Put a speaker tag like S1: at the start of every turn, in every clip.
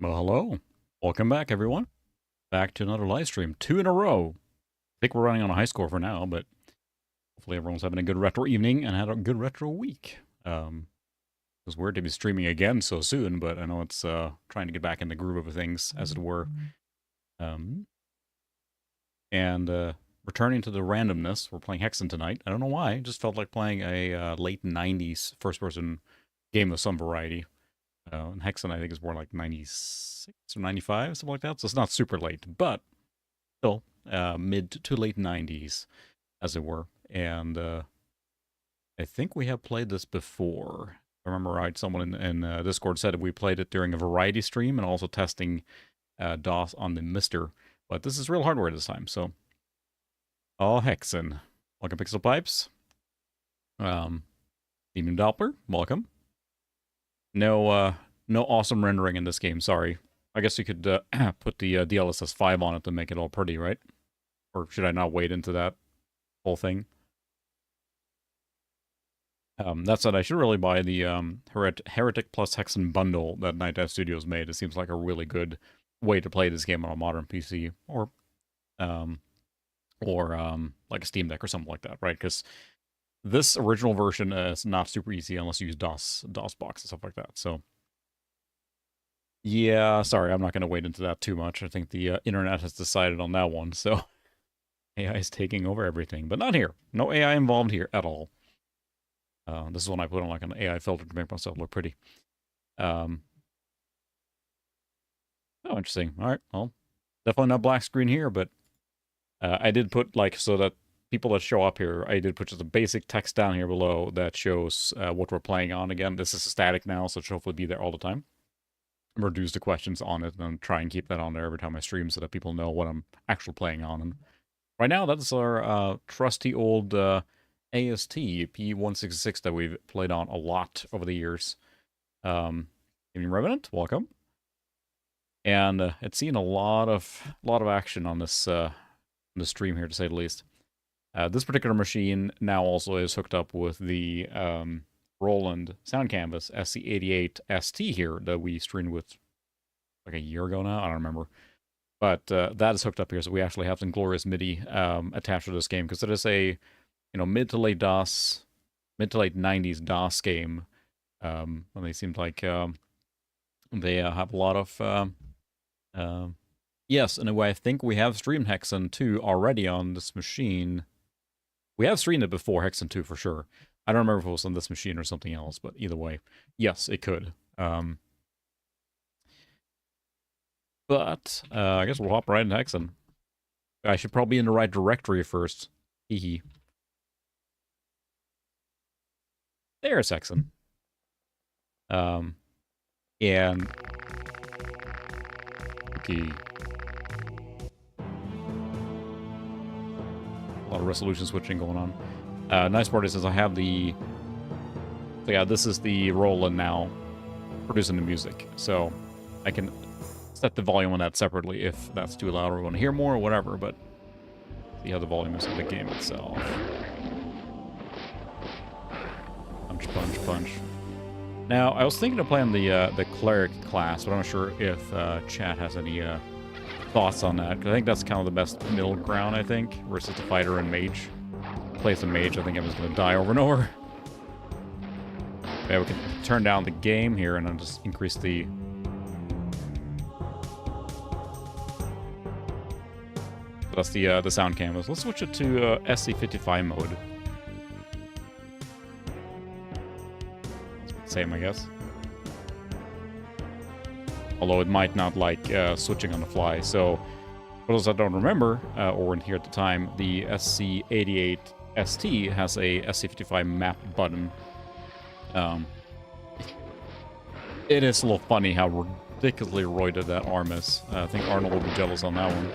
S1: Well, hello. Welcome back, everyone. Back to another live stream. 2 in a row. I think we're running on a high score for now, but hopefully everyone's having a good retro evening and had a good retro week. It was weird to be streaming again so soon, but I know it's trying to get back in the groove of things, as it were. And returning to the randomness, we're playing Hexen tonight. I don't know why. I just felt like playing a late 90s first-person game of some variety. And Hexen, I think, is more like 96 or 95, something like that. So it's not super late, but still mid to late 90s, as it were. And I think we have played this before. If I remember right, someone in Discord said that we played it during a variety stream and also testing DOS on the Mister. But this is real hardware this time, so. Oh, Hexen. Welcome, Pixel Pipes. Demon Doppler, welcome. No awesome rendering in this game, sorry. I guess you could put the DLSS 5 on it to make it all pretty, right? Or should I not wait into that whole thing? That said, I should really buy the Heretic plus Hexen bundle that Night Dive Studios made. It seems like a really good way to play this game on a modern PC, or like a Steam Deck or something like that, right? Because this original version is not super easy unless you use DOSBox and stuff like that. So, yeah, sorry, I'm not going to wade into that too much. I think the internet has decided on that one. So, AI is taking over everything, but not here. No AI involved here at all. This is one I put on like an AI filter to make myself look pretty. Oh, interesting. All right, well, definitely not black screen here, but I did put like so that people that show up here, I did put just a basic text down here below that shows what we're playing on. Again, this is static now, so it should hopefully be there all the time. Reduce the questions on it and try and keep that on there every time I stream so that people know what I'm actually playing on. And right now, that's our trusty old AST P166 that we've played on a lot over the years. Evening Revenant, welcome. And it's seen a lot of action on this stream here, to say the least. This particular machine now also is hooked up with the Roland Sound Canvas SC88 ST here that we streamed with like a year ago now. I don't remember. But that is hooked up here, so we actually have some glorious MIDI attached to this game, because it is a mid to late 90s DOS game. And they seemed like they have a lot of yes, in a way, I think we have streamed Hexen 2 already on this machine. We have streamed it before Hexen 2 for sure. I don't remember if it was on this machine or something else, but either way, yes, it could. But I guess we'll hop right into Hexen. I should probably be in the right directory first. Hee. There's Hexen. And okay. A lot of resolution switching going on. Nice part is I have the... So yeah, this is the Roland now producing the music. So I can set the volume on that separately if that's too loud or we want to hear more or whatever, but see how the volume is of the game itself. Punch, punch, punch. Now, I was thinking of playing the Cleric class, but I'm not sure if chat has any thoughts on that, because I think that's kind of the best middle ground, I think, versus the fighter and mage. Play some mage, I think I'm just going to die over and over. Yeah, we can turn down the game here and then just increase the... That's the sound canvas. Let's switch it to SC55 mode. Same, I guess. Although it might not like switching on the fly. So, for those that don't remember, or weren't here at the time, the SC88 ST has a SC55 map button. It is a little funny how ridiculously roided that arm is. I think Arnold will be jealous on that one.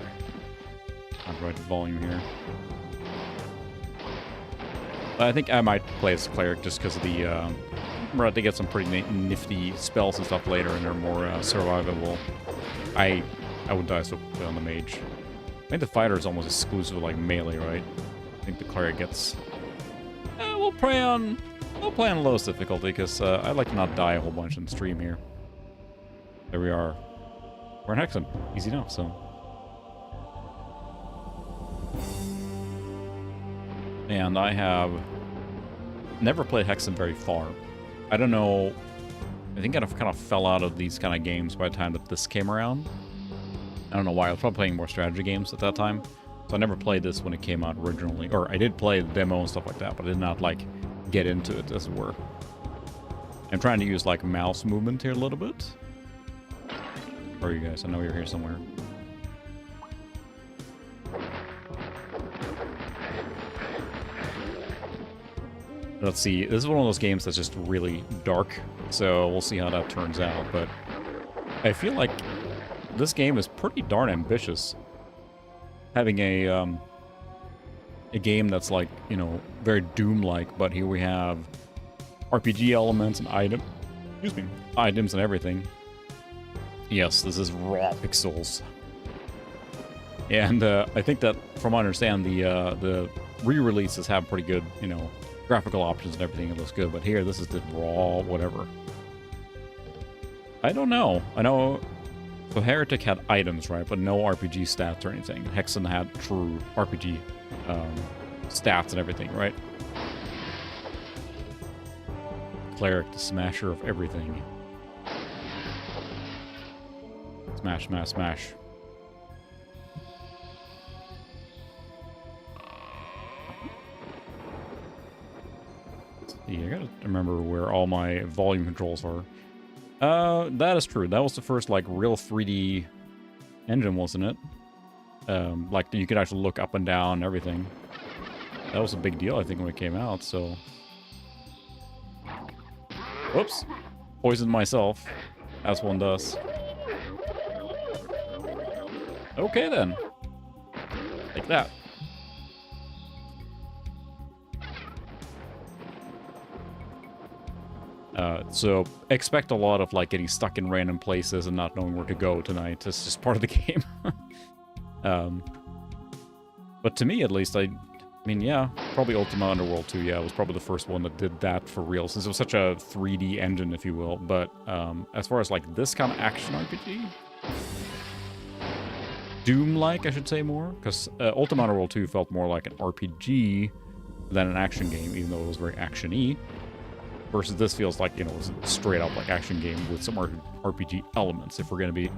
S1: I'll write the volume here. I think I might play as Cleric just because of the... We're about to get some pretty nifty spells and stuff later, and they're more survivable. I would die so quickly on the mage. I think the fighter is almost exclusive of like melee, right? I think the Cleric gets... we'll play on lowest difficulty, because I'd like to not die a whole bunch in the stream here. There we are. We're in Hexen. Easy enough, so. And I have never played Hexen very far. I don't know. I think I kind of fell out of these kind of games by the time that this came around. I don't know why. I was probably playing more strategy games at that time. So I never played this when it came out originally. Or I did play the demo and stuff like that, but I did not, like, get into it, as it were. I'm trying to use, like, mouse movement here a little bit. Where are you guys? I know you're here somewhere. Let's see. This is one of those games that's just really dark, so we'll see how that turns out. But I feel like this game is pretty darn ambitious. Having a game that's like, you know, very Doom-like, but here we have RPG elements and items and everything. Yes, this is raw pixels. And I think that, from what I understand, the re-releases have pretty good, you know, graphical options and everything. It looks good, but here, this is the raw whatever. I don't know. I know, so Heretic had items, right, but no RPG stats or anything. Hexen had true RPG stats and everything, right? Cleric, the smasher of everything. Smash, smash, smash. Yeah, I gotta remember where all my volume controls are. That is true. That was the first, like, real 3D engine, wasn't it? Like, you could actually look up and down and everything. That was a big deal, I think, when it came out, so... Whoops. Poisoned myself, as one does. Okay, then. Like that. So expect a lot of, like, getting stuck in random places and not knowing where to go tonight. It's just part of the game. But to me, at least, I mean, yeah, probably Ultima Underworld 2, yeah, it was probably the first one that did that for real, since it was such a 3D engine, if you will. But as far as, like, this kind of action RPG, Doom-like, I should say more, because Ultima Underworld 2 felt more like an RPG than an action game, even though it was very action-y. Versus this feels like, you know, it's a straight-up, like, action game with some RPG elements, if we're going to be,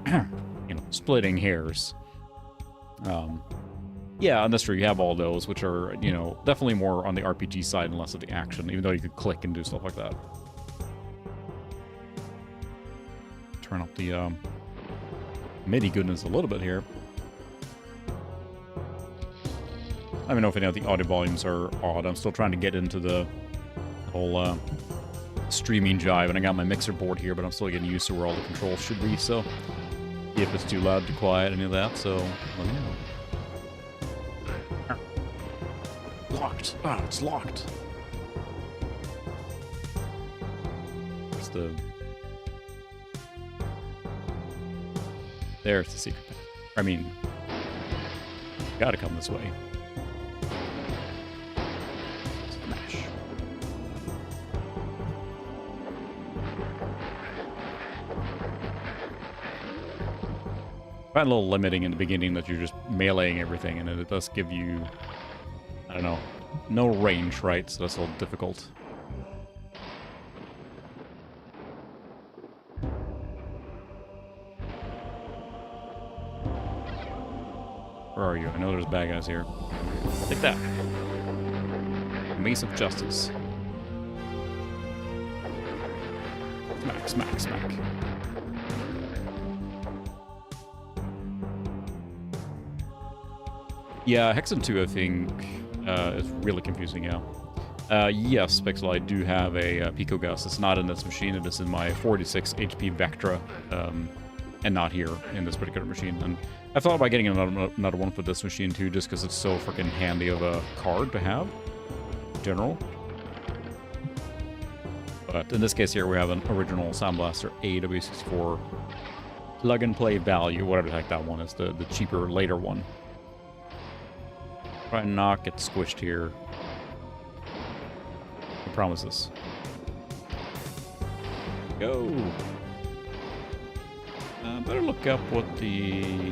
S1: you know, splitting hairs. Yeah, and that's true, you have all those, which are, you know, definitely more on the RPG side and less of the action, even though you could click and do stuff like that. Turn up the MIDI goodness a little bit here. I don't know if any of the audio volumes are odd. I'm still trying to get into the whole streaming jive, and I got my mixer board here, but I'm still getting used to where all the controls should be, so if it's too loud, too quiet, any of that, so let me know. Locked. Ah, it's locked. Where's the... There's the secret path. I mean, gotta come this way. Smash. I find a little limiting in the beginning that you're just meleeing everything, and it does give you, I don't know, no range, right? So that's a little difficult. Where are you? I know there's bad guys here. Take that. Mace of Justice. Smack, smack, smack. Yeah, Hexen 2, I think, is really confusing, yeah. Yes, Pixel, I do have a Pico Gus. It's not in this machine. It is in my 46 HP Vectra, and not here in this particular machine. And I thought about getting another one for this machine, too, just because it's so freaking handy of a card to have, in general. But in this case here, we have an original Sound Blaster AW64 plug-and-play value, whatever the heck that one is, the cheaper, later one. Try and not get squished here. I promise this. Go! Better look up what the...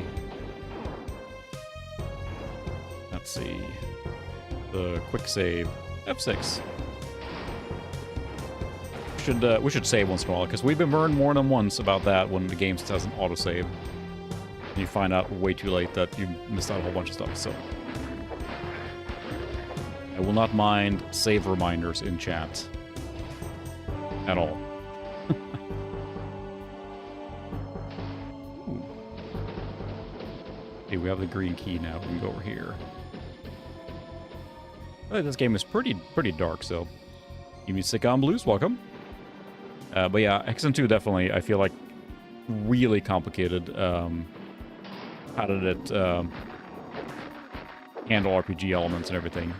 S1: Let's see. The quick save. F6. We should save once in a while, because we've been burned more than once about that when the game doesn't autosave. And you find out way too late that you missed out a whole bunch of stuff, so... I will not mind save reminders in chat. At all. Okay, we have the green key now. We can go over here. Oh, this game is pretty dark, so... Give me Sick on Blues, welcome. But yeah, Hexen 2 definitely, I feel like, really complicated. How did it handle RPG elements and everything?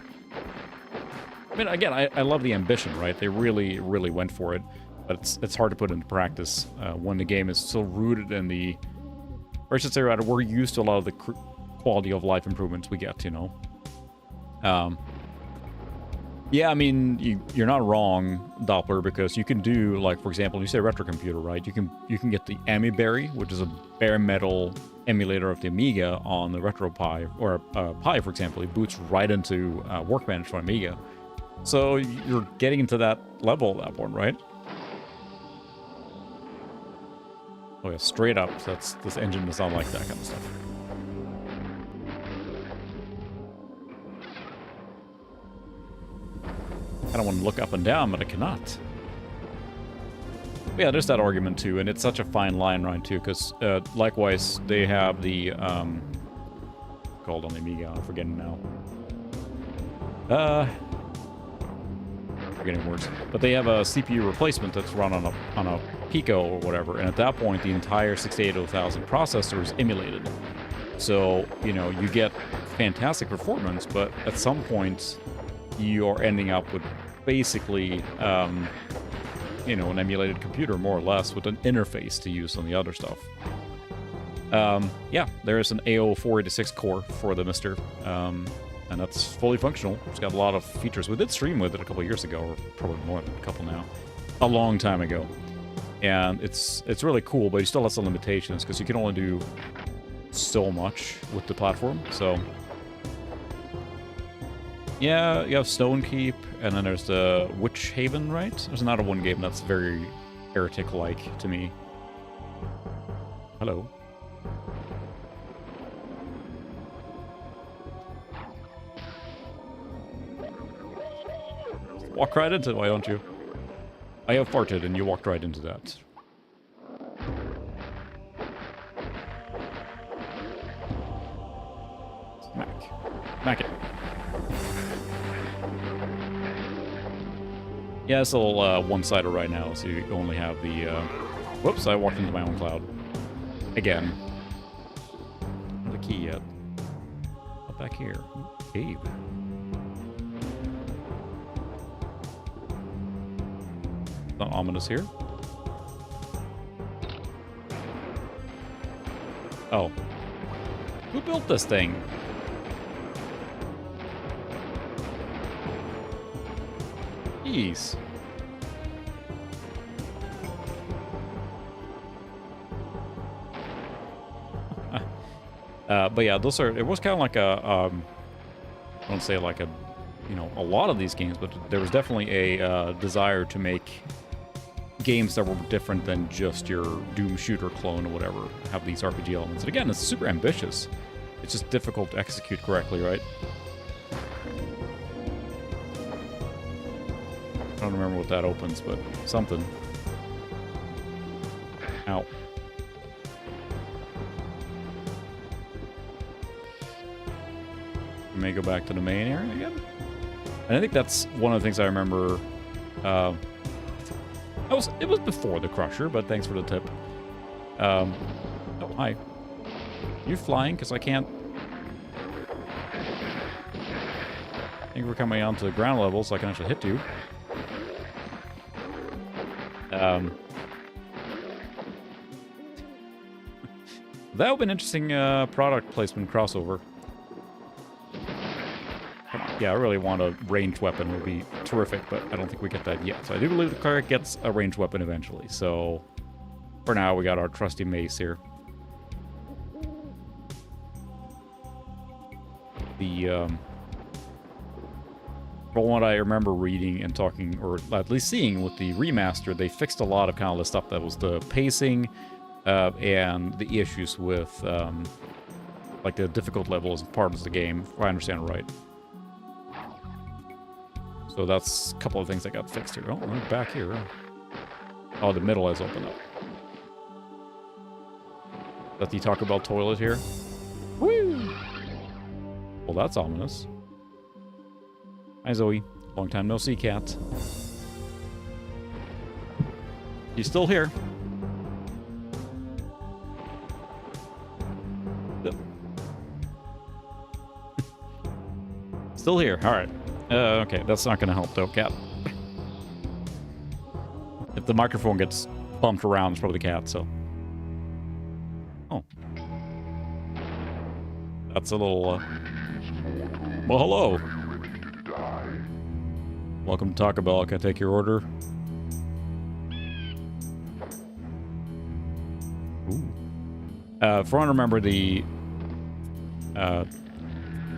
S1: I mean, again, I love the ambition, right? They really went for it. But it's hard to put into practice when the game is so rooted in the... Or I should say, rather, we're used to a lot of the quality of life improvements we get, you know? Yeah, I mean, you're not wrong, Doppler, because you can do, like, for example, you say retro computer, right? You can get the AmiBerry, which is a bare metal emulator of the Amiga on the Retro Pi, or Pi, for example. It boots right into Workbench for Amiga. So you're getting into that level at that point, right? Oh yeah, straight up. This engine does not like that kind of stuff. I don't want to look up and down, but I cannot. But yeah, there's that argument too, and it's such a fine line, right, too, because likewise, they have the, called on the Amiga, I'm forgetting now. Forgetting words. But they have a CPU replacement that's run on a Pico or whatever, and at that point, the entire 68000 processor is emulated. So, you know, you get fantastic performance, but at some point, you're ending up with basically, you know, an emulated computer, more or less, with an interface to use on the other stuff. Yeah, there is an AO486 core for the Mister, and that's fully functional. It's got a lot of features. We did stream with it a couple of years ago, or probably more than a couple now. A long time ago. And it's really cool, but you still have some limitations, because you can only do so much with the platform, so... Yeah, you have Stone Keep, and then there's the Witch Haven, right? There's another one game that's very Heretic-like to me. Hello. Walk right into it, why don't you? I have farted, and you walked right into that. Smack it. Yeah, it's all one-sided right now, so you only have the... Whoops, I walked into my own cloud. Again. Not the key yet. Up back here. Cave. Not ominous here. Oh. Who built this thing? Jeez. But yeah, those are... It was kind of like a... I don't say like a... You know, a lot of these games, but there was definitely a desire to make games that were different than just your Doom shooter clone or whatever. Have these RPG elements. And again, it's super ambitious. It's just difficult to execute correctly, right? I don't remember what that opens, but something. Ow. We may go back to the main area again. And I think that's one of the things I remember. It was before the Crusher, but thanks for the tip. Oh, hi. You flying? Because I can't... I think we're coming onto the ground level, so I can actually hit you. That would be an interesting product placement crossover. Yeah, I really want a ranged weapon. It would be terrific, but I don't think we get that yet. So I do believe the car gets a ranged weapon eventually, so... For now, we got our trusty mace here. From what I remember reading and talking, or at least seeing with the remaster, they fixed a lot of kind of the stuff that was the pacing and the issues with like the difficult levels and parts of the game, if I understand it right. So that's a couple of things that got fixed here. Oh, we're back here. Oh, the middle has opened up. Is that the Taco Bell toilet here? Woo! Well, that's ominous. Hi, Zoe. Long time no see, cat. You still here? Yep. Still here. All right. Okay, that's not going to help, though, cat. If the microphone gets bumped around, it's probably the cat, so... Oh. That's a little, Well, hello. Welcome to Taco Bell. Can I take your order? Ooh. If I remember, the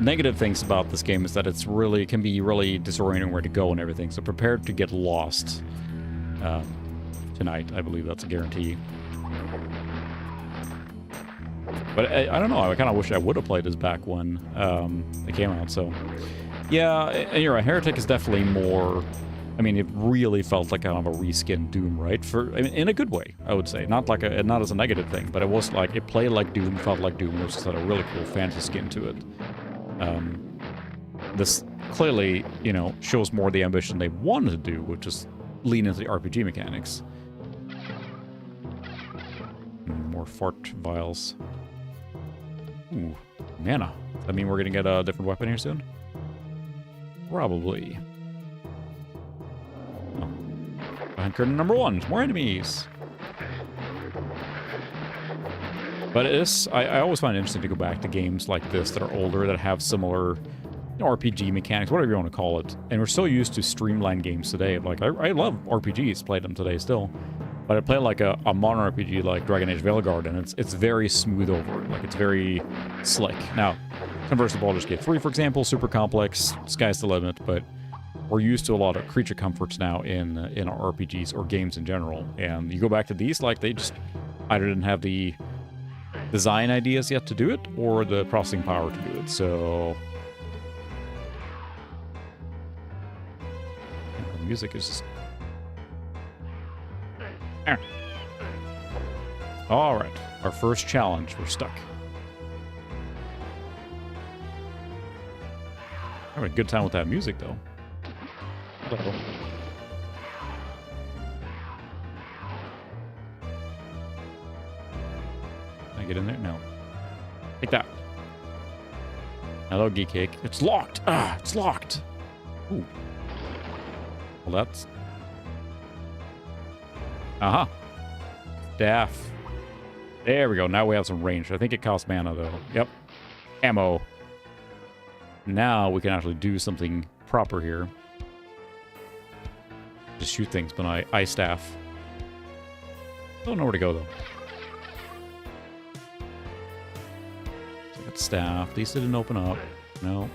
S1: negative things about this game is that it's really can be really disorienting where to go and everything. So prepare to get lost tonight. I believe that's a guarantee. But I don't know. I kind of wish I would have played this back when it came out. So yeah, and you're right. Heretic is definitely more. I mean, it really felt like kind of a reskinned Doom, right? I mean, in a good way, I would say. Not like not as a negative thing, but it was like it played like Doom, felt like Doom. It just had a really cool fantasy skin to it. This clearly, you know, shows more the ambition they wanted to do, which is lean into the RPG mechanics. More fart vials. Ooh, mana. Does that mean we're gonna get a different weapon here soon? Probably. Oh. Behind curtain number 1. More enemies. But I always find it interesting to go back to games like this that are older, that have similar RPG mechanics, whatever you want to call it. And we're so used to streamlined games today. Like, I love RPGs, played them today still. But I play like a modern RPG like Dragon Age Veilguard, and it's very smooth over. Like, it's very slick. Now, conversely, Baldur's Gate 3, for example, super complex, sky's the limit, but we're used to a lot of creature comforts now in our RPGs or games in general. And you go back to these, like, they just either didn't have the design ideas yet to do it, or the processing power to do it, so... The music is just... Alright, our first challenge, we're stuck. Having a good time with that music, though. Hello. Can I get in there? No. Take that. Hello, Geek Cake. It's locked! Ah, it's locked! Ooh. Well, that's... Uh-huh. Staff. There we go. Now we have some range. I think it costs mana, though. Yep. Ammo. Now we can actually do something proper here. Just shoot things, but I staff. Don't know where to go, though. So I got staff. These didn't open up. No.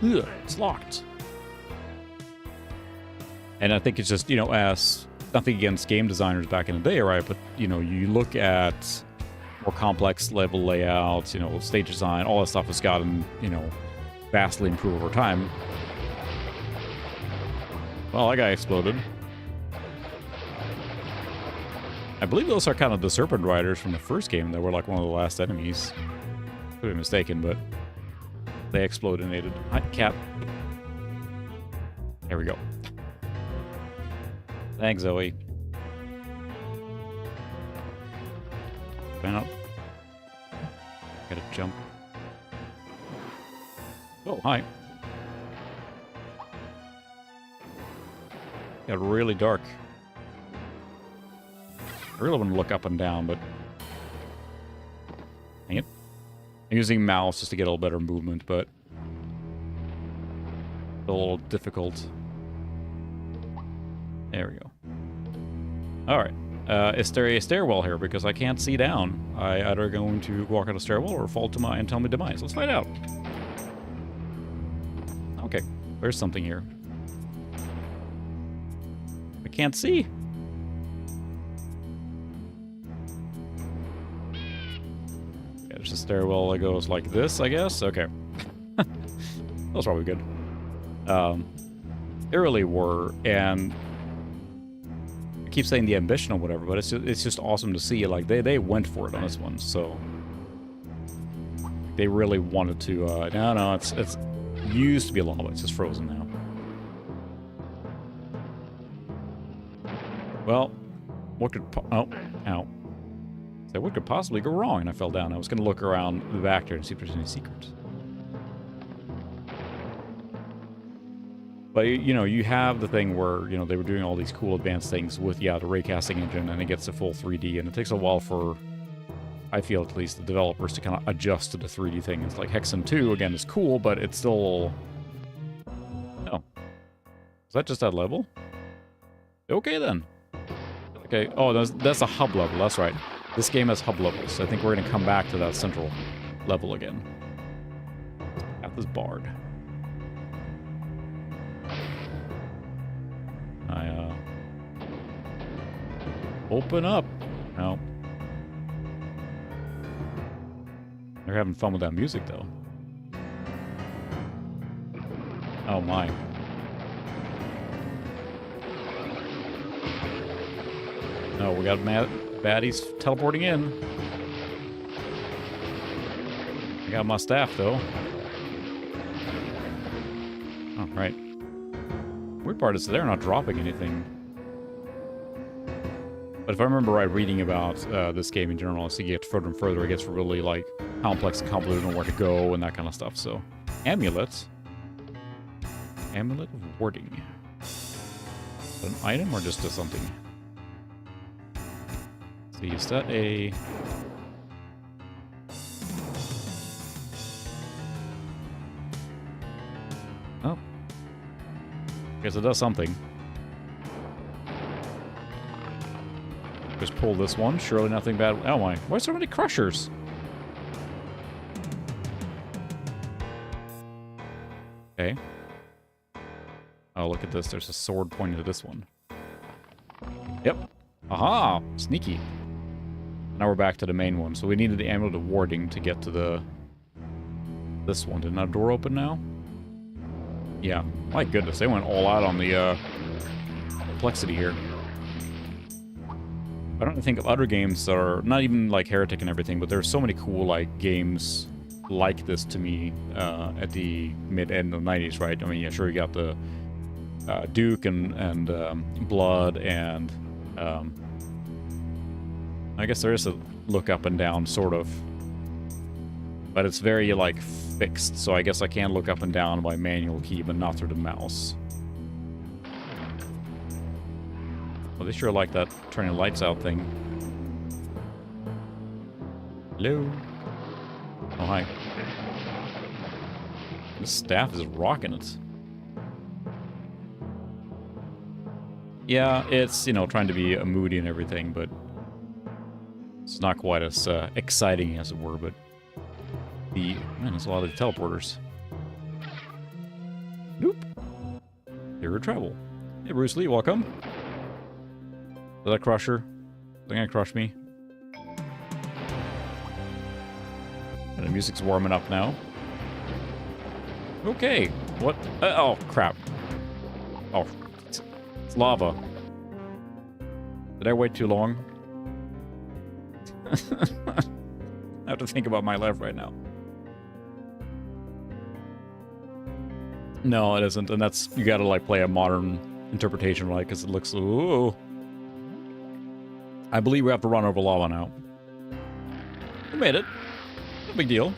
S1: Ugh, it's locked. And I think it's just, you know, as... Nothing against game designers back in the day, right? But, you know, you look at more complex level layouts, you know, stage design, all that stuff has gotten, you know, vastly improved over time. Well, that guy exploded. I believe those are kind of the Serpent Riders from the first game that were like one of the last enemies. Could be mistaken, but they explodinated. Hi, cat. There we go. Thanks, Zoe. Fan up. Gotta jump. Oh, hi. Got really dark. I really want to look up and down, but... Dang it. I'm using mouse just to get a little better movement, but... It's a little difficult. There we go. Alright. Is there a stairwell here? Because I can't see down. I either going to walk out a stairwell or fall to my untimely demise. Let's find out. Okay, there's something here. I can't see. Yeah, there's a stairwell that goes like this, I guess. Okay. That's probably good. They really were, and I keep saying the ambition or whatever, but it's just awesome to see. Like they went for it on this one, so they really wanted to. No, it's used to be lava. It's just frozen now. Well, what could ow. So what could possibly go wrong? And I fell down. I was going to look around the back there and see if there's any secrets. But, you know, you have the thing where, you know, they were doing all these cool advanced things with, yeah, the raycasting engine, and it gets to full 3D, and it takes a while for, I feel at least, the developers to kind of adjust to the 3D thing. It's like Hexen 2, again, is cool, but it's still... Oh. Is that just that level? Okay, then. Okay, oh, that's a hub level, that's right. This game has hub levels, so I think we're going to come back to that central level again. Path is barred. Open up. No. They're having fun with that music, though. Oh, my. No, we got baddies teleporting in. I got my staff, though. Oh, right. Weird part is they're not dropping anything. But if I remember right, reading about this game in general, as you get further and further, it gets really, like, complex and convoluted on where to go and that kind of stuff, so... Amulet. Amulet of Warding. Is that an item or just something? Let's see, is that a... Oh. Guess it does something. Just pull this one. Surely nothing bad. Oh my. Why so many crushers? Okay. Oh, look at this. There's a sword pointing to this one. Yep. Aha! Sneaky. Now we're back to the main one. So we needed the amulet of warding to get to this one. Didn't that door open now? Yeah. My goodness. They went all out on the complexity here. I don't think of other games that are not even like Heretic and everything, but there's so many cool like games like this to me at the mid-end of the 90s, right? I mean, yeah, sure, you got the Duke and Blood and I guess there is a look up and down sort of, but it's very like fixed. So I guess I can look up and down by manual key, but not through the mouse. Well, they sure like that turning lights out thing. Hello? Oh, hi. This staff is rocking it. Yeah, it's, you know, trying to be moody and everything, but it's not quite as exciting as it were, but man, there's a lot of teleporters. Nope. Here travel. Hey, Bruce Lee, welcome. Is that a crusher? Is that gonna crush me? And the music's warming up now. Okay. What? Oh, crap. Oh, it's lava. Did I wait too long? I have to think about my life right now. No, it isn't. And that's, you gotta like play a modern interpretation, right? Because it looks, ooh. I believe we have to run over lava now. We made it. No big deal.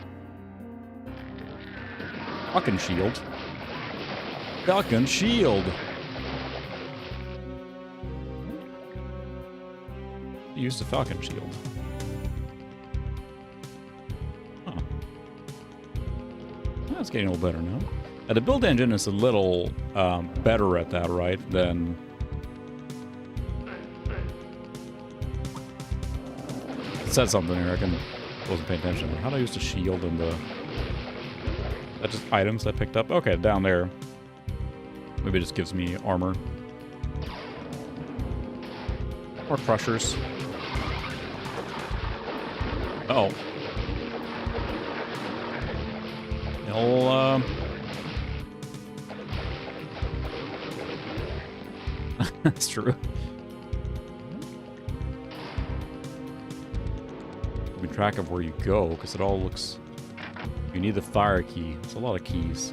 S1: Falcon shield. Falcon shield. Use the Falcon shield. Huh. That's getting a little better now. The build engine is a little better at that, right? Than said something here. Wasn't paying attention. How do I use the shield and the... That's just items I picked up? Okay, down there. Maybe it just gives me armor. Or crushers. Uh-oh. It'll, That's true. Keep track of where you go, because it all looks... You need the fire key. It's a lot of keys.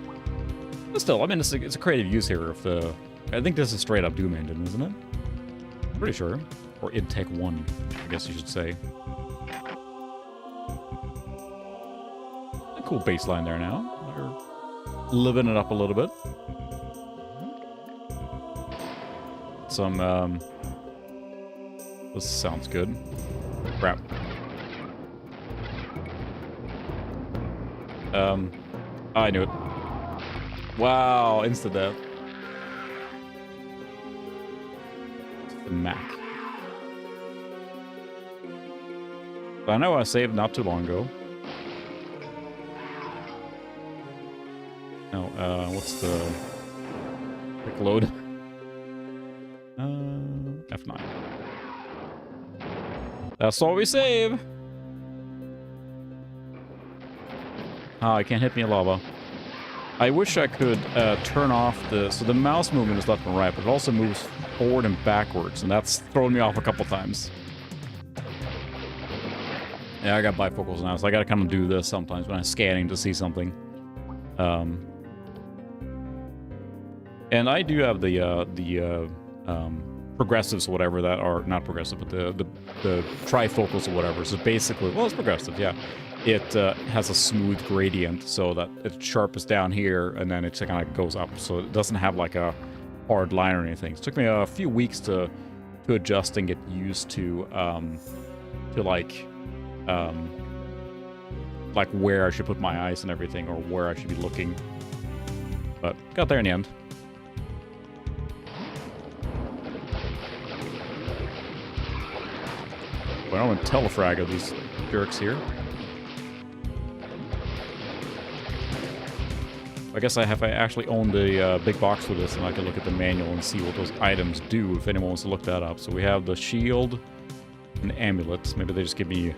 S1: But still, I mean, it's a creative use here of the... I think this is straight up Doom Engine, isn't it? Pretty sure. Or Intake 1, I guess you should say. A cool baseline there now. They're living it up a little bit. Some, this sounds good. Crap. I knew it. Wow, insta-death. The Mac. I know I saved not too long ago. No, what's the... quick load? F9. That's all we save! Ah, it can't hit me in lava. I wish I could turn off the... So the mouse movement is left and right, but it also moves forward and backwards, and that's thrown me off a couple times. Yeah, I got bifocals now, so I gotta kind of do this sometimes when I'm scanning to see something. And I do have the progressives or whatever that are... Not progressive, but the trifocals or whatever. So basically... Well, it's progressive, yeah. It has a smooth gradient so that it sharpens down here and then it kind of goes up. So it doesn't have like a hard line or anything. It took me a few weeks to adjust and get used to like where I should put my eyes and everything, or where I should be looking. But got there in the end. But I'm gonna telefrag of these jerks here. I guess I actually own the big box for this, and I can look at the manual and see what those items do if anyone wants to look that up. So we have the shield and the amulets. Maybe they just give me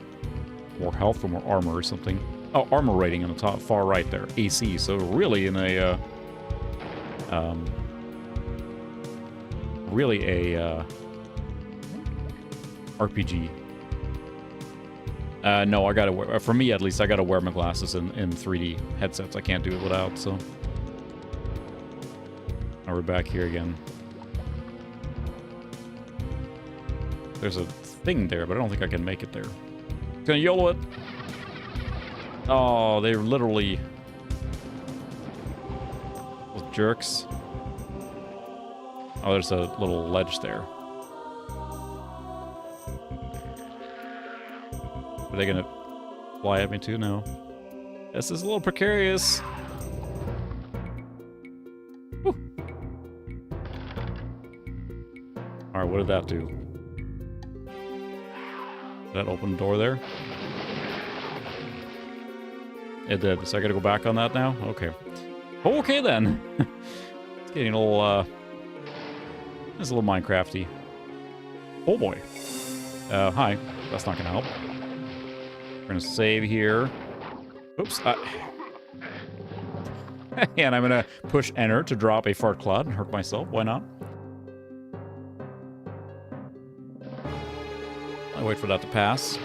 S1: more health or more armor or something. Oh, armor rating on the top far right there. AC. So really in a RPG. No, I gotta wear, for me at least, I gotta wear my glasses in 3D headsets. I can't do it without, so. Now we're back here again. There's a thing there, but I don't think I can make it there. Gonna YOLO it. Oh, they're literally... Those jerks. Oh, there's a little ledge there. Are they gonna fly at me too? No. This is a little precarious. Whew. Alright, what did that do? Did that open the door there? It did, so I gotta go back on that now? Okay. Okay then! It's getting a little, it's a little Minecrafty. Oh boy. Hi. That's not gonna help. We're gonna save here. Oops. And I'm gonna push enter to drop a fart cloud and hurt myself. Why not? I'll wait for that to pass.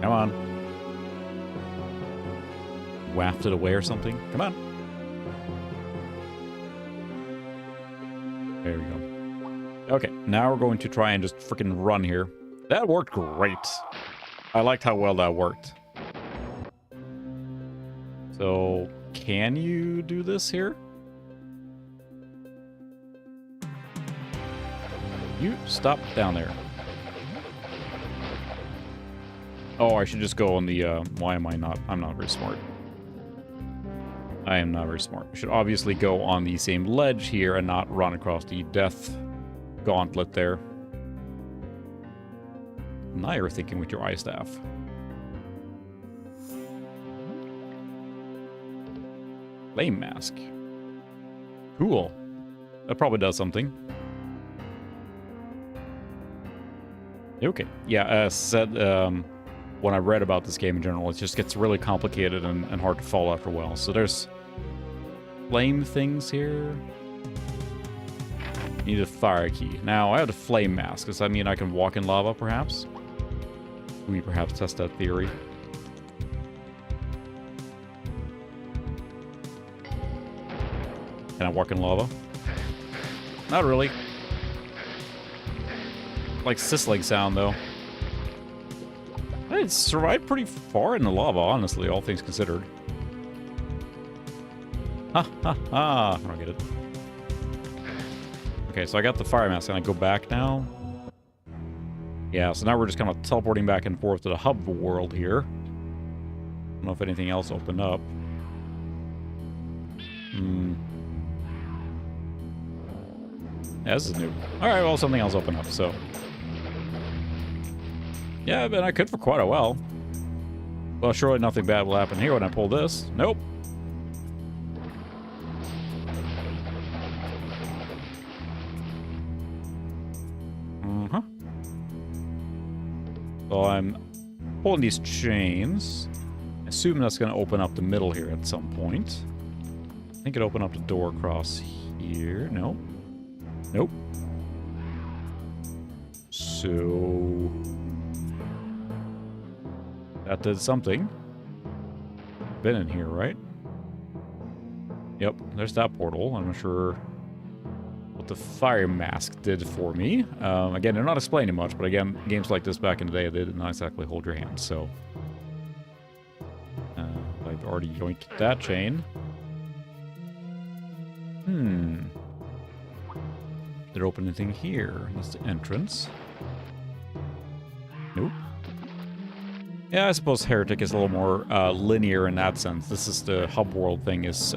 S1: Come on. Wafted away or something. Come on. There we go. Okay, now we're going to try and just freaking run here. That worked great. I liked how well that worked. So, can you do this here? You stop down there. Oh, I should just go on the, why am I not? I'm not very smart. I am not very smart. I should obviously go on the same ledge here and not run across the death gauntlet there. Now you're thinking with your eye staff. Flame mask. Cool. That probably does something. Okay. Yeah, as said, when I read about this game in general, it just gets really complicated and hard to follow after a while. So there's flame things here. Need a fire key. Now, I have the flame mask. Does that mean I can walk in lava, perhaps? We perhaps test that theory. Can I walk in lava? Not really. Like sizzling sound, though. I'd survived pretty far in the lava, honestly, all things considered. Ha ha ha! I don't get it. Okay, so I got the fire mask. Can I go back now? Yeah, so now we're just kind of teleporting back and forth to the hub world here. I don't know if anything else opened up. Yeah, this is new. Alright, well, something else opened up, so... Yeah, but I could for quite a while. Well, surely nothing bad will happen here when I pull this. Nope. So I'm pulling these chains. I assume that's going to open up the middle here at some point. I think it opened up the door across here. No. Nope. So... that did something. Been in here, right? Yep, there's that portal. I'm not sure what the fire mask did for me. Again, they're not explaining much, but again, games like this back in the day, they did not exactly hold your hand, so... I've already yoinked that chain. Did it open anything here? That's the entrance. Nope. Yeah, I suppose Heretic is a little more linear in that sense. This is the hub world thing is...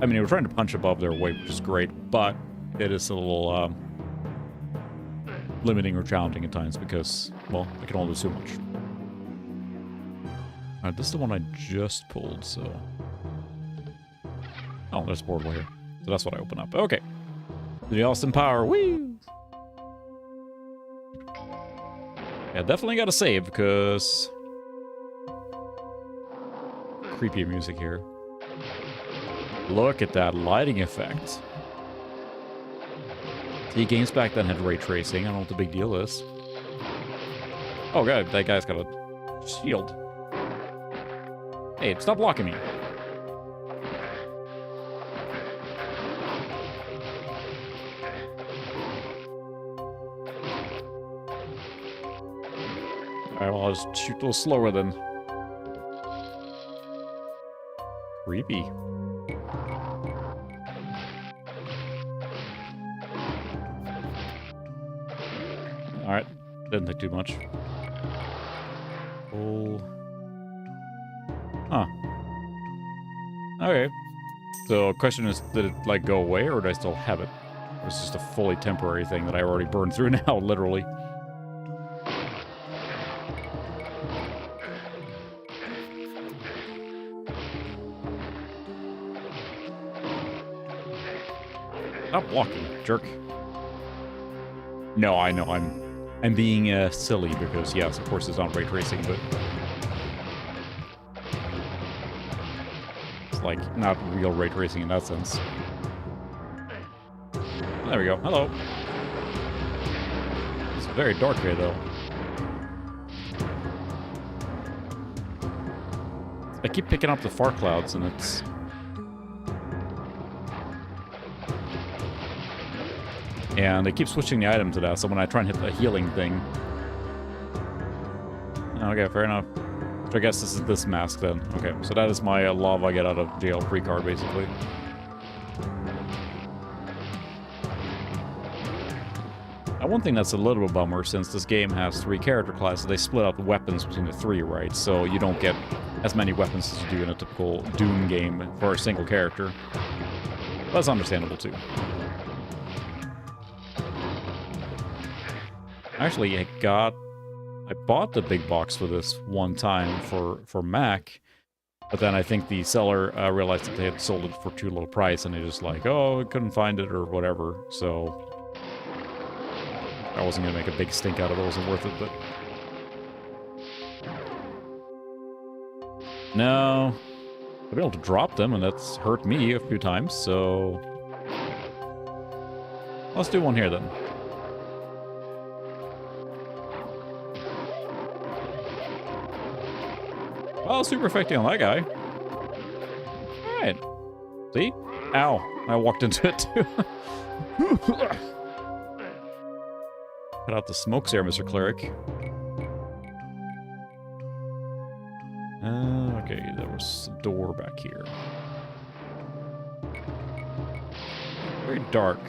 S1: I mean, they were trying to punch above their weight, which is great, but it is a little limiting or challenging at times because, well, I can only do so much. Alright, this is the one I just pulled, so... Oh, there's a portal here. So that's what I open up. Okay. The Austin Power, woo! Yeah, definitely gotta save, because... creepy music here. Look at that lighting effect. See, games back then had ray tracing. I don't know what the big deal is. Oh god, that guy's got a shield. Hey, stop blocking me. Alright, well, I'll just shoot a little slower then. Creepy. Alright, didn't take too much. Pull. Huh. Okay. So, question is, did it, like, go away, or do I still have it? Or is this just a fully temporary thing that I already burned through now, literally? Stop blocking, jerk. No, I know, I'm being silly because, yes, of course it's not ray tracing, but... it's like, not real ray tracing in that sense. There we go, hello. It's very dark here, though. I keep picking up the far clouds, and it's... and they keep switching the item to that, so when I try and hit the healing thing... okay, fair enough. So I guess this is this mask then. Okay, so that is my lava get out of jail free card, basically. Now, one thing that's a little bit bummer, since this game has 3 character classes, they split out the weapons between the 3, right? So you don't get as many weapons as you do in a typical Doom game for a single character. That's understandable, too. Actually, I bought the big box for this one time for Mac, but then I think the seller realized that they had sold it for too low price, and they just like, oh, I couldn't find it or whatever. So I wasn't gonna make a big stink out of it. It wasn't worth it, but no, I've been able to drop them, and that's hurt me a few times. So let's do one here then. Well, super effective on that guy. Alright. See? Ow. I walked into it too. Cut out the smokes there, Mr. Cleric. Okay, there was a door back here. Very dark.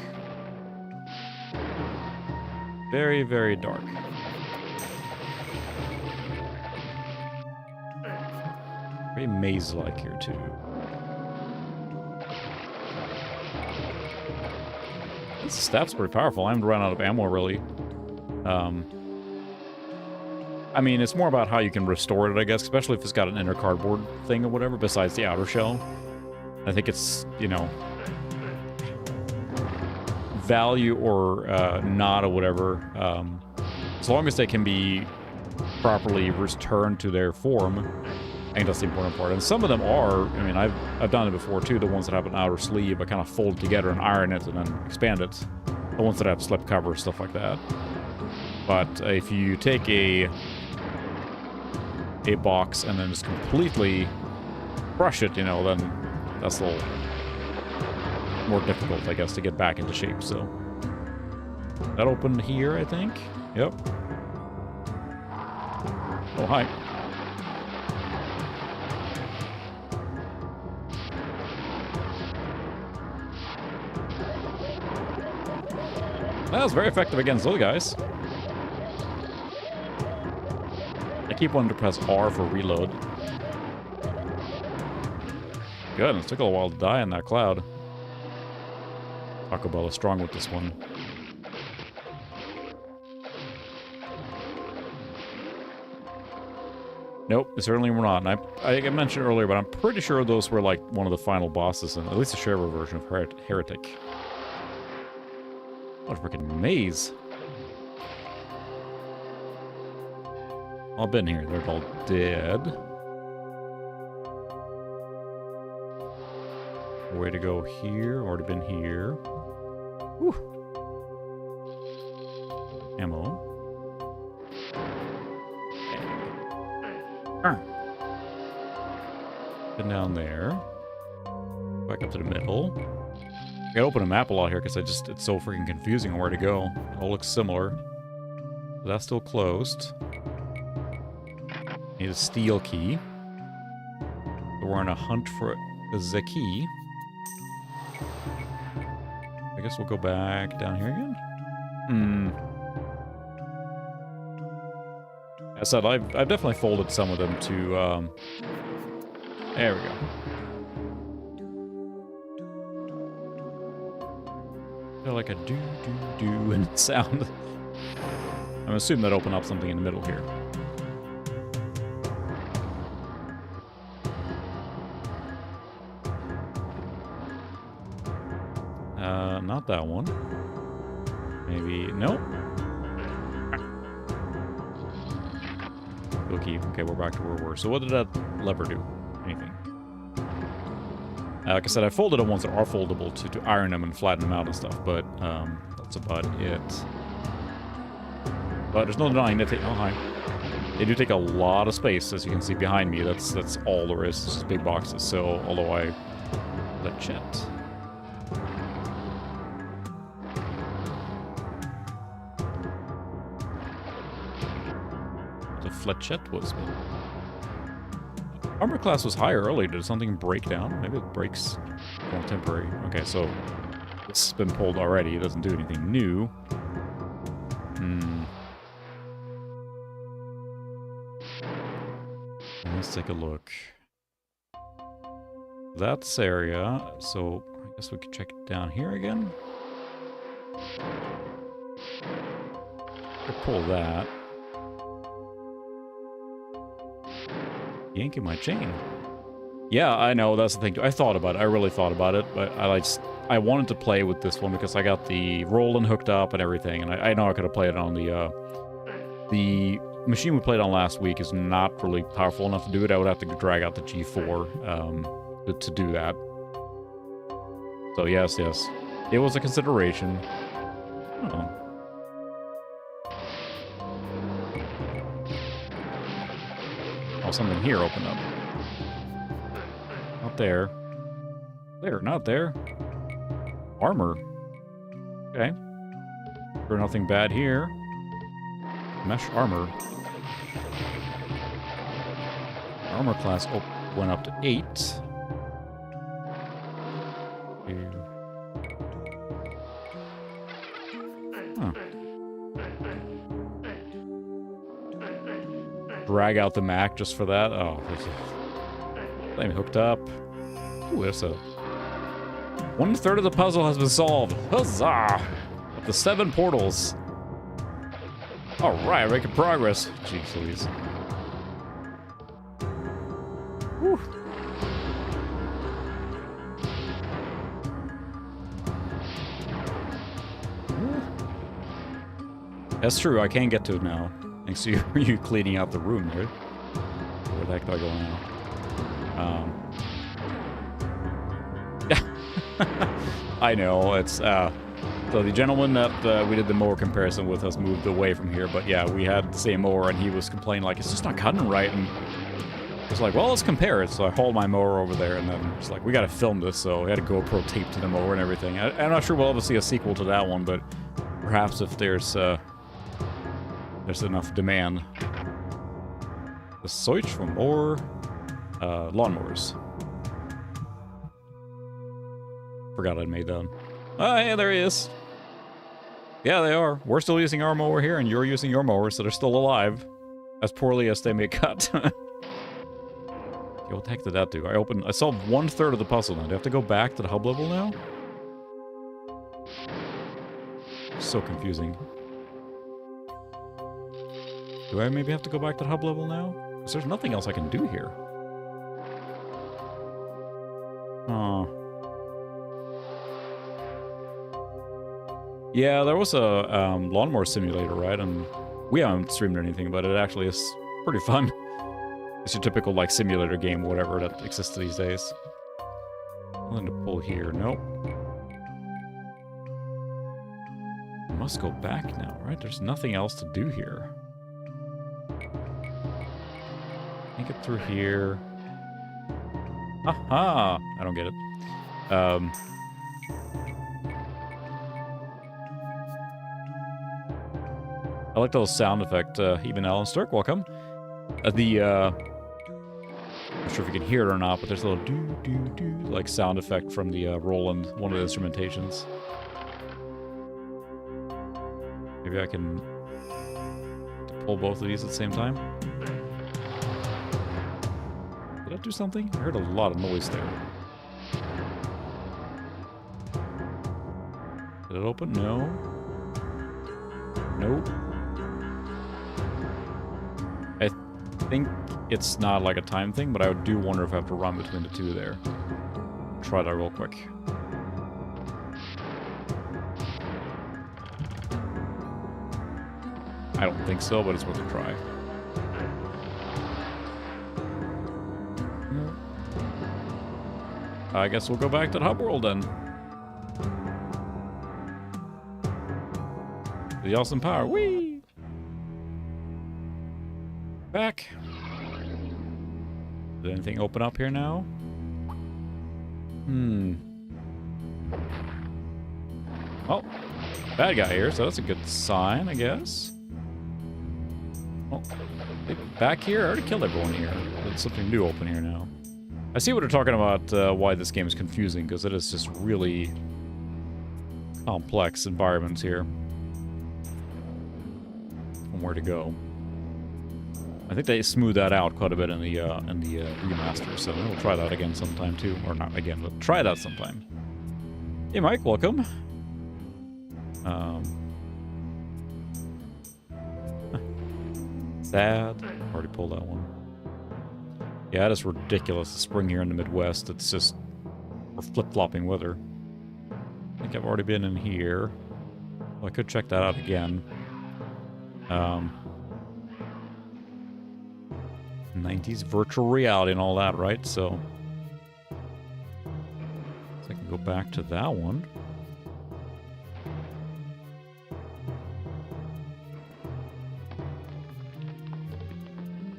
S1: Very, very dark. Very maze-like here, too. This staff's pretty powerful. I haven't run out of ammo, really. I mean, it's more about how you can restore it, I guess, especially if it's got an inner cardboard thing or whatever, besides the outer shell. I think it's, you know, value or not or whatever, as long as they can be properly returned to their form, I think that's the important part. And some of them are, I mean, I've done it before too, the ones that have an outer sleeve, I kind of fold it together and iron it and then expand it. The ones that have slip cover, stuff like that. But if you take a box and then just completely crush it, you know, then that's a little more difficult, I guess, to get back into shape. So that opened here, I think. Yep. Oh, hi. That was very effective against those guys. I keep wanting to press R for reload. Good, it took a while to die in that cloud. Taco Bell is strong with this one. Nope, they certainly were not. And I mentioned earlier, but I'm pretty sure those were like one of the final bosses, in at least a shareware version of Heretic. What a freaking maze. All been here. They're all dead. Way to go here. Already been here. Whew. Ammo. Been down there. Back up to the middle. I gotta open a map a lot here because it's so freaking confusing on where to go. It all looks similar. But that's still closed. Need a steel key. So we're on a hunt for the key. I guess we'll go back down here again. As I said, I've definitely folded some of them to, there we go. Feel like a do-do-do in sound. I'm assuming that opened up something in the middle here. Not that one. Maybe, nope. Okay, we're back to where we were. So what did that lever do? Anything? Like I said, I folded them ones that are foldable to iron them and flatten them out and stuff, but that's about it. But there's no denying that they do take a lot of space, as you can see behind me. That's all there is. It's just big boxes. So although I let chat. Fletchette was. Armor class was higher earlier. Did something break down? Maybe it breaks all temporary. Okay, so this has been pulled already. It doesn't do anything new. Let's take a look. That's area. So I guess we could check it down here again. Pull that. Yanking my chain. Yeah, I know, that's the thing too. I thought about it. I really thought about it, but I wanted to play with this one because I got the Roland hooked up and everything, and I know I could have played it on the machine we played on last week is not really powerful enough to do it. I would have to drag out the G4 to do that. So yes, it was a consideration. Oh. Oh, something here opened up. Not there. There, not there. Armor. Okay. There's nothing bad here. Mesh armor. Armor class went up to 8. Huh. Drag out the Mac just for that. Oh, there's a thing hooked up. Ooh, there's a 1/3 of the puzzle has been solved. Huzzah! Up to 7 portals. All right, making progress. Jeez Louise. Whew. That's true, I can get to it now. Thanks to you cleaning out the room, right? Where the heck do I go now? I know, it's, so the gentleman that we did the mower comparison with has moved away from here, but yeah, we had the same mower, and he was complaining, like, it's just not cutting right, and it's like, well, let's compare it, so I hauled my mower over there, and then it's like, we gotta film this, so we had a GoPro tape to the mower and everything. I'm not sure we'll ever see a sequel to that one, but perhaps if there's enough demand. The search for more lawnmowers. Forgot I'd made that. Oh, yeah, there he is. Yeah, they are. We're still using our mower here, and you're using your mowers, so they're still alive. As poorly as they may cut. Okay, what the heck did that do? I solved 1/3 of the puzzle now. Do I have to go back to the hub level now? So confusing. Do I maybe have to go back to the hub level now? Because there's nothing else I can do here. Oh. Yeah, there was a lawnmower simulator, right? And we haven't streamed or anything, but it actually is pretty fun. It's your typical, like, simulator game, whatever, that exists these days. Nothing to pull here. Nope. I must go back now, right? There's nothing else to do here. Can't get through here. Aha! I don't get it. I like the little sound effect. Even Alan Stark, welcome. I'm not sure if you can hear it or not, but there's a little do-do-do, like, sound effect from the Roland, one of the instrumentations. Maybe I can pull both of these at the same time. Did I do something? I heard a lot of noise there. Did it open? No. Nope. I think it's not like a time thing, but I do wonder if I have to run between the two there. Try that real quick. I don't think so, but it's worth a try. I guess we'll go back to the hub world then. The awesome power. Whee! Back. Did anything open up here now? Oh, bad guy here, so that's a good sign, I guess. Oh, back here? I already killed everyone here. There's something new open here now. I see what they're talking about, why this game is confusing, because it is just really complex environments here. And where to go. I think they smoothed that out quite a bit in the remaster, so we'll try that again sometime too. Or not again, but try that sometime. Hey Mike, welcome. Sad. Already pulled that one. Yeah, it is ridiculous. The spring here in the Midwest. It's just... we're flip-flopping weather. I think I've already been in here. Well, I could check that out again. 90s virtual reality and all that, right? So I can go back to that one.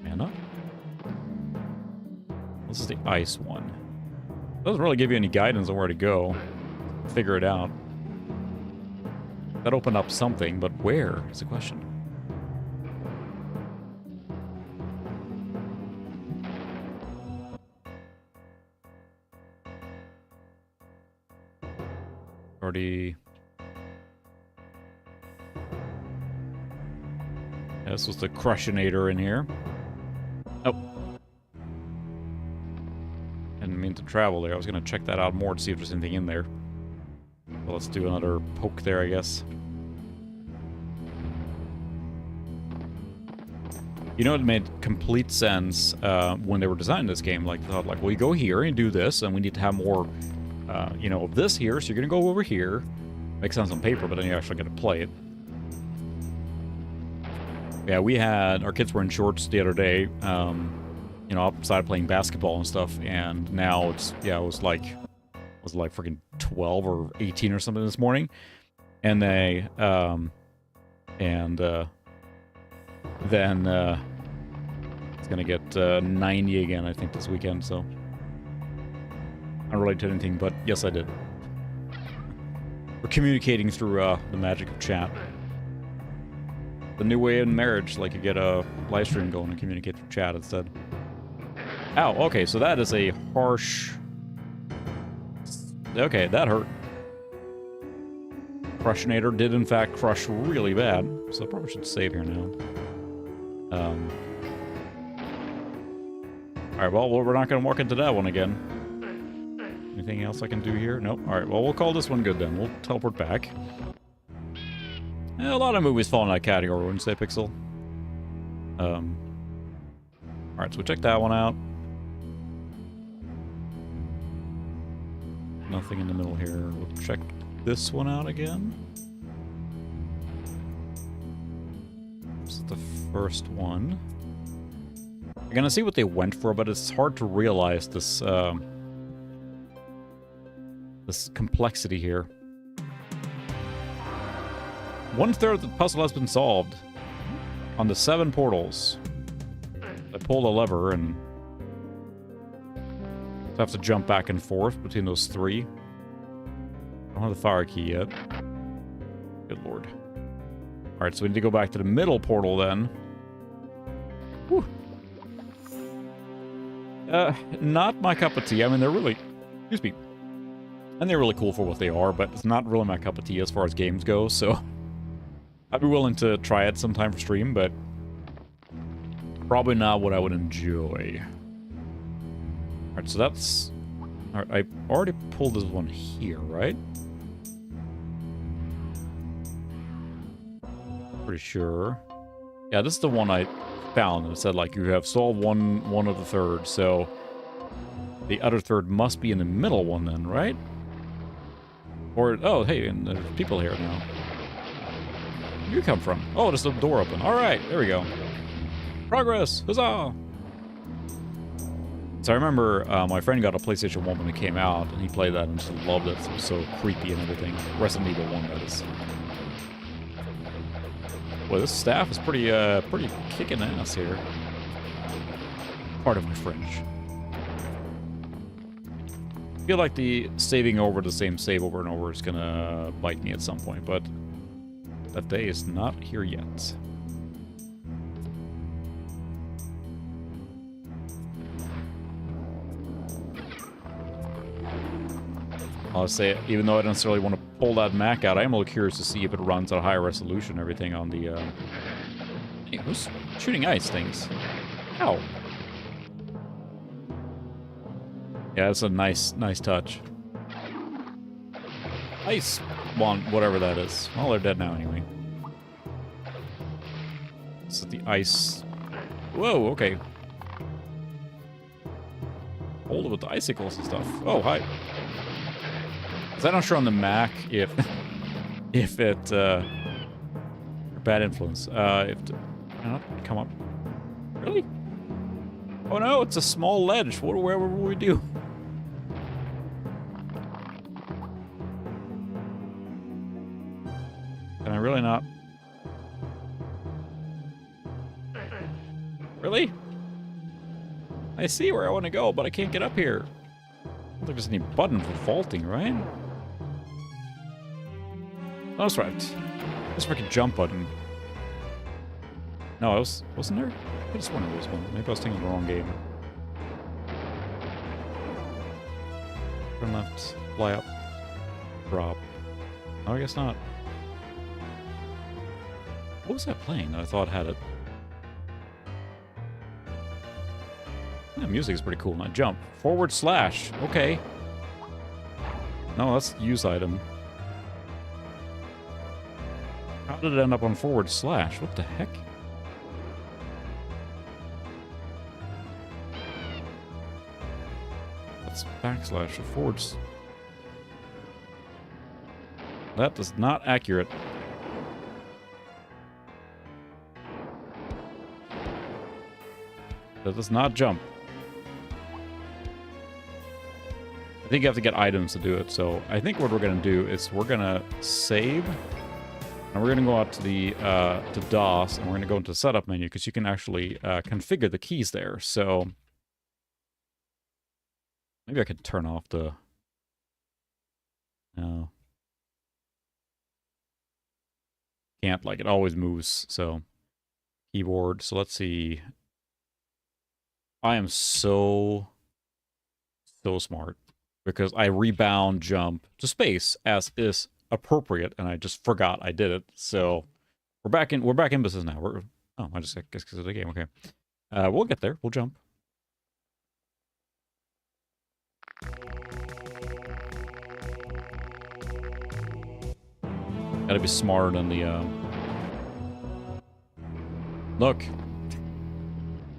S1: Anna? This is the ice one. Doesn't really give you any guidance on where to go. Figure it out. That opened up something, but where is the question? Already... yeah, this was the Crushinator in here. Oh. Didn't mean to travel there. I was going to check that out more to see if there's anything in there. Well, let's do another poke there, I guess. You know, it made complete sense when they were designing this game. Like, they thought, like, well, you go here and do this, and we need to have more, you know, of this here, so you're going to go over here. Makes sense on paper, but then you actually got to play it. Yeah, we had... our kids were in shorts the other day, you know, outside playing basketball and stuff, and now it's... yeah, it was like freaking 12 or 18 or something this morning. And they... then it's gonna get 90 again, I think, this weekend, so... I don't relate to anything, but yes, I did. We're communicating through the magic of chat. The new way in marriage, like you get a live stream going and communicate through chat instead. Ow, okay, so that is a harsh... okay, that hurt. Crushinator did in fact crush really bad, so I probably should save here now. Alright, well, we're not going to walk into that one again. Anything else I can do here? Nope. Alright, well, we'll call this one good then. We'll teleport back. A lot of movies fall in that category, wouldn't you say, Pixel? Alright, so we'll check that one out. Nothing in the middle here. We'll check this one out again. This is the first one. I'm gonna see what they went for, but it's hard to realize this, this complexity here. 1/3 of the puzzle has been solved. On the 7 portals. I pulled a lever and... I have to jump back and forth between those 3. I don't have the fire key yet. Good lord. Alright, so we need to go back to the middle portal then. Whew. Not my cup of tea. I mean, they're really... excuse me. And they're really cool for what they are, but it's not really my cup of tea as far as games go, so... I'd be willing to try it sometime for stream, but... probably not what I would enjoy. Alright, so that's... alright, I already pulled this one here, right? Pretty sure. Yeah, this is the one I found, and it said, like, you have solved one of the third, so... the other third must be in the middle one then, right? Or, oh, hey, and there's people here now. Where do you come from? Oh, there's the door open. Alright, there we go. Progress! Huzzah! So I remember my friend got a PlayStation 1 when it came out, and he played that and just loved it. It was so creepy and everything. Resident Evil 1, that is. Boy, this staff is pretty kicking ass here. Part of my French. I feel like the saving over the same save over and over is gonna bite me at some point, but that day is not here yet. I'll say, even though I don't necessarily want to pull that Mac out, I am a little curious to see if it runs at a higher resolution and everything on the, Hey, who's shooting ice things? Ow. Yeah, that's a nice touch. Ice one, whatever that is. Well, they're dead now anyway. This is the ice Whoa, okay. Hold it with the icicles and stuff. Oh, hi. Is that not sure on the Mac if if it bad influence. Come up. Really? Oh no, it's a small ledge. Where will we do? Can I really not? Really? I see where I want to go, but I can't get up here. I don't think there's any button for vaulting, right? Oh, that's right. There's a freaking jump button. No, wasn't there? I just wondered there was one. Maybe I was thinking the wrong game. Turn left, fly up, drop. Oh, I guess not. What was that playing that I thought had it? The music is pretty cool. Now jump. Forward slash. Okay. No, that's use item. How did it end up on forward slash? What the heck? That's backslash or forwards. That is not accurate. That does not jump. I think you have to get items to do it, so I think what we're going to do is we're going to save, and we're going to go out to the to DOS, and we're going to go into the setup menu, because you can actually configure the keys there, so maybe I could turn off the... No. Can't, like, it always moves, so... Keyboard, so let's see... I am so smart, because I rebound jump to space as is appropriate, and I just forgot I did it. So we're back in business now. I just guess because of the game. Okay, we'll get there. We'll jump. Gotta be smarter than the look.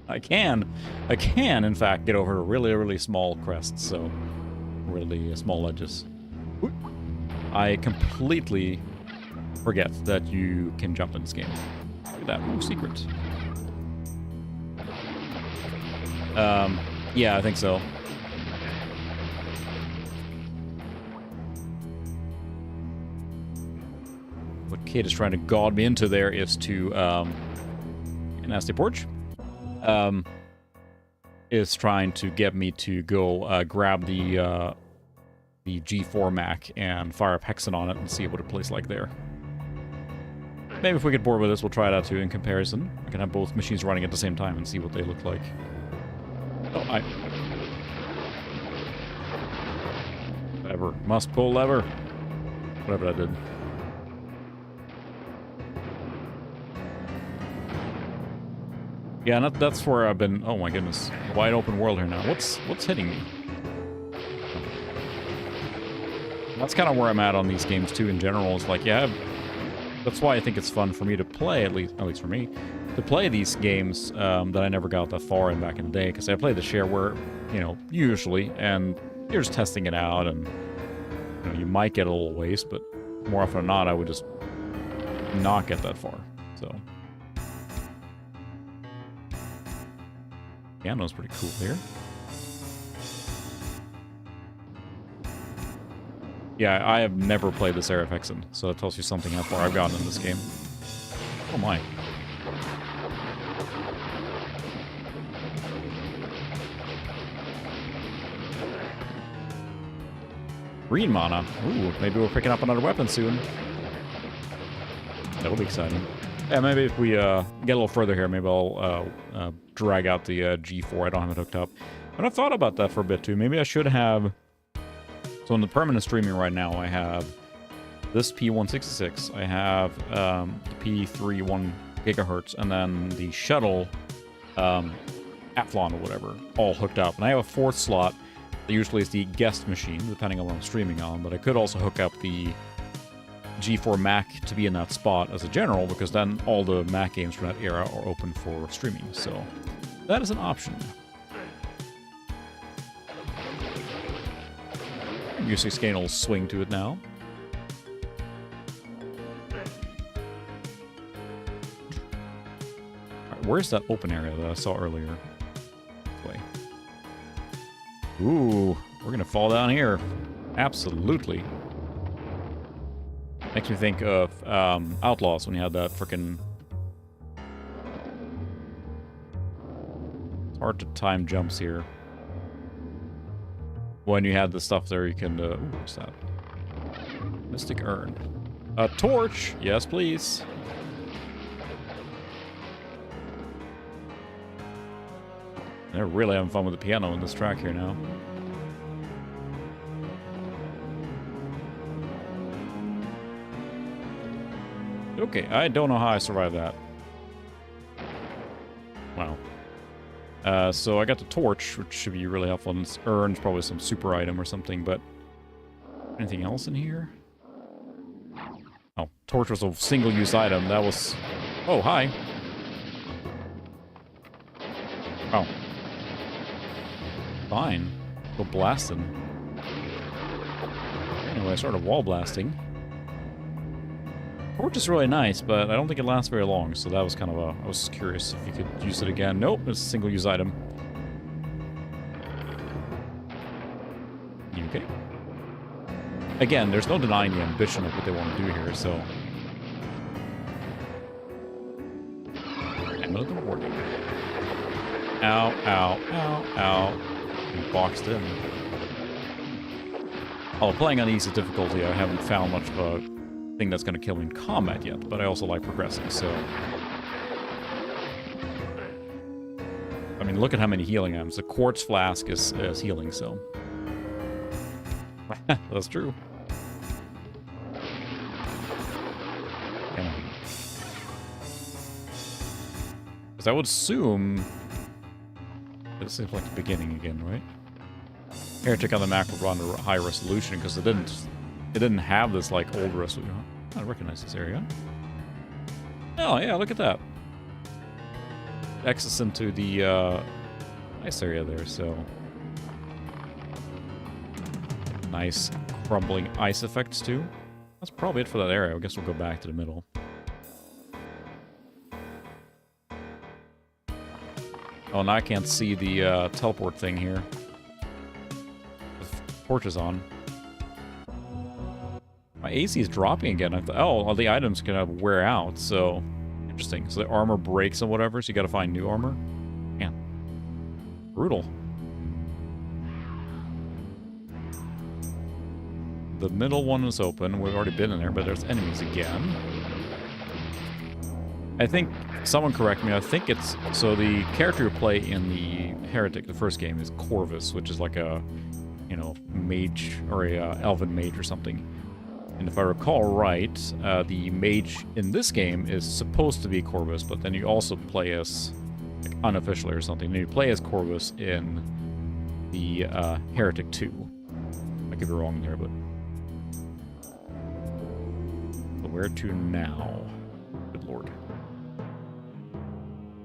S1: I can, in fact, get over really small crests, so really small ledges. I completely forget that you can jump in this game. Look at that. Ooh, secret. Yeah, I think so. What Kate is trying to guide me into there is to, nasty porch. Is trying to get me to go grab the G4 Mac and fire up Hexen on it and see what it plays like there. Maybe if we get bored with this, we'll try it out too in comparison. I can have both machines running at the same time and see what they look like. Oh, whatever. Must pull lever. Whatever that did. Yeah, that's where I've been. Oh my goodness, wide open world here now. What's hitting me? That's kind of where I'm at on these games too. In general, it's like, yeah, that's why I think it's fun for me to play, at least for me, to play these games that I never got that far in back in the day. Because I play the shareware, usually, and you're just testing it out, and you might get a little waste, but more often than not, I would just not get that far. So. Piano's pretty cool here. Yeah, I have never played this era of Hexen, so that tells you something how far I've gotten in this game. Oh my. Green mana. Ooh, maybe we're picking up another weapon soon. That'll be exciting. Yeah, maybe if we get a little further here, maybe I'll drag out the G4. I don't have it hooked up. But I've thought about that for a bit too. Maybe I should have... So in the permanent streaming right now, I have this P166. I have the P3 1 gigahertz, and then the shuttle Athlon or whatever, all hooked up. And I have a fourth slot that usually is the guest machine, depending on what I'm streaming on. But I could also hook up the G4 Mac to be in that spot as a general, because then all the Mac games from that era are open for streaming. So that is an option. Music Skane will swing to it now. Right, where's that open area that I saw earlier? This way. Ooh, we're gonna fall down here. Absolutely. Makes me think of Outlaws when you had that frickin'... It's hard to time jumps here. When you had the stuff there, you can... ooh, what's that? Mystic Urn. A torch! Yes, please. They're really having fun with the piano in this track here now. Okay, I don't know how I survived that. Wow. So I got the torch, which should be really helpful. And this urn's probably some super item or something, but... Anything else in here? Oh, torch was a single-use item. That was... Oh, hi. Oh. Fine. Go blasting. Anyway, I started wall blasting. Torch is really nice, but I don't think it lasts very long, so that was kind of a... I was curious if you could use it again. Nope, it's a single-use item. You okay? Again, there's no denying the ambition of what they want to do here, so... Another warning. Ow, ow, ow, ow. And boxed in. While playing on easy difficulty, I haven't found much of a thing that's going to kill me in combat yet, but I also like progressing, so... I mean, look at how many healing items. The quartz flask is healing, so... That's true. Because I would assume... It seems like the beginning again, right? Heretic on the Mac would run a high resolution, because it didn't have this, like, old resolution. I recognize this area. Oh, yeah, look at that. Access into the, ice area there, so... Nice crumbling ice effects, too. That's probably it for that area. I guess we'll go back to the middle. Oh, now I can't see the, teleport thing here. The torch is on. My AC is dropping again. I thought, oh, all the items can wear out, so... Interesting. So the armor breaks and whatever, so you gotta find new armor? Man. Brutal. The middle one is open. We've already been in there, but there's enemies again. I think... Someone correct me. I think it's... So the character you play in the Heretic, the first game, is Corvus, which is like a, you know, mage, or a elven mage or something. And if I recall right, the mage in this game is supposed to be Corvus, but then you also play as, like, unofficially or something. And you play as Corvus in the Heretic 2. I could be wrong there, but... But where to now? Good lord.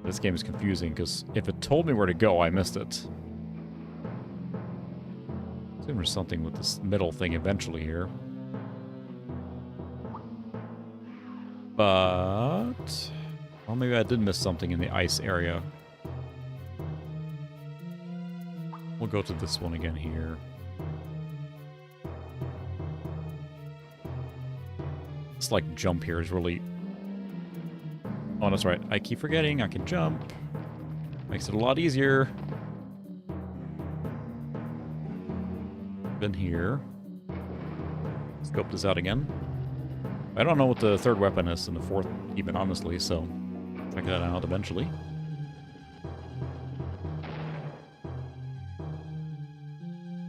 S1: This game is confusing, because if it told me where to go, I missed it. I assume there's something with this middle thing eventually here. But... Well, maybe I did miss something in the ice area. We'll go to this one again here. This, like, jump here is really... Oh, that's right. I keep forgetting I can jump. Makes it a lot easier. Been here. Scope this out again. I don't know what the third weapon is and the fourth, even, honestly, so check that out eventually.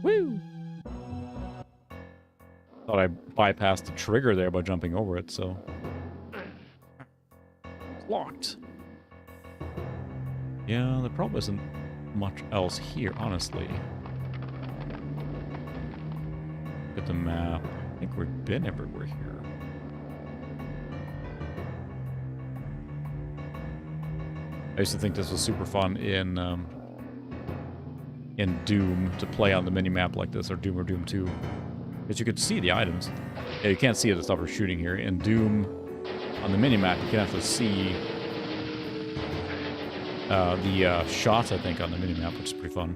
S1: Woo! Thought I bypassed the trigger there by jumping over it, so... Locked. Yeah, there probably isn't much else here, honestly. Look at the map. I think we've been everywhere here. I used to think this was super fun in Doom to play on the minimap like this, or Doom 2. Because you could see the items. Yeah, you can't see the stuff we're shooting here. In Doom, on the minimap, you can actually see the shots, I think, on the minimap, which is pretty fun.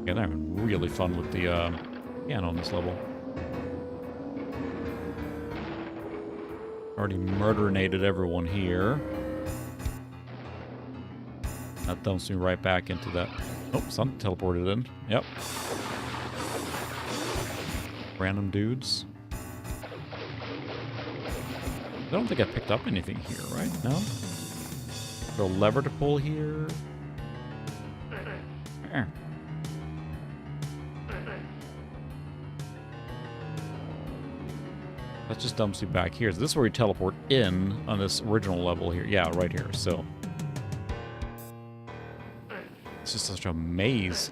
S1: Yeah, they're having really fun with the piano on this level. Already murderinated everyone here. That dumps me right back into that. Oh, something teleported in. Yep. Random dudes. I don't think I picked up anything here, right? No? The lever to pull here. That just dumps you back here. So this is where you teleport in on this original level here. Yeah, right here. So it's just such a maze.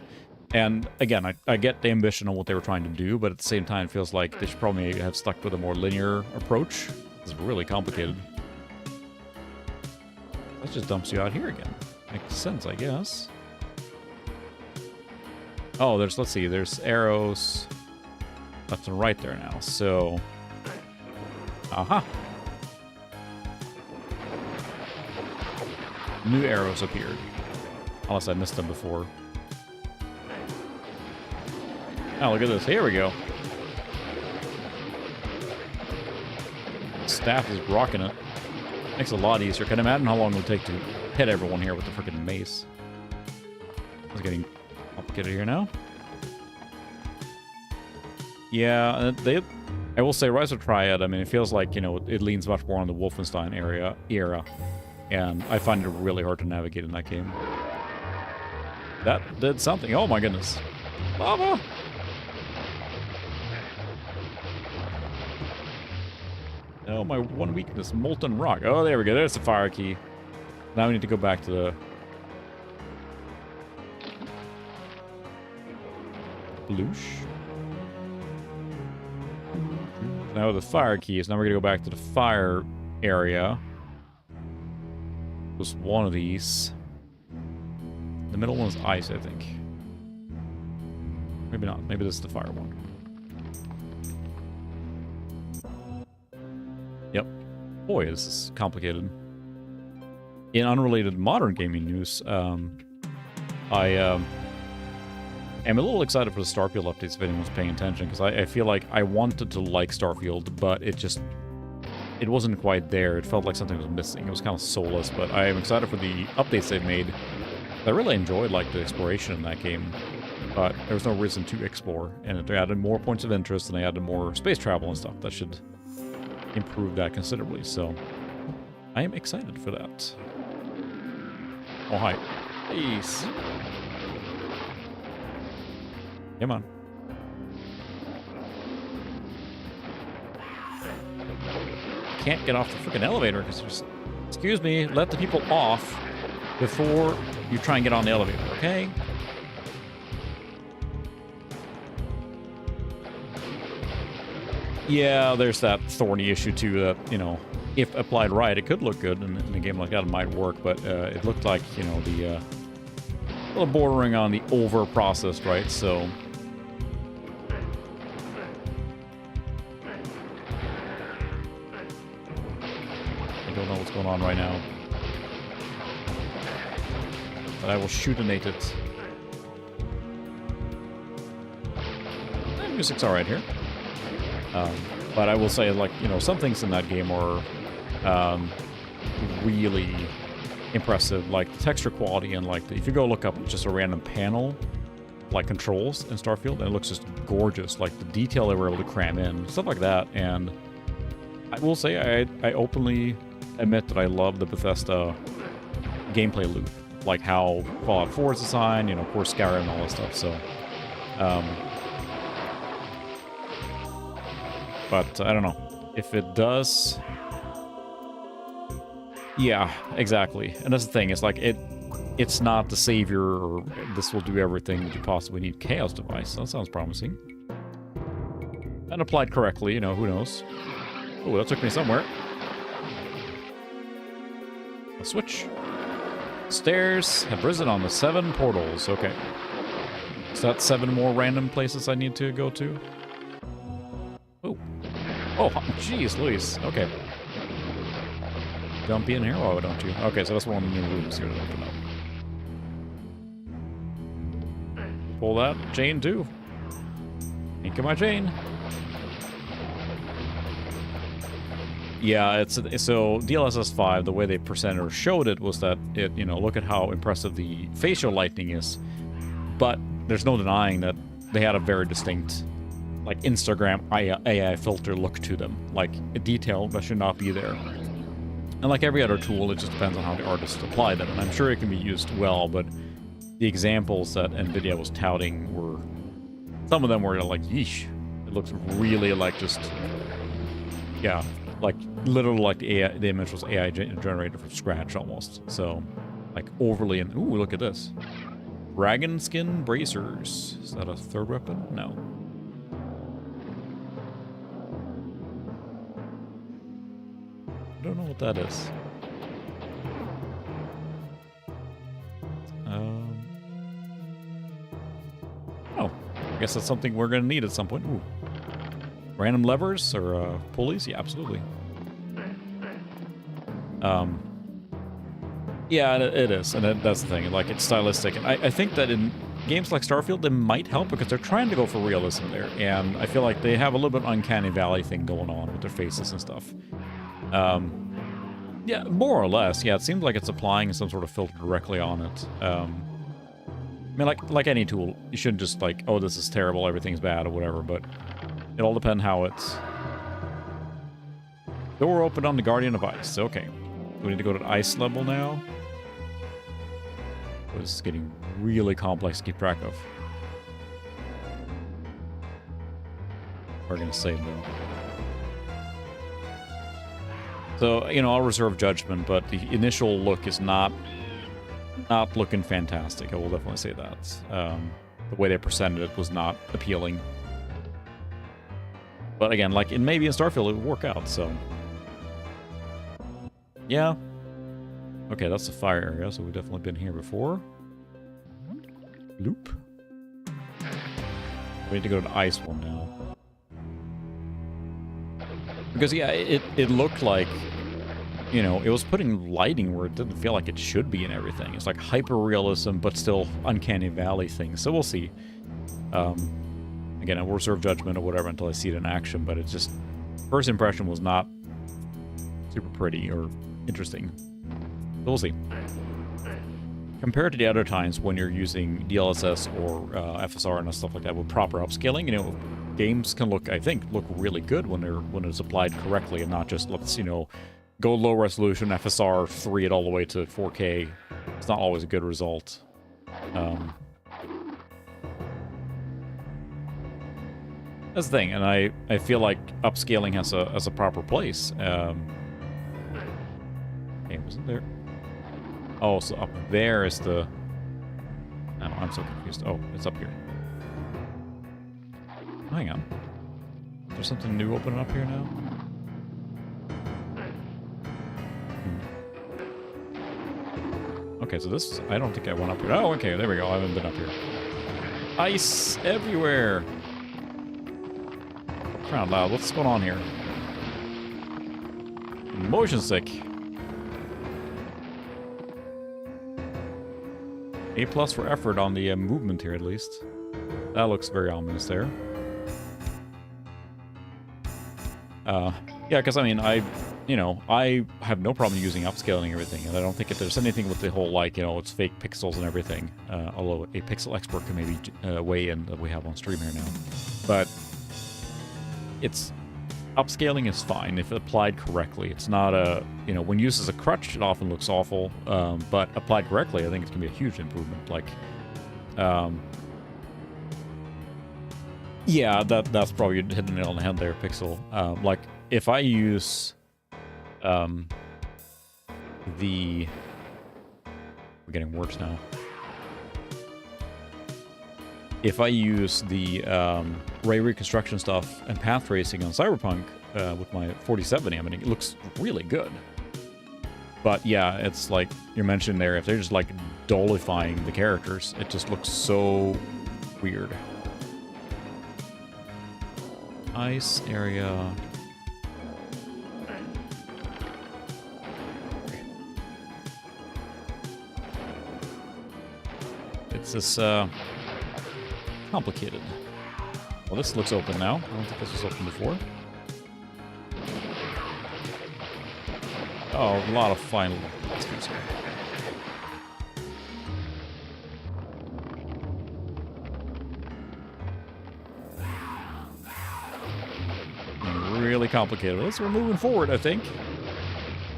S1: And again, I get the ambition on what they were trying to do, but at the same time, it feels like they should probably have stuck with a more linear approach. It's really complicated. That just dumps you out here again. Makes sense, I guess. Oh, let's see, there's arrows left and right there now, so... Aha! New arrows appeared. Unless I missed them before. Oh, look at this. Here we go. Staff is rocking it. Makes it a lot easier. Can you imagine how long it would take to hit everyone here with the freaking mace? It's getting complicated here now. Yeah, I will say Rise of Triad, I mean, it feels like, you know, it leans much more on the Wolfenstein era. And I find it really hard to navigate in that game. That did something. Oh my goodness. Lava! Oh, my one weakness, molten rock. Oh, there we go. There's the fire key. Now we need to go back to the... Bloosh. Now the fire keys. Now we're going to go back to the fire area. Just one of these. The middle one is ice, I think. Maybe not. Maybe this is the fire one. Yep. Boy, this is complicated. In unrelated modern gaming news, I am a little excited for the Starfield updates if anyone's paying attention, because I feel like I wanted to like Starfield, but it wasn't quite there. It felt like something was missing. It was kind of soulless, but I am excited for the updates they've made. I really enjoyed like the exploration in that game, but there was no reason to explore, and they added more points of interest, and they added more space travel and stuff. That should improve that considerably, so I am excited for that. Oh, hi. Peace. Come on. Can't get off the freaking elevator because there's... Excuse me, let the people off before you try and get on the elevator, okay? Yeah, there's that thorny issue too that, you know, if applied right, it could look good, and in a game like that it might work, but it looked like, you know, the a little bordering on the over-processed, right? So I don't know what's going on right now, but I will shootinate it. Music's alright here. But I will say, like, you know, some things in that game are really impressive, like the texture quality, and like if you go look up just a random panel, like controls in Starfield, and it looks just gorgeous, like the detail they were able to cram in, stuff like that. And I will say I openly admit that I love the Bethesda gameplay loop, like how Fallout 4 is designed, you know, of course Skyrim and all that stuff, so but I don't know if it does. Yeah, exactly. And that's the thing. It's like it's not the savior, or this will do everything that you possibly need. Chaos device. That sounds promising. And applied correctly, you know, who knows? Oh, that took me somewhere. Switch. Stairs have risen on the 7 portals. Okay. Is that 7 more random places I need to go to? Oh. Oh, jeez, Louise. Okay. Jump in here? Why don't you? Okay, so that's one of the new rooms here to open up. Pull that chain, too. Ink of my chain. Yeah, it's so DLSS 5, the way they presented or showed it was that it, you know, look at how impressive the facial lightning is. But there's no denying that they had a very distinct, like, Instagram AI filter look to them. Like, a detail that should not be there. And like every other tool, it just depends on how the artist apply them. And I'm sure it can be used well, but the examples that NVIDIA was touting were... Some of them were like, yeesh. It looks really like just... Yeah, like literally like the image was AI generated from scratch almost. So, like overly... Ooh, look at this. Dragon skin bracers. Is that a third weapon? No. I don't know what that is. Oh, I guess that's something we're going to need at some point. Ooh. Random levers or pulleys? Yeah, absolutely. Yeah, it is, and that's the thing. Like, it's stylistic, and I think that in games like Starfield, they might help because they're trying to go for realism there, and I feel like they have a little bit of uncanny valley thing going on with their faces and stuff. Yeah, more or less. Yeah, it seems like it's applying some sort of filter directly on it. I mean, like any tool, you shouldn't just like, oh, this is terrible, everything's bad, or whatever, but it all depends how it's... Door open on the Guardian of Ice. Okay. We need to go to the ice level now. This is getting really complex to keep track of. We're going to save though. So, you know, I'll reserve judgment, but the initial look is not looking fantastic. I will definitely say that. The way they presented it was not appealing. But again, like maybe in Starfield it would work out, so... Yeah. Okay, that's the fire area, so we've definitely been here before. Loop. We need to go to the ice one now. Because, yeah, it looked like, you know, it was putting lighting where it didn't feel like it should be and everything. It's like hyper-realism, but still uncanny valley things. So we'll see. Again, I will reserve judgment or whatever until I see it in action, but it's just... First impression was not super pretty or interesting. So we'll see. Compared to the other times when you're using DLSS or FSR and stuff like that with proper upscaling, you know, games can look, I think, look really good when it's applied correctly and not just, let's, you know, go low resolution, FSR 3 it all the way to 4K. It's not always a good result. That's the thing, and I feel like upscaling has a proper place. Okay, wasn't there? Oh, so up there is the... Oh, I'm so confused. Oh, it's up here. Hang on. Is there something new opening up here now? Okay, so this... I don't think I went up here. Oh, okay, there we go. I haven't been up here. Ice everywhere! Crowd loud. What's going on here? Motion sick. A+ for effort on the movement here, at least. That looks very ominous there. Yeah, because, I mean, I have no problem using upscaling everything, and I don't think if there's anything with the whole, like, you know, it's fake pixels and everything, although a pixel expert can maybe weigh in that we have on stream here now. But it's... Upscaling is fine if applied correctly. It's not a, you know, when used as a crutch, it often looks awful, but applied correctly, I think it can be a huge improvement. Like, yeah, that's probably hitting the nail on the head there, Pixel. Like, if I use we're getting worse now. If I use the ray reconstruction stuff and path tracing on Cyberpunk with my 4070, I mean, it looks really good. But yeah, it's like you mentioned there, if they're just like dullifying the characters, it just looks so weird. Ice area. It's this complicated. Well, this looks open now. I don't think this was open before. Oh, a lot of final monsters here. Really complicated. We're moving forward, I think.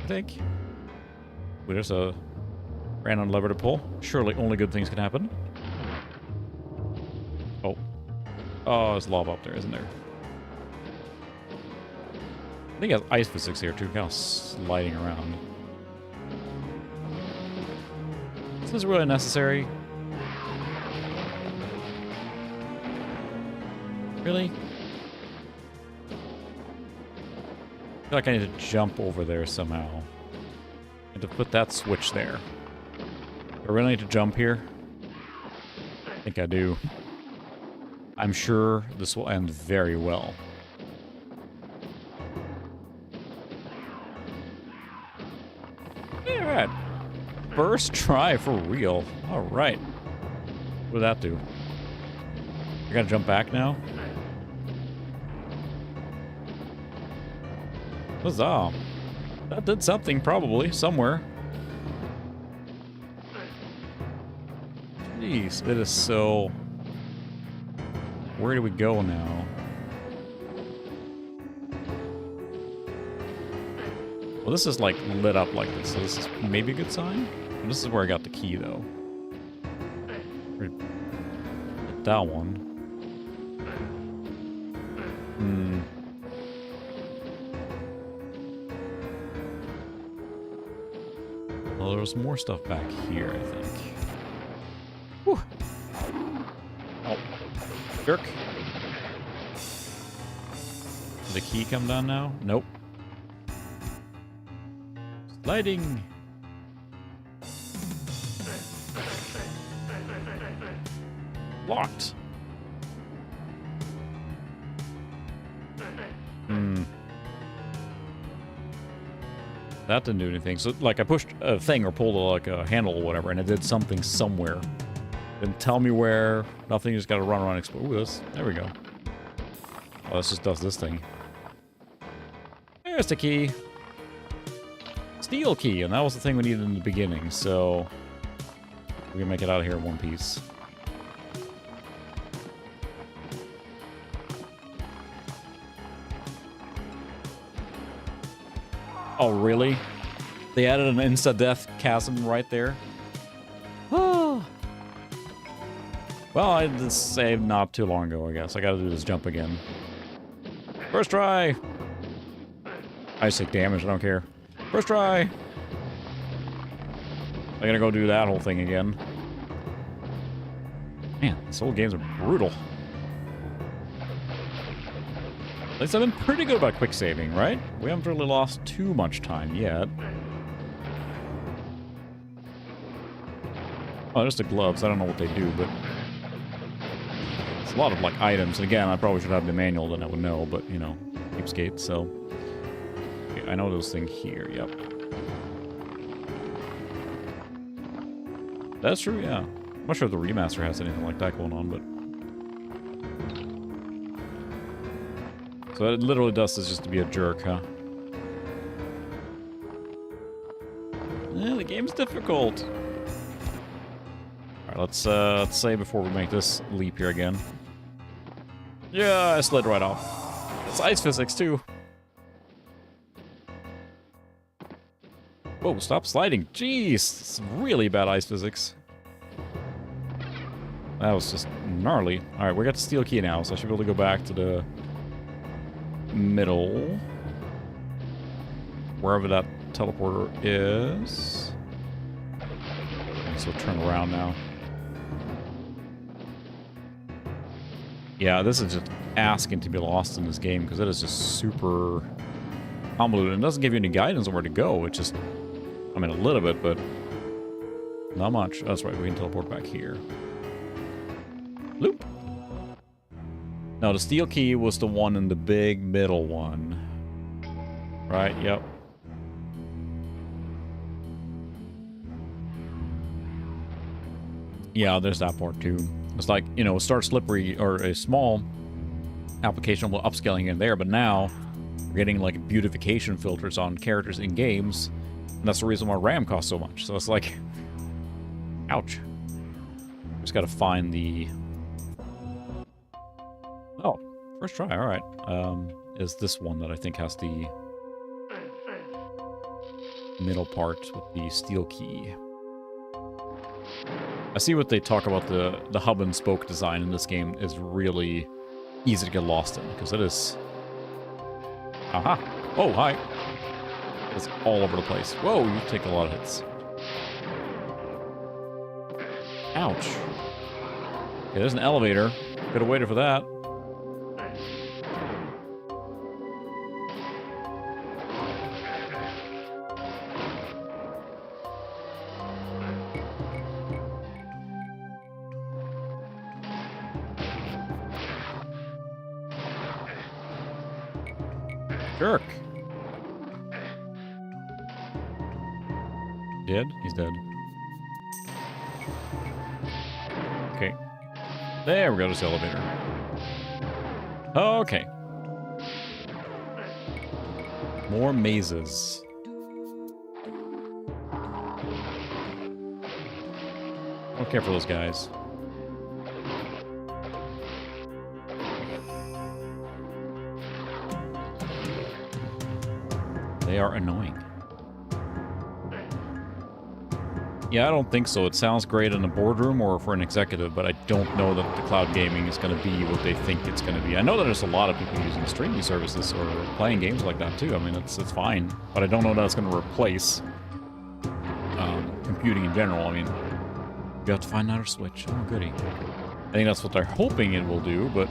S1: There's a random lever to pull. Surely only good things can happen. Oh. Oh, there's lava up there, isn't there? I think it has ice physics here, too. Kind of sliding around. Is this really necessary? Really? I feel like I need to jump over there somehow. And to put that switch there. Do I really need to jump here? I think I do. I'm sure this will end very well. Yeah, right. First try for real. Alright. What did that do? I gotta jump back now? Huzzah. That did something, probably, somewhere. Jeez, it is so... Where do we go now? Well, this is, like, lit up like this, so this is maybe a good sign? And this is where I got the key, though. That one. Well, there's more stuff back here, I think. Whew. Oh. Jerk. Did the key come down now? Nope. Sliding. Locked. That didn't do anything. So, like, I pushed a thing or pulled, like, a handle or whatever, and it did something somewhere. Didn't tell me where. Nothing, just gotta run around and explore. Ooh, this. There we go. Oh, this just does this thing. There's the key. Steel key, and that was the thing we needed in the beginning, so... we can make it out of here in one piece. Oh, really? They added an insta-death chasm right there? Oh. Well, I did save not too long ago, I guess. I gotta do this jump again. First try! I take damage, I don't care. First try! I gotta go do that whole thing again. Man, these old games are brutal. At least I've been pretty good about quick saving, right? We haven't really lost too much time yet. Oh, there's the gloves. I don't know what they do, but... it's a lot of, like, items. And again, I probably should have the manual, then I would know, but, you know, cheapskate, so... okay, I know those things here, yep. That's true, yeah. I'm not sure if the remaster has anything like that going on, but... so it literally does this just to be a jerk, huh? Yeah, the game's difficult. Alright, let's save before we make this leap here again. Yeah, I slid right off. It's ice physics, too. Whoa, stop sliding. Jeez, it's really bad ice physics. That was just gnarly. Alright, we got the steel key now, so I should be able to go back to the... middle. Wherever that teleporter is. So turn around now. Yeah, this is just asking to be lost in this game because it is just super convoluted. It doesn't give you any guidance on where to go. It just I mean, a little bit, but not much. Oh, that's right, we can teleport back here. Loop. Now, the steel key was the one in the big middle one. Right, yep. Yeah, there's that part too. It's like, you know, Start Slippery, or a small application with upscaling in there, but now we're getting like beautification filters on characters in games, and that's the reason why RAM costs so much. So it's like, ouch. Just gotta find the... Oh, first try, alright. Is this one that I think has the middle part with the steel key. I see what they talk about, the hub and spoke design in this game is really easy to get lost in, because it is... Aha! Oh, hi! It's all over the place. Whoa, you take a lot of hits. Ouch. Okay, there's an elevator. Could have waited for that. Jerk. Dead? He's dead. Okay. There we go, this elevator. Okay. More mazes. Don't care for those guys. They are annoying. Yeah, I don't think so. It sounds great in a boardroom or for an executive, but I don't know that the cloud gaming is going to be what they think it's going to be. I know that there's a lot of people using streaming services or playing games like that too. I mean, it's fine, but I don't know that it's going to replace computing in general. I mean, you have to find another switch. Oh, goody. I think that's what they're hoping it will do, but...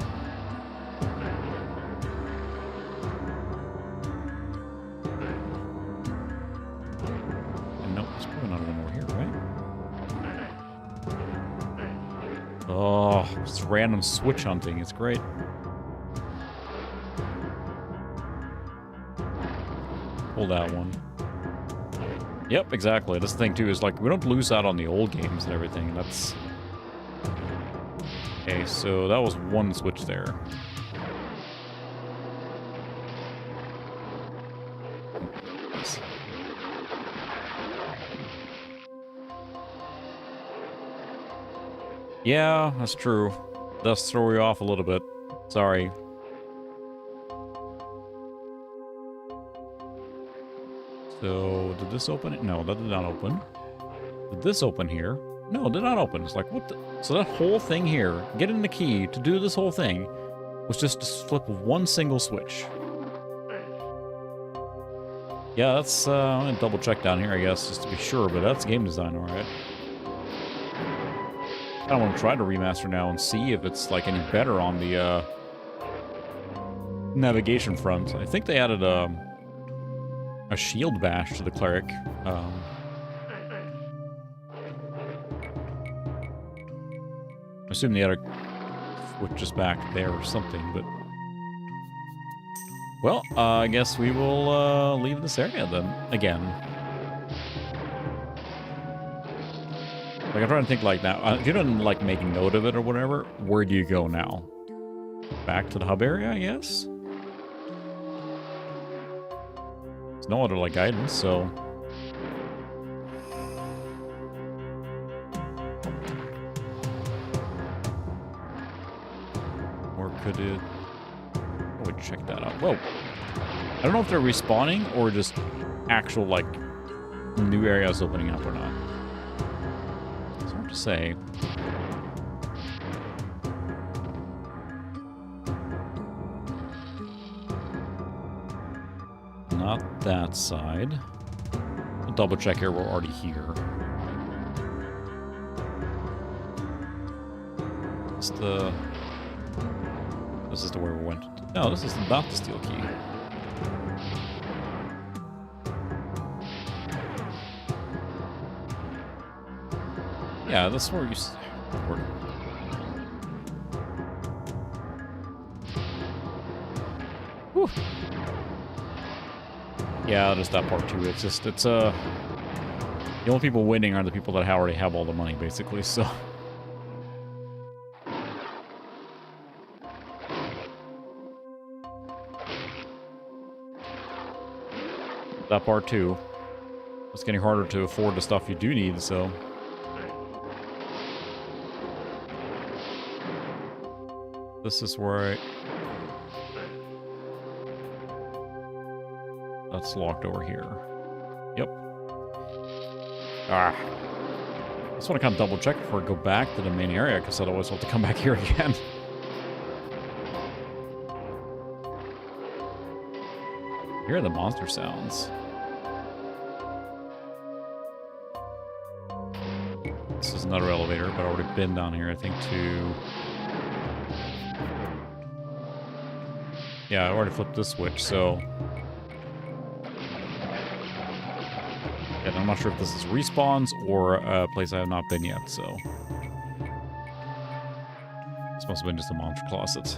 S1: Nope, there's probably another one over here, right? Oh, it's random switch hunting. It's great. Pull that one. Yep, exactly. That's the thing, too, is like, we don't lose out on the old games and everything. That's... Okay, so that was one switch there. Yeah, that's true. Does throw you off a little bit. Sorry. So, did this open it? No, that did not open. Did this open here? No, it did not open. It's like, what the... So that whole thing here, getting the key to do this whole thing, was just to flip one single switch. Yeah, that's... I'm gonna double check down here, I guess, just to be sure, but that's game design, alright. I want to try to remaster now and see if it's, like, any better on the, navigation front. I think they added, a shield bash to the cleric. I assume the other switch is back there or something, but... Well, I guess we will, leave this area then, again. Like, I'm trying to think, like, now, if you don't, like, make note of it or whatever, where do you go now? Back to the hub area, I guess? There's no other, like, guidance, so... Or could it... Oh, we check that out. Whoa! I don't know if they're respawning or just actual, like, new areas opening up or not. It's hard to say. Not that side. We'll double check here, we're already here. It's the... This is the way we went. No, this is not the steel key. Yeah, that's where you... Whew. Yeah, there's that part too. It's just, it's, the only people winning are the people that already have all the money, basically, so... That part too. It's getting harder to afford the stuff you do need, so... This is where I... That's locked over here. Yep. Ah. I just want to kind of double check before I go back to the main area, because otherwise I'll have to come back here again. Here are the monster sounds. This is another elevator, but I've already been down here, I think, to... Yeah, I already flipped this switch, so... And I'm not sure if this is respawns or a place I have not been yet, so... This must have been just a monster closet.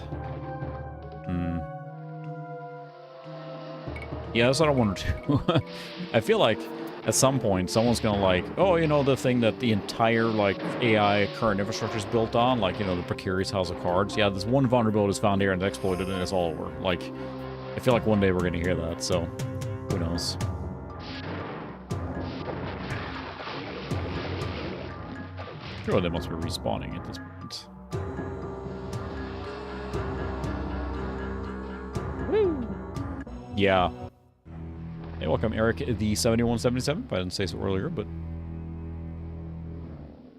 S1: Hmm. Yeah, that's what I wonder too. I feel like at some point someone's gonna like, oh, you know, the thing that the entire like AI current infrastructure is built on, like, you know, the precarious house of cards. Yeah, this one vulnerability is found here and it's exploited and it's all over. Like, I feel like one day we're gonna hear that, so who knows. Sure, they must be respawning at this point. Woo! Yeah. Hey, welcome, Eric, the 7177. I didn't say so earlier, but...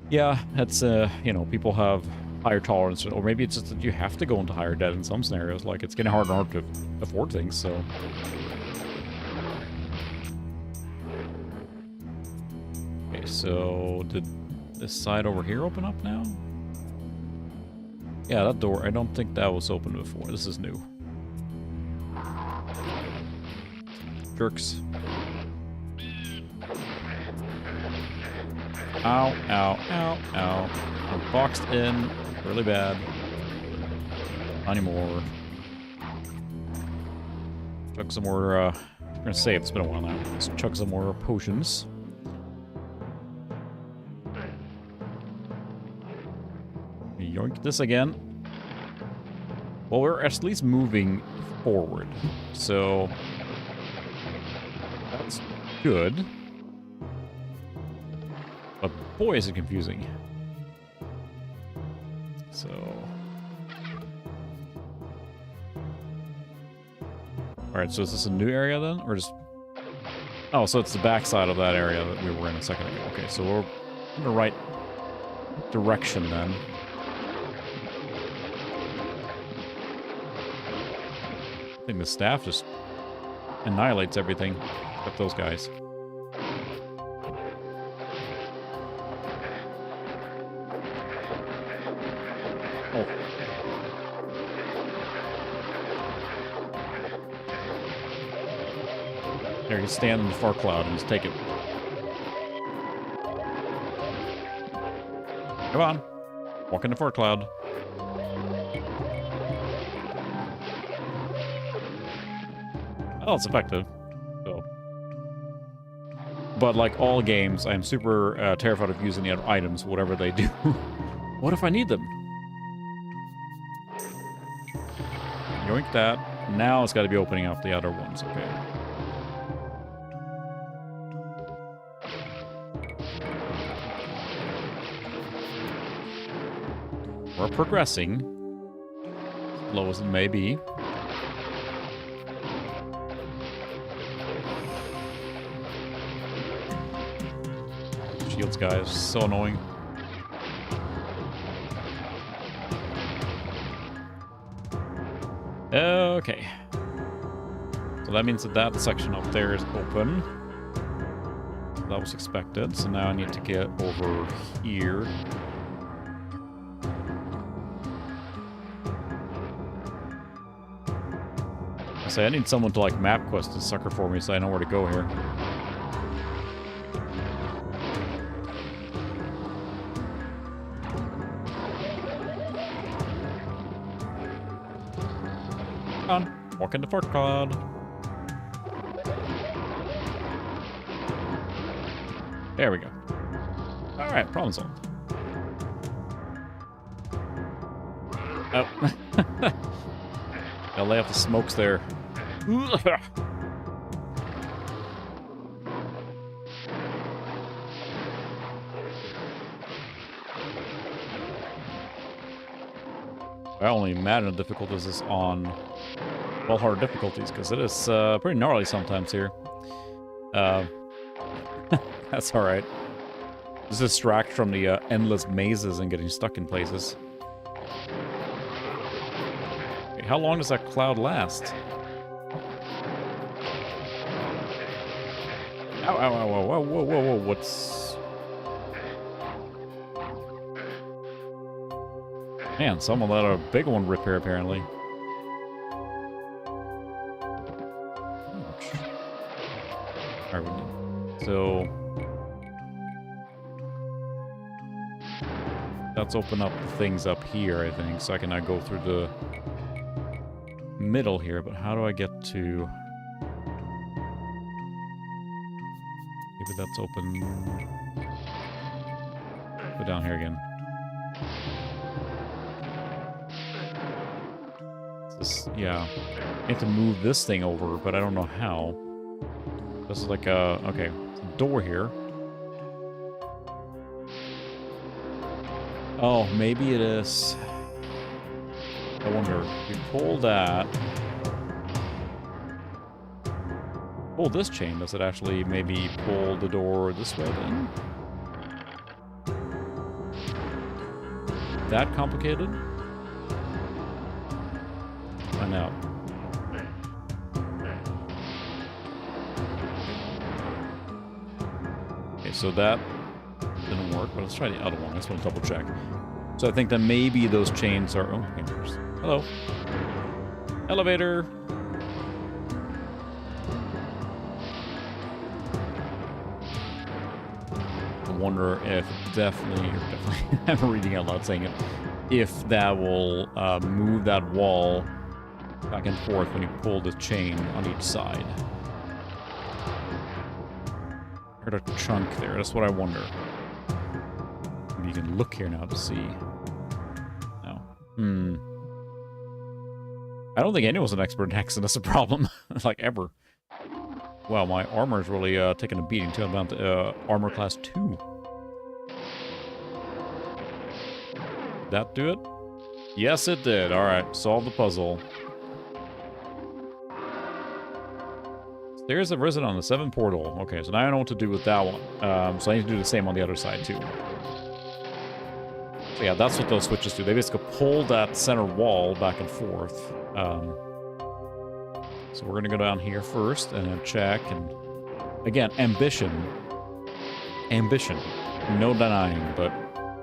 S1: Yeah, that's, you know, people have higher tolerance, or maybe it's just that you have to go into higher debt in some scenarios. Like, it's getting harder and harder to afford things, so... Okay, so did this side over here open up now? Yeah, that door, I don't think that was open before. This is new. Jerks. Ow, ow, ow, ow. I'm boxed in really bad. Not anymore. Chug some more, I'm gonna save, it's been a while now. Let's chug some more potions. Yoink this again. Well, we're at least moving forward, so... That's good. But boy, is it confusing. So... Alright, so is this a new area then? Or just... Oh, so it's the backside of that area that we were in a second ago. Okay, so we're in the right direction then. I think the staff just annihilates everything, except those guys. Oh. There, he's standing in the far cloud and he's taking... Come on. Walk in the far cloud. Oh, it's effective. So. But like all games, I'm super terrified of using the items, whatever they do. What if I need them? Yoink that. Now it's got to be opening up the other ones, okay. We're progressing. Slow as it may be. Shields guys, so annoying. Okay. So that means that that section up there is open. That was expected, so now I need to get over here. I say I need someone to like map quest this sucker for me so I know where to go here. On. Walk into fort cloud. There we go. Alright, problem solved. Oh. Gotta lay off the smokes there. I only imagine the difficulties is on well hard difficulties because it is pretty gnarly sometimes here. That's alright. Just distract from the endless mazes and getting stuck in places. Okay, how long does that cloud last? Ow, ow, ow, whoa, whoa, whoa, whoa, what's... Man, someone let a big one rip here, apparently. Alright, so... Let's open up things up here, I think, so I can now go through the middle here, but how do I get to... Maybe that's open... Go down here again. This, yeah. I need to move this thing over, but I don't know how. This is like a... Okay, it's a door here. Oh, maybe it is... I wonder, if you pull that... Pull this chain, does it actually maybe pull the door this way then? That complicated? Find out. Okay, so that didn't work, but let's try the other one. I just want to double check. So I think that maybe those chains are... Oh, okay. Hello. Elevator. I wonder if definitely I'm reading out loud saying it, if that will move that wall back and forth when you pull the chain on each side. I heard a chunk there. That's what I wonder. Maybe you can look here now to see. No. I don't think anyone's an expert in Hexen. That's a problem. Like, ever. Wow, my armor's really taking a beating, too. I'm down to armor class 2. Did that do it? Yes, it did. Alright, solve the puzzle. Stairs have risen on the 7th portal. Okay, so now I know what to do with that one. So I need to do the same on the other side, too. So yeah, that's what those switches do. They basically pull that center wall back and forth. So we're going to go down here first and then check. And again, ambition. Ambition. No denying, but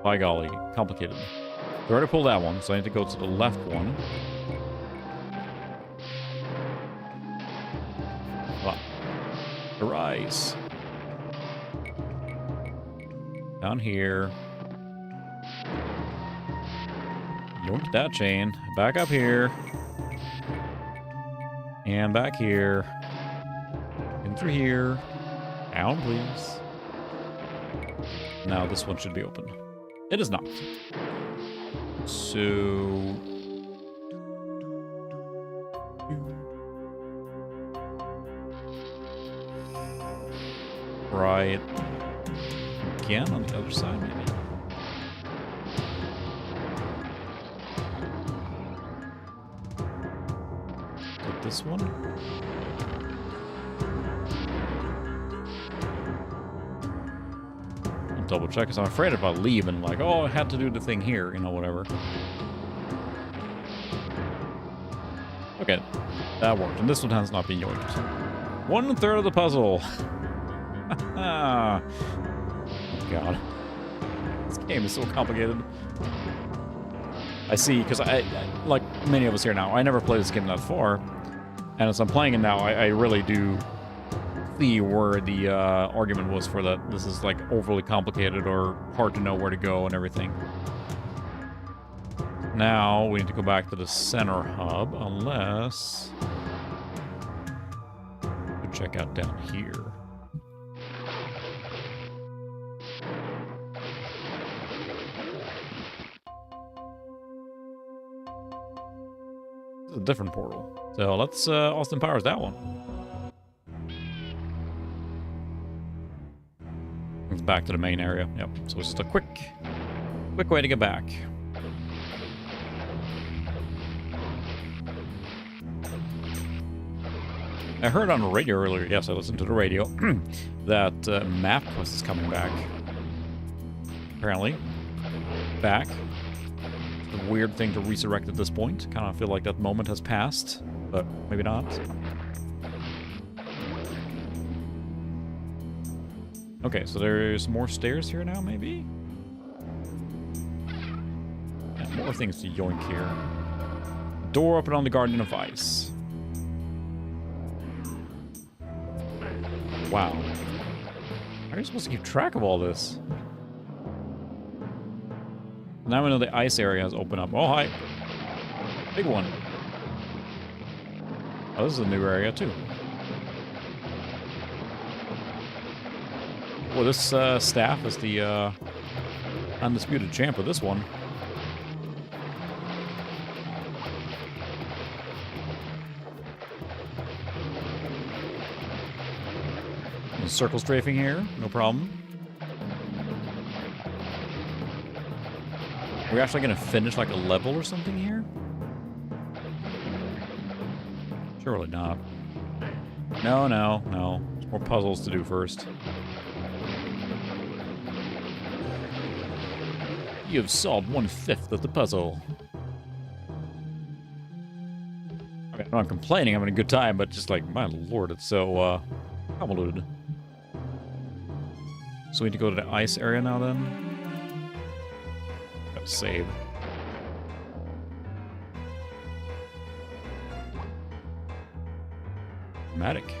S1: by golly, complicated. I already pulled that one, so I need to go to the left one. Arise. Down here. Yoink that chain. Back up here. And back here. In through here. Down, please. Now this one should be open. It is not. So... Right. Again on the other side, maybe. Take this one. I'll double check, because I'm afraid if I leave and like, oh, I had to do the thing here, you know, whatever. Okay, that worked. And this one has not been yoinked. 1/3 of the puzzle. Oh god. This game is so complicated. I see, because I, like many of us here now, I never played this game that far. And as I'm playing it now, I really do see where the argument was for that. This is like overly complicated or hard to know where to go and everything. Now we need to go back to the center hub, unless... we'll check out down here. This is a different portal. So let's Austin Powers that one. It's back to the main area. Yep. So it's just a quick way to get back. I heard on the radio earlier, yes, I listened to the radio, that MapQuest is coming back. Apparently. Back. It's a weird thing to resurrect at this point. Kind of feel like that moment has passed, but maybe not. Okay, so there's more stairs here now, maybe? And more things to yoink here. Door open on the Guardian of Ice. Wow. How are you supposed to keep track of all this? Now we know the ice area has opened up. Oh, hi. Big one. Oh, this is a new area, too. Well, this staff is the undisputed champ of this one. Circle strafing here, no problem. We're actually going to finish like a level or something here? Surely not. No. There's more puzzles to do first. You have solved 1/5 of the puzzle. I mean, I'm not complaining, I'm having a good time, but just like, my lord, it's so convoluted. So we need to go to the ice area now then. Gotta save. Dramatic.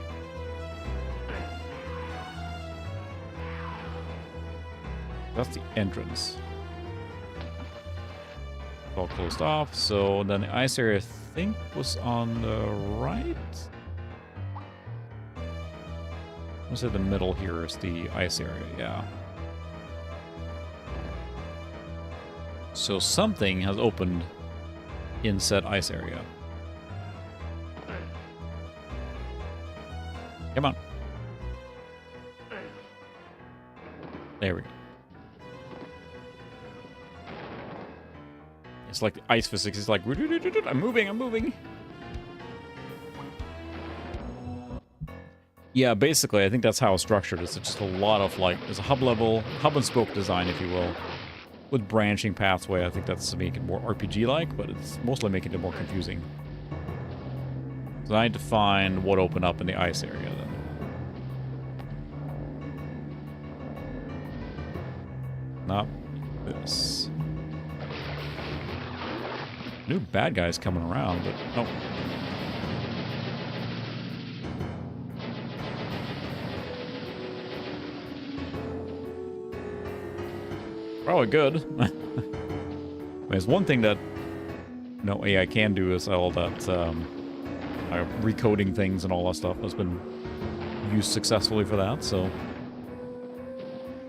S1: That's the entrance. All closed off, so then the ice area I think was on the right? Let's say the middle here is the ice area, yeah. So something has opened in said ice area. Come on. There we go. It's like the ice physics is like, I'm moving. Yeah, basically, I think that's how it's structured. It's just a lot of, like, there's a hub level, hub and spoke design, if you will, with branching pathway. I think that's to make it more RPG-like, but it's mostly making it more confusing. So I need to find what opened up in the ice area, then. Not this. New bad guys coming around, but oh. Probably good. There's one thing that no AI can do is all that recoding things and all that stuff has been used successfully for that, so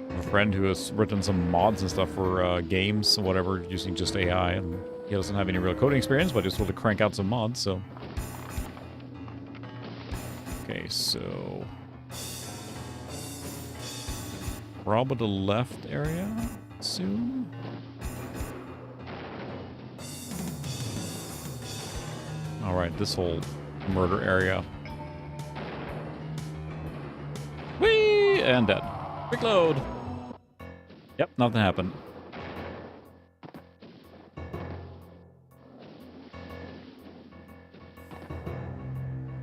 S1: a friend who has written some mods and stuff for games or whatever using just AI, and he doesn't have any real coding experience, but he's able to crank out some mods, so. Okay, so probably the left area soon. All right, this whole murder area. Whee! And dead. Quick load. Yep, nothing happened.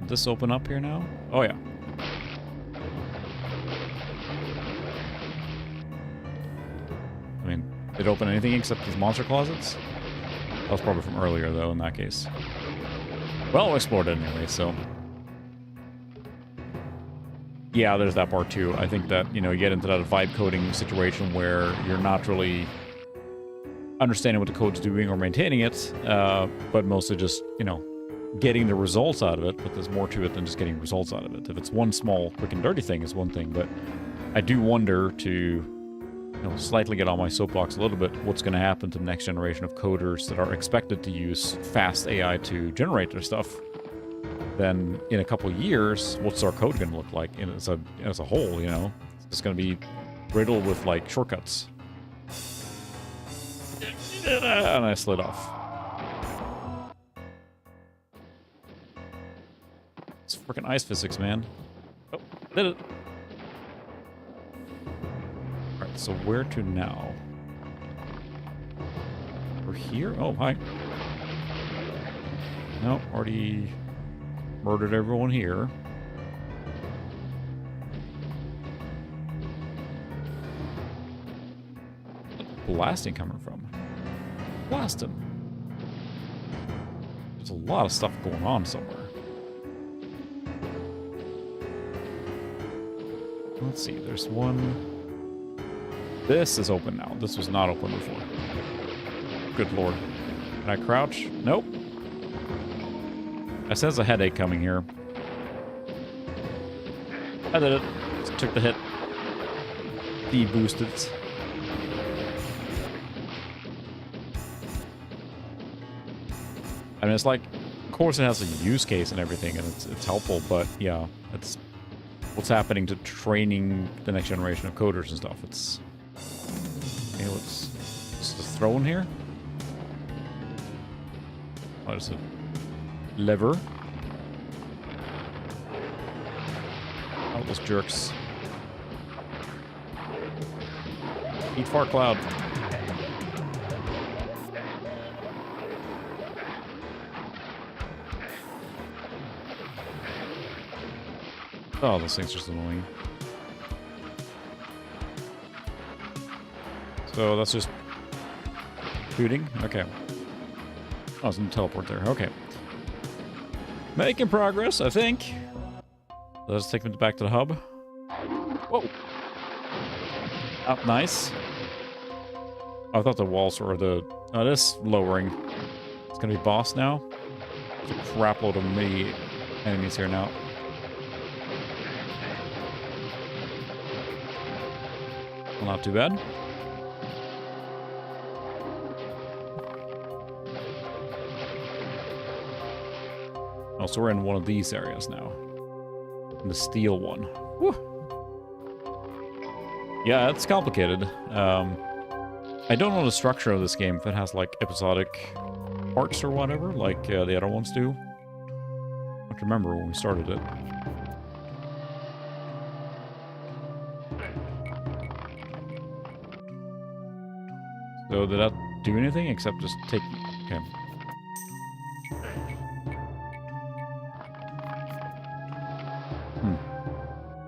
S1: Did this open up here now? Oh, yeah. I mean, did it open anything except these monster closets? That was probably from earlier, though, in that case. Well, we explored it anyway, so. Yeah, there's that part too. I think that, you know, you get into that vibe coding situation where you're not really understanding what the code's doing or maintaining it, but mostly just, you know, getting the results out of it. But there's more to it than just getting results out of it. If it's one small, quick and dirty thing, is one thing, but I do wonder to, you know, slightly get on my soapbox a little bit, what's going to happen to the next generation of coders that are expected to use fast AI to generate their stuff. Then in a couple of years, what's our code going to look like as a whole, you know? It's going to be riddled with, like, shortcuts. And I slid off. It's freaking ice physics, man. Oh, did it. Alright, so where to now? We're here? Oh, hi. No, already murdered everyone here. Where's the blasting coming from? Blast him. There's a lot of stuff going on somewhere. Let's see, there's one. This is open now. This was not open before. Good lord. Can I crouch? Nope. I sense a headache coming here. I did it. Just took the hit. De-boosted. I mean, it's like, of course it has a use case and everything, and it's helpful, but yeah, it's what's happening to training the next generation of coders and stuff. It's, okay, what's this thrown here? What is it? Lever. Oh, those jerks. Eat fart cloud. Oh, those things are just annoying. So that's just shooting? Okay. Oh, it's gonna teleport there. Okay. Making progress, I think. Let's take me back to the hub. Whoa. Oh, nice. I thought the walls were the... Oh, this lowering. It's gonna be boss now. There's a crap load of mini enemies here now. Well, not too bad. Oh, so we're in one of these areas now. In the steel one. Whew. Yeah, it's complicated. I don't know the structure of this game, if it has, like, episodic parts or whatever, like the other ones do. I don't remember when we started it. So did that do anything except just take... Okay.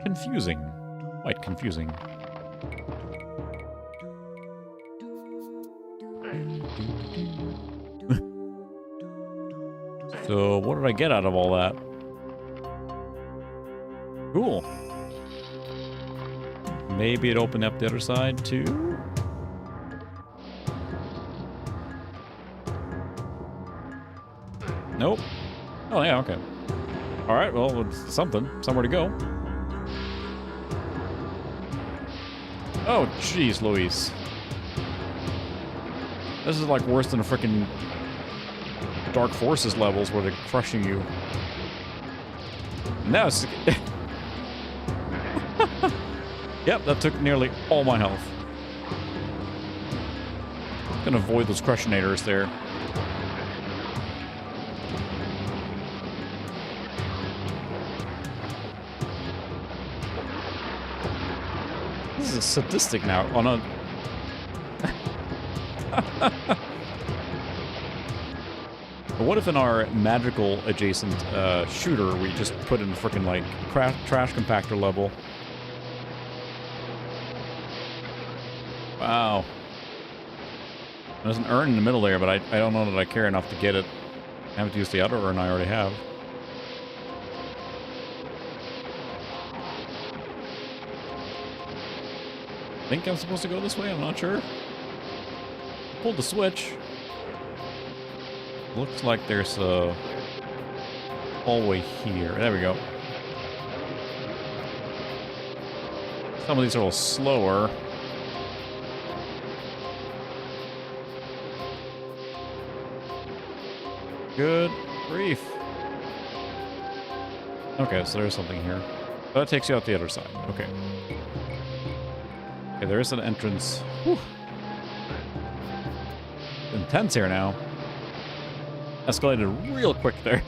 S1: Confusing. Quite confusing. So, what did I get out of all that? Cool. Maybe it opened up the other side, too? Nope. Oh, yeah, okay. Alright, well, it's something. Somewhere to go. Oh, jeez, Louise. This is like worse than the frickin' Dark Forces levels where they're crushing you. Now it's... Yep, that took nearly all my health. Gonna avoid those crushionators there. This is sadistic now. On a... But what if in our magical adjacent shooter we just put in a freaking like trash compactor level? Wow. There's an urn in the middle there, but I don't know that I care enough to get it. I haven't used the other urn I already have. I think I'm supposed to go this way, I'm not sure. pulled the switch. Looks like there's a hallway here. There we go. Some of these are a little slower. Good grief. Okay, so there's something here. That takes you out the other side. Okay. Okay, there is an entrance. Whew. Intense here now. Escalated real quick there.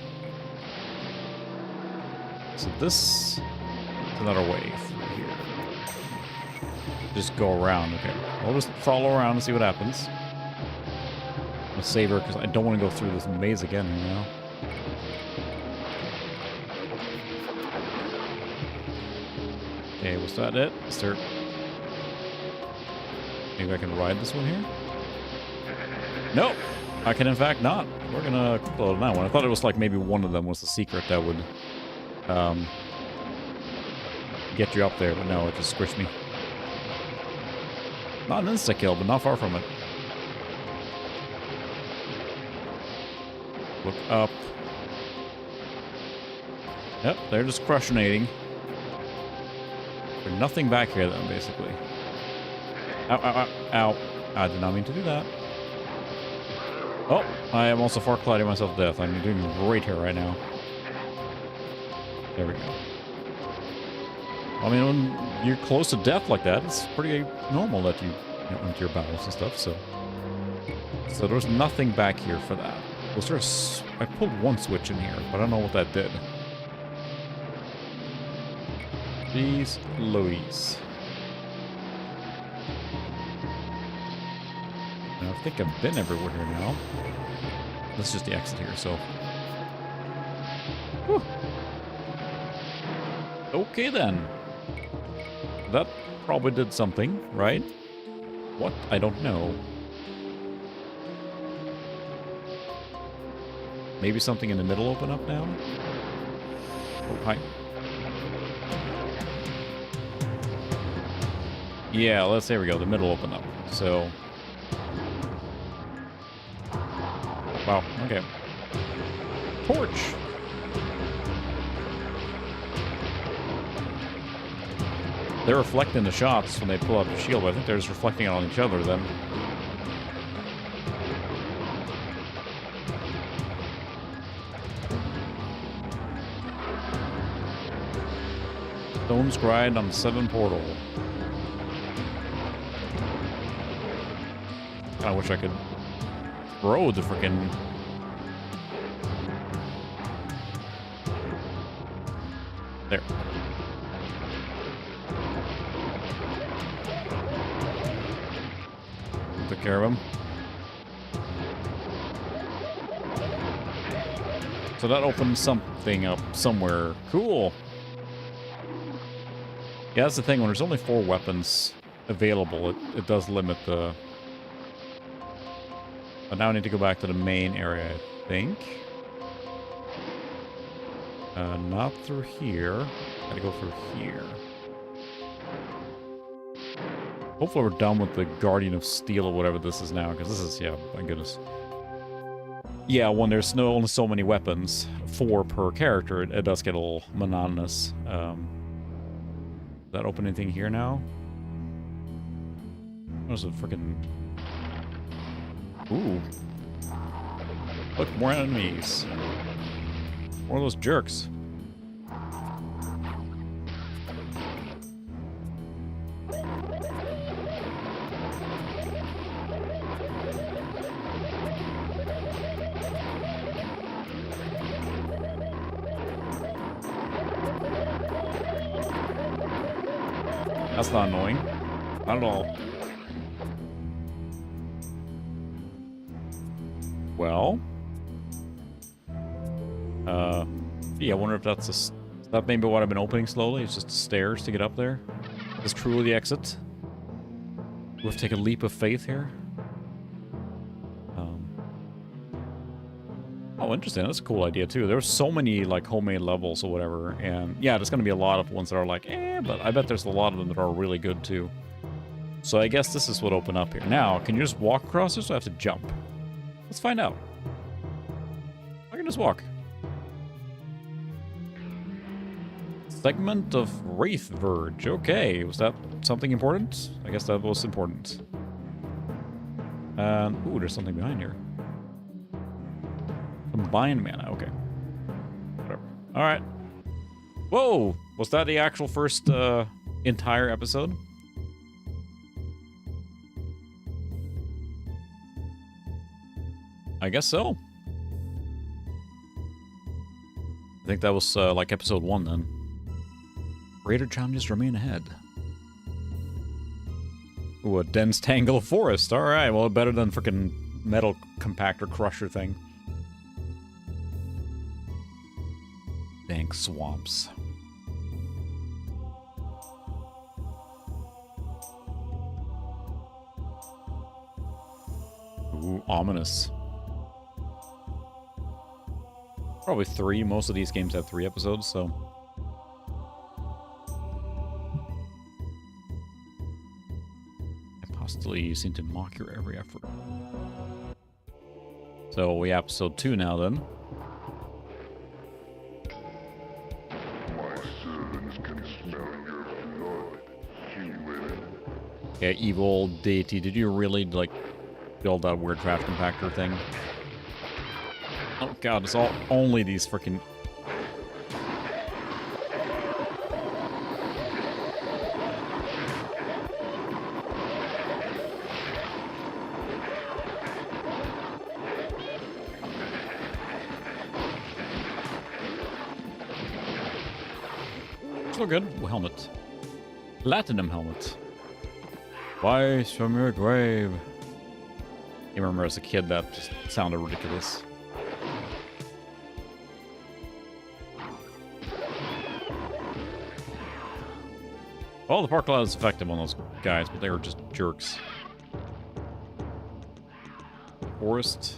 S1: So this is another way through here. Just go around. Okay. I'll just follow around and see what happens. I'm gonna save her because I don't want to go through this maze again here now. Okay, was that it? Is there... Maybe I can ride this one here? Nope! I can in fact not. We're gonna close on that one. I thought it was like maybe one of them was the secret that would get you up there, but no, it just squished me. Not an insta-kill, but not far from it. Look up. Yep, they're just crushinating. There's nothing back here then, basically. Ow, ow, ow, ow. I did not mean to do that. Oh, I am also far colliding myself to death. I'm doing great here right now. There we go. I mean, when you're close to death like that, it's pretty normal that you get into your battles and stuff, so... So there's nothing back here for that. Was there a... I pulled one switch in here, but I don't know what that did. Jeez Louise. I think I've been everywhere here now. This is just the exit here, so... Whew. Okay, then. That probably did something, right? What? I don't know. Maybe something in the middle open up now? Oh, hi. Yeah, there we go. The middle open up. So... Wow, okay. Torch! They're reflecting the shots when they pull out the shield, but I think they're just reflecting it on each other then. Stone scribed on the 7 portal. I wish I could throw the frickin'... There. Took care of him. So that opened something up somewhere. Cool. Yeah, that's the thing. When there's only 4 weapons available, it does limit the... But now I need to go back to the main area, I think. Not through here. Gotta go through here. Hopefully we're done with the Guardian of Steel or whatever this is now, because this is, yeah, my goodness. Yeah, when there's only so many weapons, 4 per character, it does get a little monotonous. Does that open anything here now? There's a freaking... Ooh. Look, more enemies. More of those jerks. That's not annoying. Not at all. Well... yeah, I wonder if that's is that maybe what I've been opening slowly? It's just stairs to get up there? Is truly the exit? We'll have to take a leap of faith here. Oh, interesting. That's a cool idea, too. There's so many, like, homemade levels or whatever, and yeah, there's going to be a lot of ones that are like, but I bet there's a lot of them that are really good, too. So I guess this is what opened up here. Now, can you just walk across this or do I have to jump? Let's find out. I can just walk. Segment of Wraith Verge. Okay, was that something important? I guess that was important. Ooh, there's something behind here. Combined mana, okay. Whatever. Alright. Whoa! Was that the actual first entire episode? I guess so. I think that was like episode 1 then. Greater challenges remain ahead. Ooh, a dense tangle of forest. Alright, well, better than freaking metal compactor crusher thing. Dank swamps. Ooh, ominous. Probably 3. Most of these games have 3 episodes, so... Apostly seem to mock your every effort. So we episode 2 now then.
S2: My servants can smell your blood, human.
S1: Yeah, evil deity. Did you really, like, build that weird trash compactor thing? Oh god, it's all only these freaking... So good. Ooh, helmet. Platinum helmet. Rise from your grave. I remember as a kid that just sounded ridiculous. Well, the park lot is effective on those guys, but they were just jerks. Forest.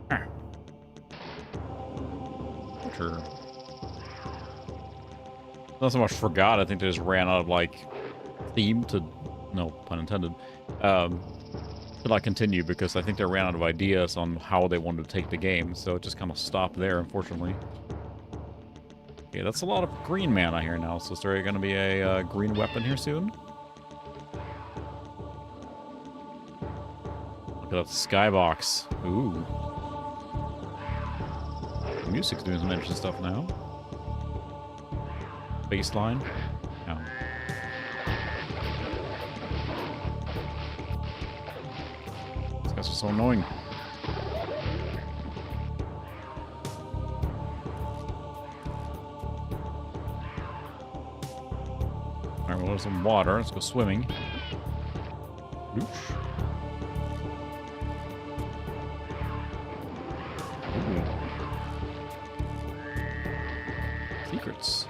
S1: Ah. Sure. Not so much forgot, I think they just ran out of, like, theme to... No, pun intended. To not continue, because I think they ran out of ideas on how they wanted to take the game, so it just kind of stopped there, unfortunately. Okay, that's a lot of green mana here now, so is there going to be a green weapon here soon? Look at that skybox. Ooh. The music's doing some interesting stuff now. Baseline. Oh. These guys are so annoying. Alright, well, there's some water. Let's go swimming. Oof. Ooh. Secrets.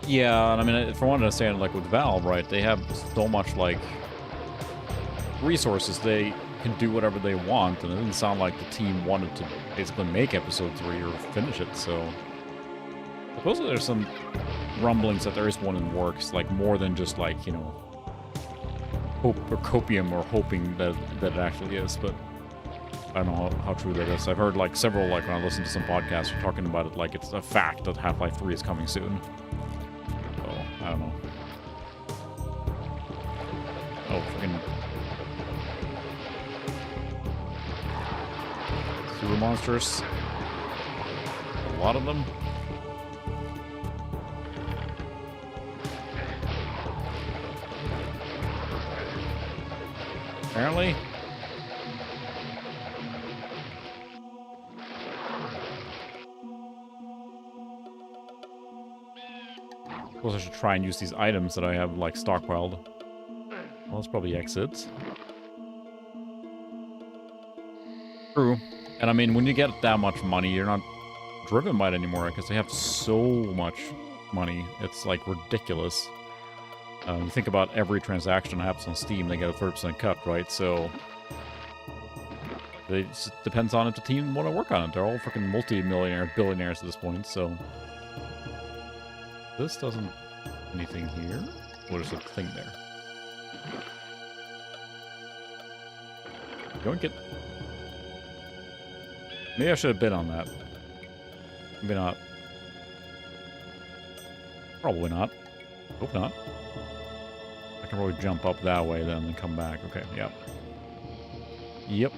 S1: Yeah, and I mean, from what I understand, like with Valve, right, they have so much, like, resources, they can do whatever they want, and it didn't sound like the team wanted to basically make episode 3 or finish it, so... Supposedly there's some rumblings that there is one in works, like, more than just, like, you know, hope or copium or hoping that it actually is, but... I don't know how true that is. I've heard, like, several, like, when I listen to some podcasts, are talking about it like it's a fact that Half-Life 3 is coming soon. So, I don't know. Oh, freaking... Sewer monsters. A lot of them. Apparently. I suppose I should try and use these items that I have, like, stockpiled. Well, that's probably exits. True. And I mean, when you get that much money, you're not driven by it anymore, because they have so much money. It's, like, ridiculous. You think about every transaction that happens on Steam, they get a 30% cut, right? So... it just depends on if the team want to work on it. They're all freaking multi-millionaires, billionaires at this point, so... This doesn't... anything here? What is the thing there? Yoink it. Maybe I should have been on that. Maybe not. Probably not. Hope not. I can probably jump up that way then and come back. Okay, yep. Yep.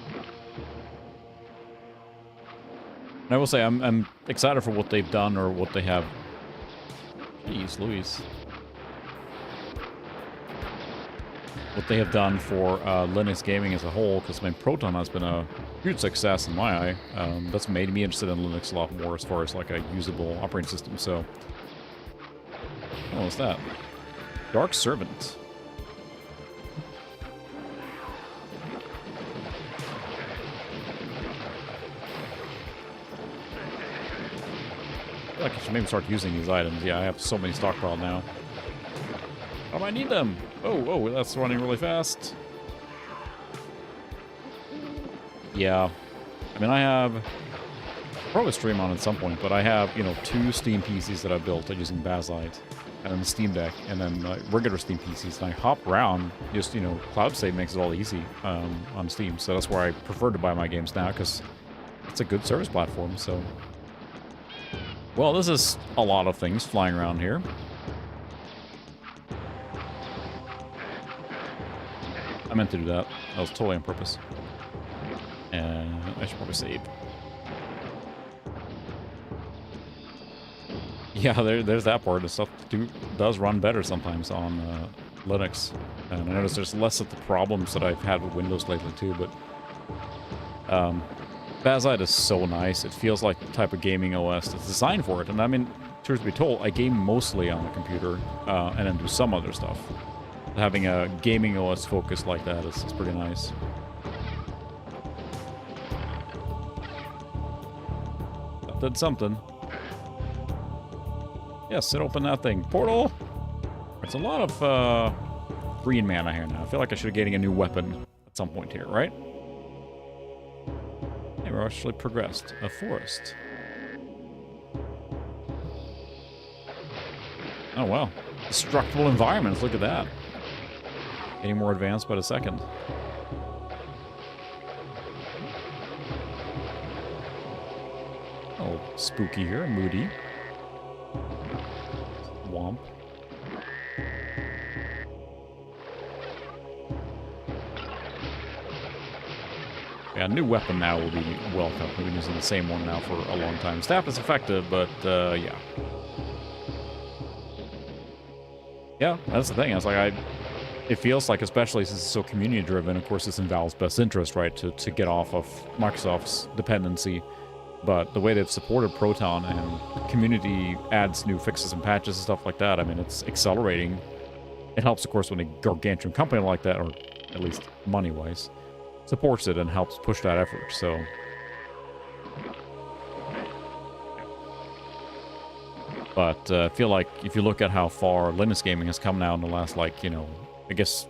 S1: And I will say I'm excited for what they've done or what they have. Jeez Louise. What they have done for Linux gaming as a whole, because I mean, Proton has been a huge success in my eye. That's made me interested in Linux a lot more as far as like a usable operating system. So, what was that? Dark Servant. I feel like I should maybe start using these items. Yeah, I have so many stockpiled now. How do I need them? Oh, that's running really fast. Yeah. I mean, I have... I'll probably stream on at some point, but I have, you know, 2 Steam PCs that I built using Bakelite, and then the Steam Deck, and then regular Steam PCs, and I hop around. Just, you know, cloud save makes it all easy on Steam, so that's where I prefer to buy my games now, because it's a good service platform, so... Well, this is a lot of things flying around here. I meant to do that. That was totally on purpose. And I should probably save. Yeah, there's that part. The stuff does run better sometimes on Linux. And I notice there's less of the problems that I've had with Windows lately too, but... Bakelite is so nice. It feels like the type of gaming OS that's designed for it. And I mean, truth be told, I game mostly on the computer and then do some other stuff. Having a gaming OS focus like that is pretty nice. That did something. Yes, it opened that thing. Portal! There's a lot of green mana here now. I feel like I should be getting a new weapon at some point here, right? Hey, we're actually progressed. A forest. Oh, wow. Destructible environments, look at that. Getting more advanced by the second. Oh, spooky here, moody. Womp. Yeah, a new weapon now will be welcome. We've been using the same one now for a long time. Staff is effective, but yeah. Yeah, that's the thing. It's like it feels like, especially since it's so community-driven, of course, it's in Valve's best interest, right, to get off of Microsoft's dependency. But the way they've supported Proton and the community adds new fixes and patches and stuff like that, I mean, it's accelerating. It helps, of course, when a gargantuan company like that, or at least money-wise, supports it and helps push that effort, so... But I feel like if you look at how far Linux gaming has come now in the last, like, you know, I guess,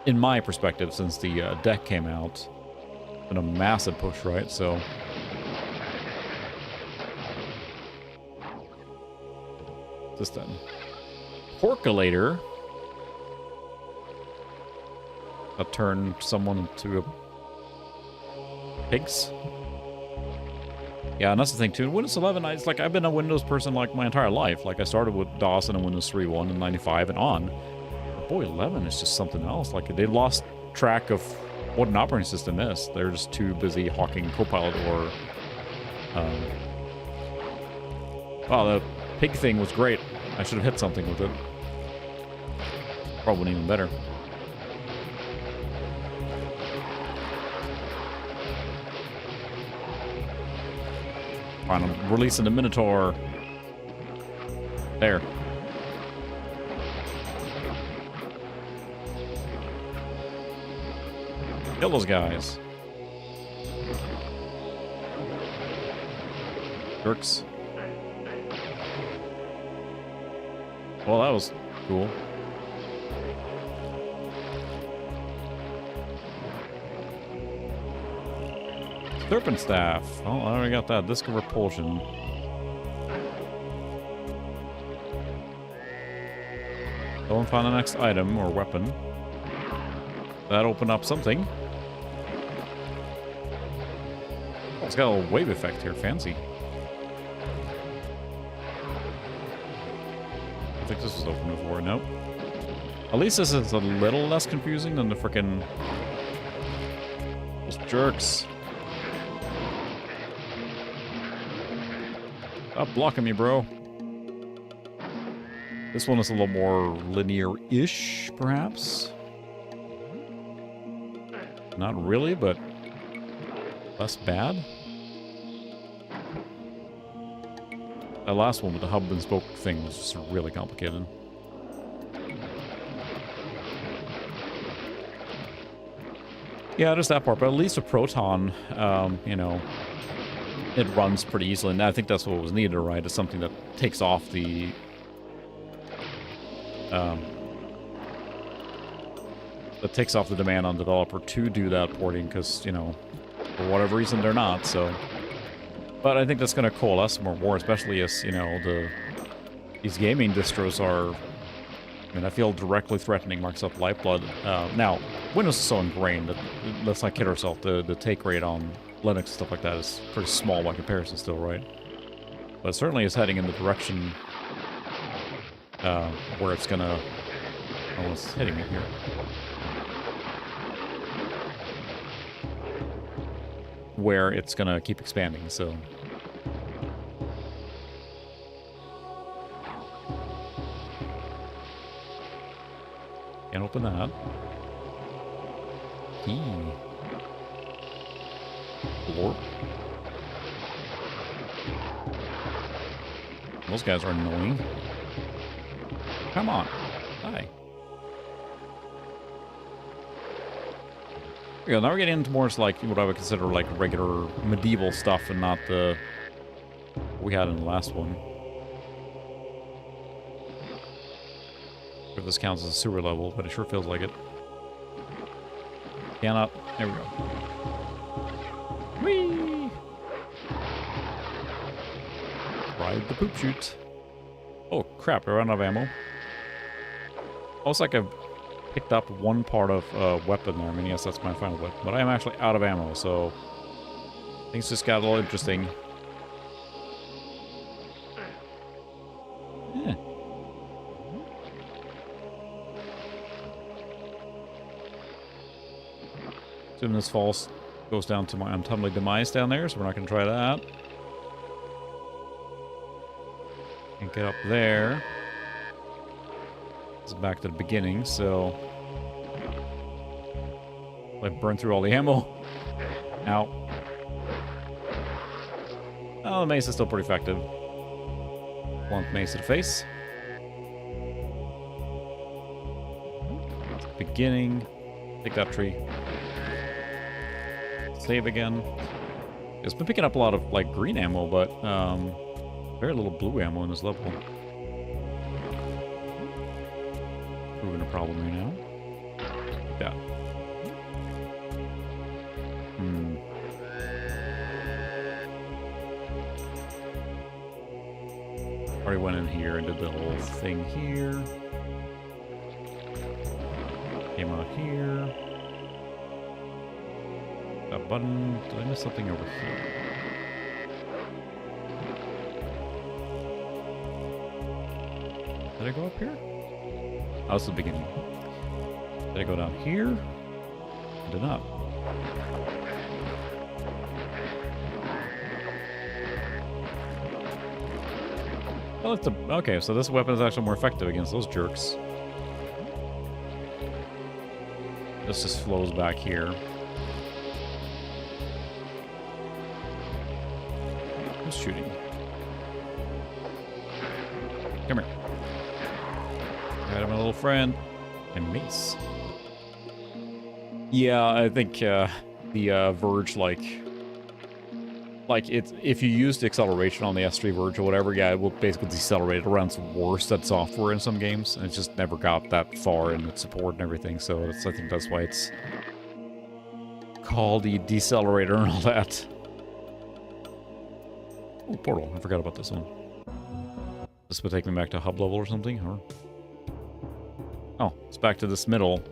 S1: in my perspective, since the deck came out, it's been a massive push, right? So... What's this then? Porculator. I'll turn someone into a... pigs? Yeah, and that's the thing too. In Windows 11, it's like I've been a Windows person like my entire life. Like I started with DOS and Windows 3.1 and 95 and on. But boy, 11 is just something else. Like they lost track of what an operating system is. They're just too busy hawking Copilot or... Wow, the pig thing was great. I should have hit something with it. Probably wouldn't even better. Fine, I'm releasing the Minotaur. There. Kill those guys. Jerks. Well, that was cool. Serpent Staff. Oh, I already got that. Disc of Repulsion. Go and find the next item or weapon. That opened up something. Oh, it's got a little wave effect here. Fancy. I think this was open before. Nope. At least this is a little less confusing than the frickin' those jerks. Stop blocking me, bro. This one is a little more linear-ish, perhaps. Not really, but less bad. That last one with the hub and spoke thing was just really complicated. Yeah, just that part, but at least a proton, you know, it runs pretty easily, and I think that's what was needed, right? It's something that takes off the... that takes off the demand on the developer to do that porting, because, you know, for whatever reason they're not, so... But I think that's going to coalesce more, especially as, you know, these gaming distros are... I mean, I feel directly threatening Microsoft Lifeblood. Now, Windows is so ingrained that, let's not kid ourselves, the take rate on Linux and stuff like that is pretty small by comparison still, right? But it certainly is heading in the direction where it's going to... Oh, it's hitting me here. Where it's going to keep expanding, so... Can't open that. Key. Warp. Those guys are annoying. Come on. Hi. Yeah, now we're getting into more like what I would consider like regular medieval stuff and not the we had in the last one. If this counts as a sewer level, but it sure feels like it. Cannot. There we go. Whee! Ride the poop chute. Oh crap! I ran out of ammo. Oh, it's like I've picked up one part of weapon there. I mean, yes, that's my final weapon, but I am actually out of ammo, so things just got a little interesting. Yeah. Assuming this falls goes down to my untimely demise down there, so we're not going to try that. Can't get up there. It's back to the beginning, so... I burned through all the ammo. Ow. Oh, the mace is still pretty effective. Blunt mace to the face. Beginning. Take that tree. Save again. It's been picking up a lot of, like, green ammo, but, very little blue ammo in this level. Proving a problem right now. Yeah. Already went in here and did the whole thing here. Came out here. That button. Did I miss something over here? Did I go up here? Oh, that's the beginning. Did I go down here? I did not. Oh, it's okay, so this weapon is actually more effective against those jerks. This just flows back here. Who's shooting? Come here. Got my little friend. And mace. Yeah, I think the Verge, like it's if you used acceleration on the S3 Verge or whatever, yeah, it will basically decelerate. It runs worse than software in some games, and it just never got that far in its support and everything. So I think that's why it's called the decelerator and all that. Oh, portal! I forgot about this one. This would take me back to hub level or something, or Oh, it's back to this middle.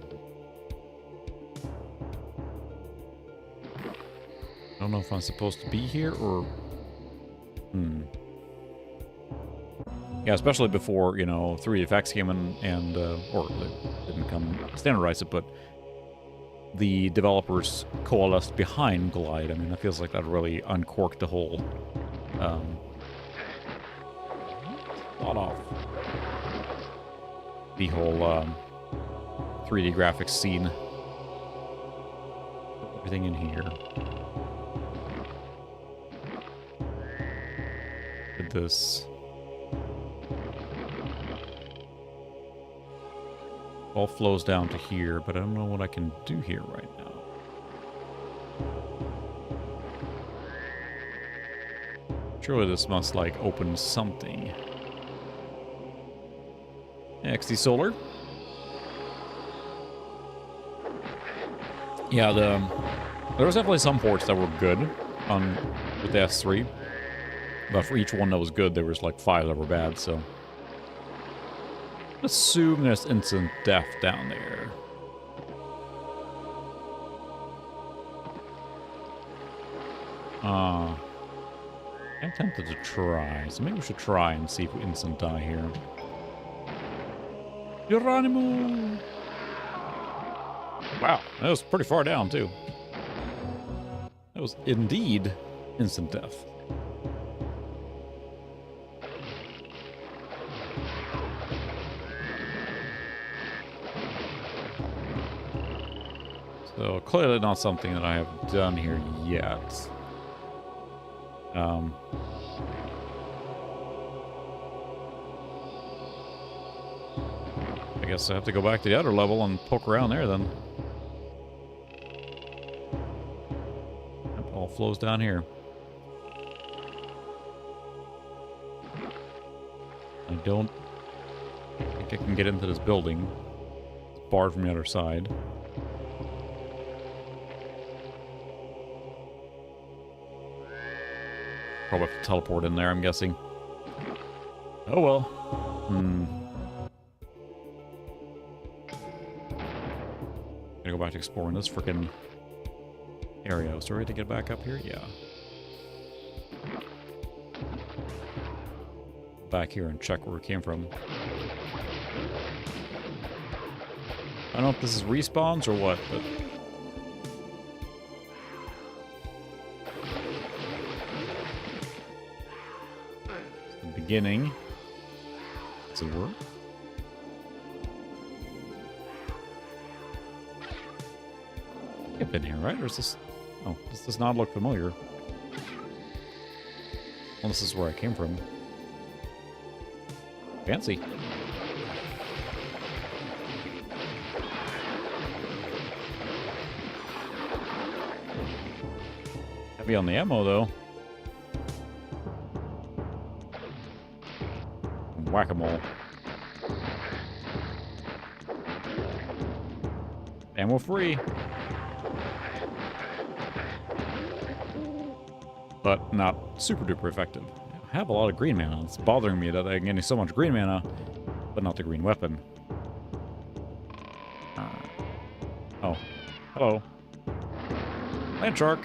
S1: I don't know if I'm supposed to be here or... Yeah, especially before, you know, 3D effects came in or they didn't come standardize it, but the developers coalesced behind Glide. I mean, that feels like that really uncorked the whole... Thought off. The whole 3D graphics scene. Everything in here. Did this. All flows down to here, but I don't know what I can do here right now. Surely this must, like, open something. XD Solar. Yeah, there was definitely some ports that were good with the S3. But for each one that was good, there was like 5 that were bad, so... Assume there's instant death down there. I'm tempted to try, so maybe we should try and see if we instant die here. Geronimo! Wow, that was pretty far down, too. That was indeed instant death. So, clearly not something that I have done here yet. I guess I have to go back to the other level and poke around there then. It all flows down here. I don't think I can get into this building. It's barred from the other side. Probably have to teleport in there, I'm guessing. Oh well. Gonna go back to exploring this frickin' area. Was there a way to get back up here? Yeah. Back here and check where we came from. I don't know if this is respawns or what, but... It's the beginning. Does it work? I've been here, right? Or is this... Oh, does this not look familiar? Well, this is where I came from. Fancy. Heavy on the ammo, though. Whack-a-mole. Ammo free. But not super duper effective. I have a lot of green mana. It's bothering me that I'm getting so much green mana, but not the green weapon. Oh. Hello. Land shark.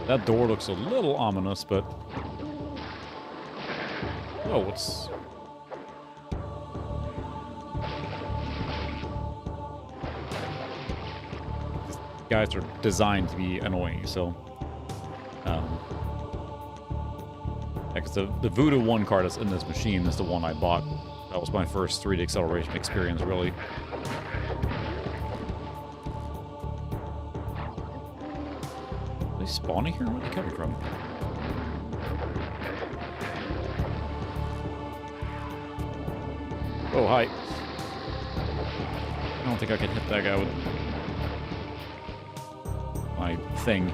S1: That door looks a little ominous, but... Oh, what's... Guys are designed to be annoying, so... Because the Voodoo 1 card that's in this machine is the one I bought. That was my first 3D acceleration experience, really. Are they spawning here? Where are they coming from? Oh, hi. I don't think I can hit that guy with... my thing.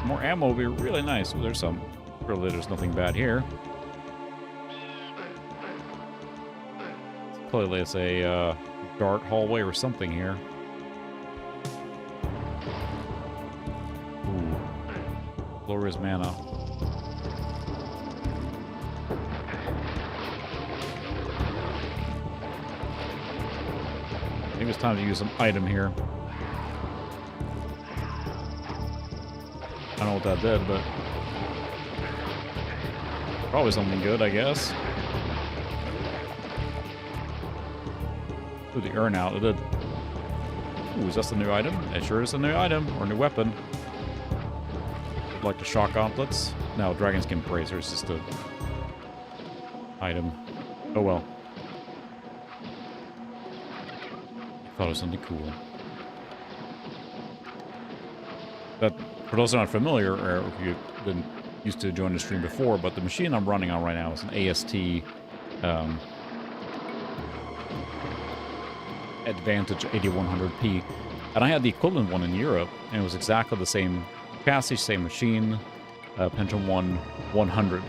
S1: More ammo would be really nice. Ooh, there's some. Really, there's nothing bad here. Clearly, it's a dart hallway or something here. Ooh. Glorious mana. it's time to use some item here. I don't know what that did, but probably something good, I guess. Ooh, the urn out. It did. Ooh, is this a new item? It sure is a new item, or a new weapon. Like the shock gauntlets. No, Dragon Skin Bracer is just a item. Oh well. I thought it was something cool. But for those who are not familiar, or if you've been used to join the stream before, but the machine I'm running on right now is an AST Advantage 8100p. And I had the equivalent one in Europe, and it was exactly the same chassis, same machine, Pentium 100.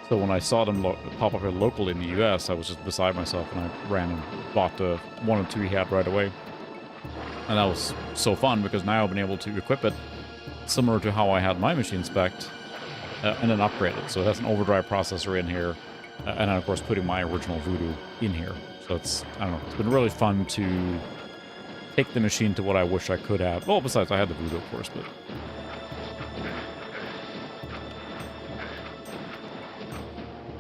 S1: So when I saw them pop up here locally in the US, I was just beside myself, and I ran and bought the one or two he had right away. And that was so fun, because now I've been able to equip it similar to how I had my machine spec'd, and then upgrade it. So it has an overdrive processor in here, and then of course putting my original Voodoo in here. So it's, I don't know, it's been really fun to take the machine to what I wish I could have. Well, besides I had the Voodoo, of course, but...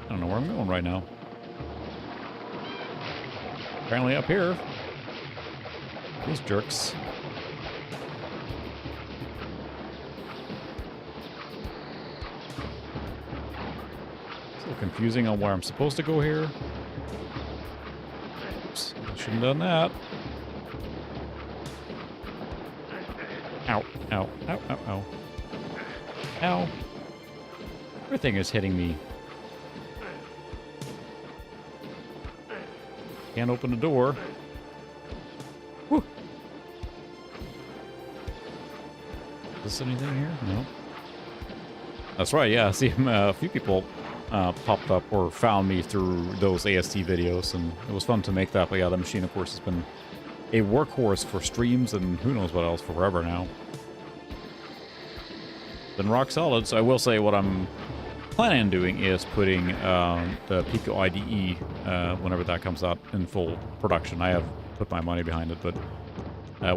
S1: I don't know where I'm going right now. Apparently up here. These jerks. It's a little confusing on where I'm supposed to go here. Oops, I shouldn't have done that. Ow, ow, ow, ow, ow. Ow. Everything is hitting me. Can't open the door. Whew. Is this anything here? No. That's right, yeah. See, a few people popped up or found me through those AST videos, and it was fun to make that. But yeah, the machine, of course, has been a workhorse for streams and who knows what else for forever now. Been rock solid, so I will say what I'm planning on doing is putting the Pico IDE, whenever that comes out in full production. I have put my money behind it, but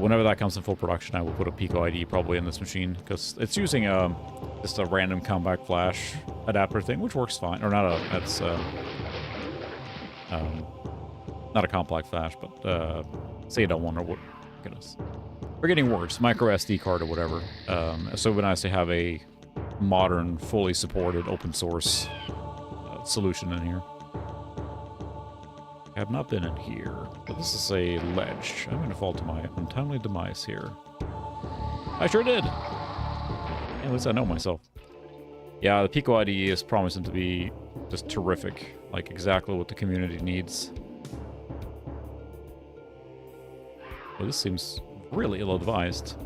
S1: whenever that comes in full production, I will put a Pico IDE probably in this machine, because it's using just a random compact flash adapter thing, which works fine. Or not a, that's not a compact flash, but SATA one, or what, goodness. We're getting worse, micro SD card or whatever. So it would be nice to have a modern, fully supported open source solution in here. I have not been in here, but this is a ledge. I'm going to fall to my untimely demise here. I sure did! At least I know myself. Yeah, the Pico IDE is promising to be just terrific. Like, exactly what the community needs. Well, this seems really ill-advised.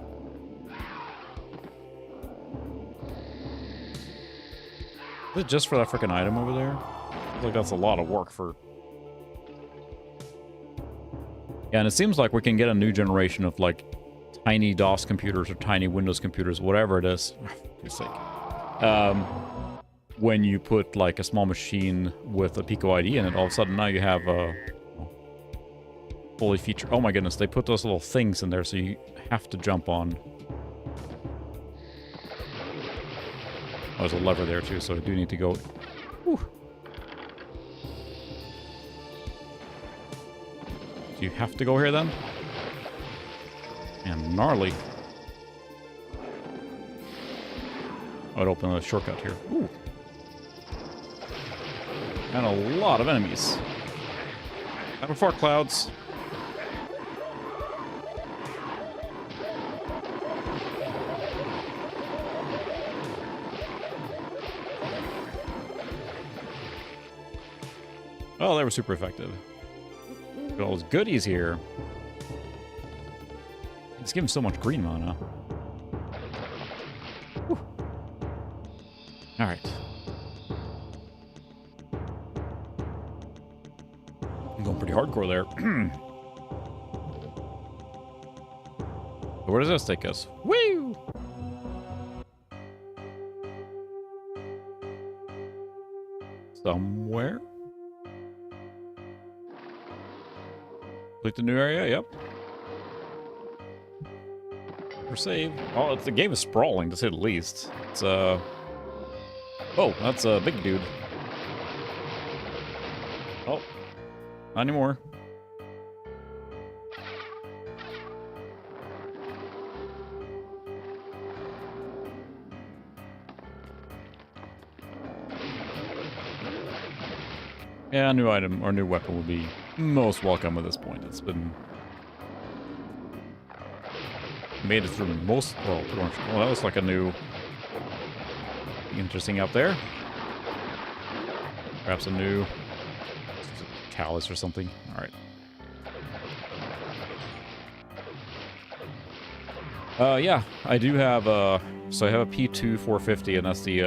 S1: Is it just for that frickin' item over there? I feel like that's a lot of work for... Yeah, and it seems like we can get a new generation of, like, tiny DOS computers or tiny Windows computers, whatever it is. For goodness sake. When you put, like, a small machine with a Pico IDE in it, all of a sudden now you have a fully featured... Oh my goodness, they put those little things in there, so you have to jump on. Oh, there's a lever there, too, so I do need to go... Whew. Do you have to go here, then? And gnarly. I'd open a shortcut here. Ooh. And a lot of enemies. How far, clouds? Oh, they were super effective. Look at all those goodies here. It's giving so much green mana. Whew. All right. I'm going pretty hardcore there. Where does this take us? Woo! Somewhere? Click the new area, yep. For save. Oh, the game is sprawling, to say the least. It's, Oh, that's a big dude. Oh, not anymore. Yeah, a new item or new weapon would be most welcome at this point. It's been made it through most. Well, pretty much. Well, that was like a new, interesting out there. Perhaps a new callus or something. All right. Yeah, I do have so I have a P2 450, and that's the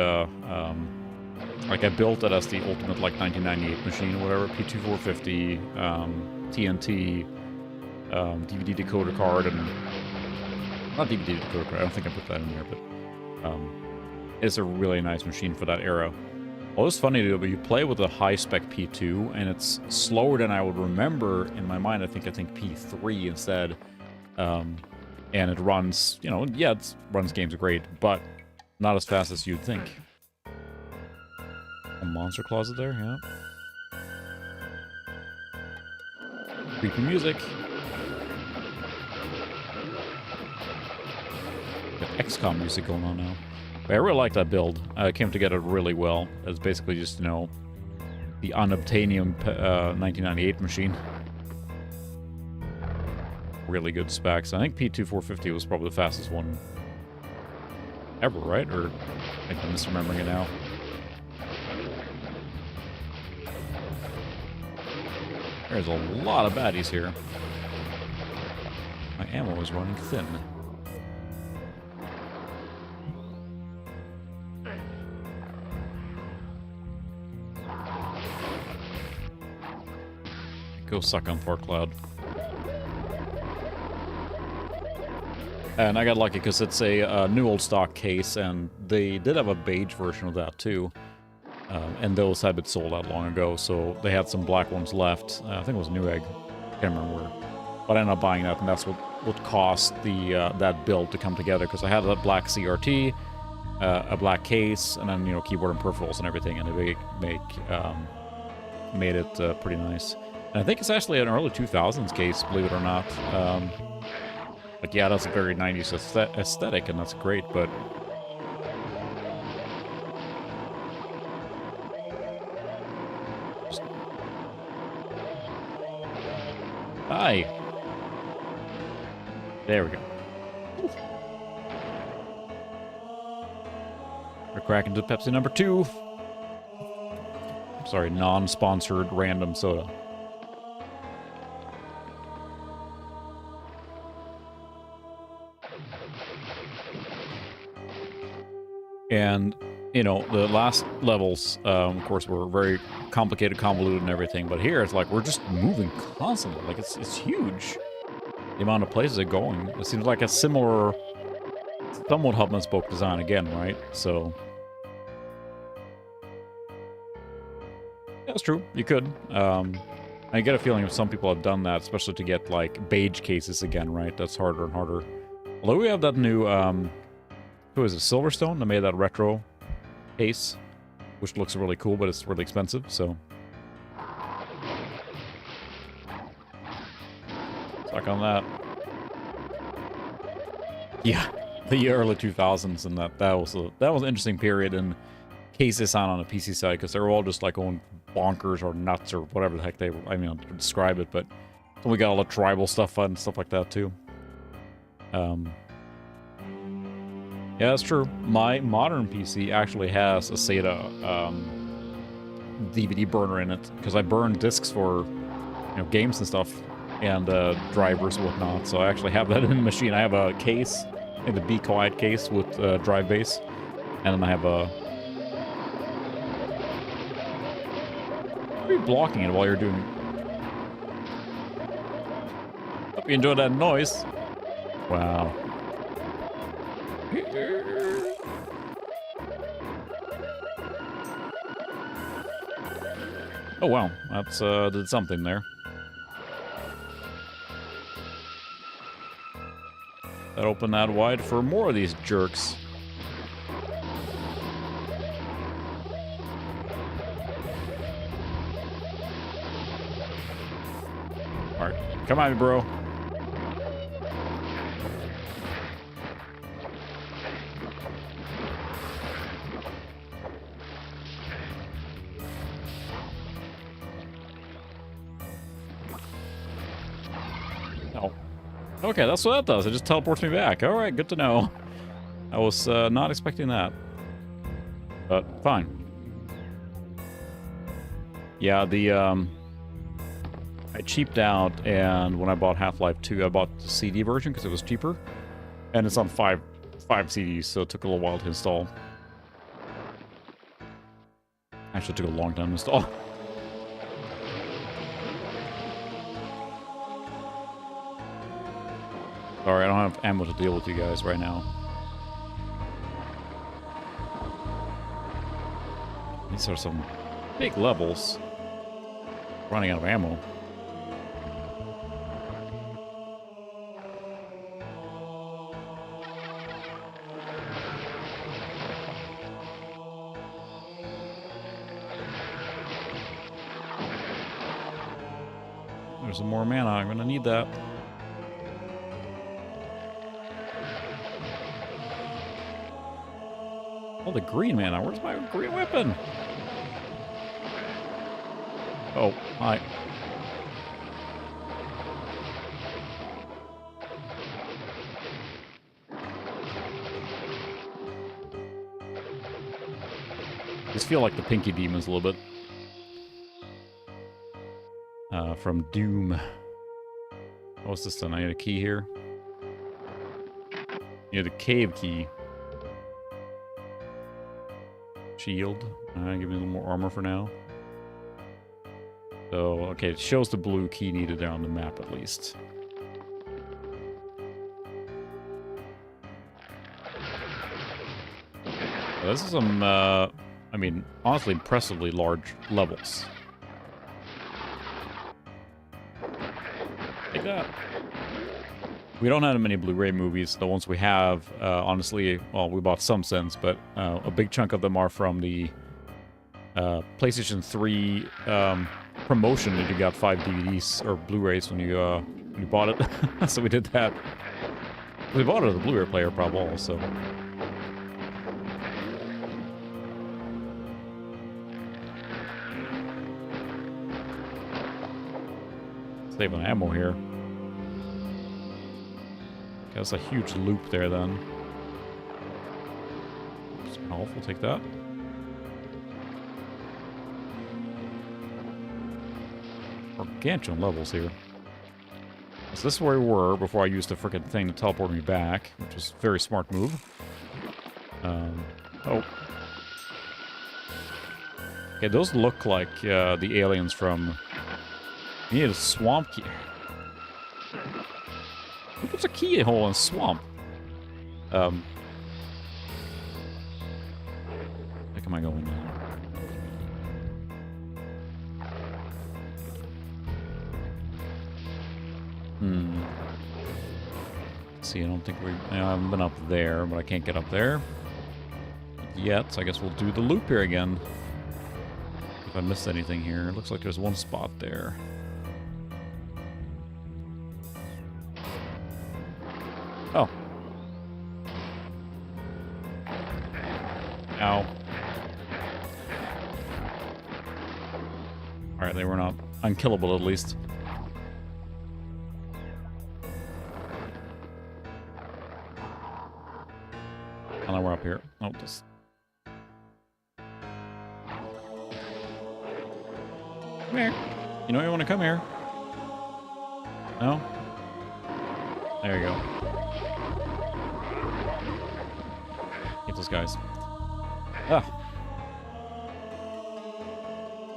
S1: like I built it as the ultimate like 1998 machine or whatever. P2 450, TNT, DVD decoder card, and not DVD decoder card. I don't think I put that in here, but it's a really nice machine for that era. Well, it's funny to do, but you play with a high-spec P2, and it's slower than I would remember in my mind. I think P3 instead. And it runs, you know, yeah, it runs games great, but not as fast as you'd think. A monster closet there, yeah. Creepy music. Got XCOM music going on now. But I really like that build. It came together really well. It's basically just, you know, the unobtainium 1998 machine. Really good specs. I think P2 450 was probably the fastest one ever, right? Or I think I'm misremembering it now. There's a lot of baddies here. My ammo is running thin. Go suck on Fort Cloud. And I got lucky because it's a new old stock case, and they did have a beige version of that too. And those had been sold out long ago, so they had some black ones left. I think it was Newegg. Can't remember where. But I ended up buying that, and that's what cost the that build to come together, because I had that black CRT, a black case, and then, you know, keyboard and peripherals and everything, and they made it pretty nice. And I think it's actually an early 2000s case, believe it or not. Like, yeah, that's a very 90s aesthetic, and that's great, but... Hi! There we go. We're cracking to Pepsi number 2. Sorry, non-sponsored random soda. And, you know, the last levels, of course, were very complicated, convoluted, and everything. But here, it's like we're just moving constantly. Like, it's huge. The amount of places they're going. It seems like a similar, somewhat hub and spoke design again, right? So, yeah, that's true. You could. I get a feeling if some people have done that, especially to get, like, beige cases again, right? That's harder and harder. Although we have that new, who is it, Silverstone? They made that retro case, which looks really cool, but it's really expensive, so... Suck on that. Yeah, the early 2000s, and that was an interesting period in cases on a PC side, because they were all just like going bonkers or nuts or whatever the heck they were. I mean, to describe it, but we got all the tribal stuff and stuff like that too. Yeah, that's true. My modern PC actually has a SATA DVD burner in it, because I burn discs for, you know, games and stuff, and drivers and whatnot. So I actually have that in the machine. I have a case, in the Be Quiet case with drive base, and then I have a... Why are you blocking it while you're doing... Hope you enjoy that noise. Wow. Oh wow, that's did something there. That open that wide for more of these jerks. Alright, come on, bro. Oh. Okay, that's what that does. It just teleports me back. Alright, good to know. I was not expecting that. But, fine. Yeah, the, I cheaped out, and when I bought Half-Life 2, I bought the CD version because it was cheaper. And it's on five CDs, so it took a little while to install. Actually, it took a long time to install. Sorry, I don't have ammo to deal with you guys right now. These are some big levels. Running out of ammo. There's some more mana. I'm gonna need that. Oh, the green mana. Where's my green weapon? Oh, hi. Just feel like the Pinky Demons a little bit. From Doom. What's this then? I need a key here. You need a cave key. Shield. Give me a little more armor for now. So, okay, it shows the blue key needed there on the map at least. This is some, I mean, honestly impressively large levels. Take that. We don't have many Blu-ray movies. The ones we have, honestly, well, we bought some since, but a big chunk of them are from the PlayStation 3 promotion that you got 5 DVDs or Blu-rays when you bought it. So we did that. We bought it as a Blu-ray player, probably also. Save on ammo here. Okay, that's a huge loop there then. Some health, we'll take that. Gargantuan levels here. So this is where we were before I used the frickin' thing to teleport me back, which was a very smart move. Oh. Okay, those look like the aliens from... You need a swamp key. Who puts a keyhole in a swamp? Where am I going now? See, I don't think I haven't been up there, but I can't get up there yet, so I guess we'll do the loop here again. If I missed anything here, it looks like there's one spot there. Oh. Ow. Alright, they were not unkillable at least. Oh, now we're up here. Oh, this. Come here. You know you want to come here. No? There you go. Get those guys. Ah.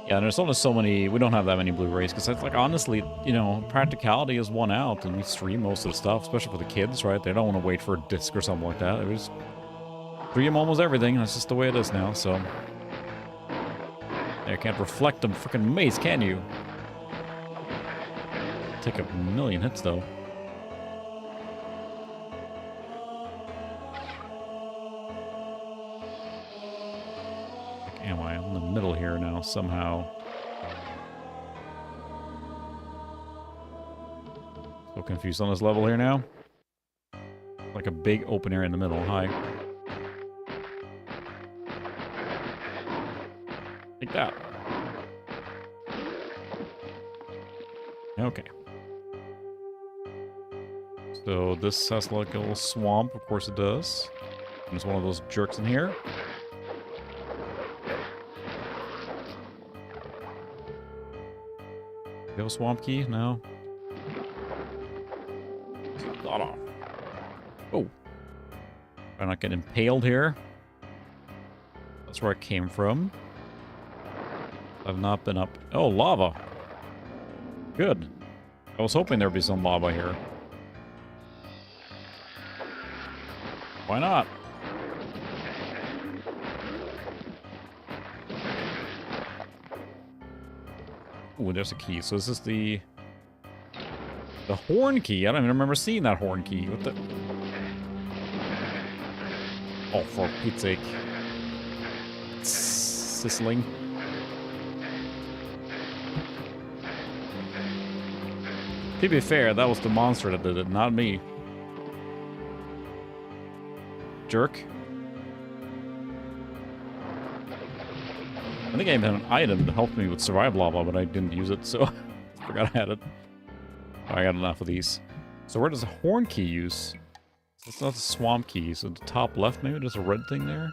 S1: Yeah, there's only so many... We don't have that many Blu-rays, because it's like, honestly, you know, practicality is won out, and we stream most of the stuff, especially for the kids, right? They don't want to wait for a disc or something like that. They just stream almost everything. That's just the way it is now, so... You can't reflect them freaking mace, can you? Take a million hits, though. somehow. So confused on this level here now. Like a big open area in the middle. Hi. Like that. Okay. So this has like a little swamp. Of course it does. There's one of those jerks in here. You have a swamp key? No. Oh. I'm not getting impaled here. That's where I came from. I've not been up. Oh, lava. Good. I was hoping there'd be some lava here. Why not? Ooh, there's a key. So this is the horn key. I don't even remember seeing that horn key. What the? Oh, for Pete's sake. Sizzling. To be fair, that was the monster that did it, not me. Jerk. I think I even had an item to help me with survive lava, but I didn't use it, so I forgot I had it. Oh, I got enough of these. So where does the horn key use? It's not the swamp key, so the top left maybe there's a red thing there?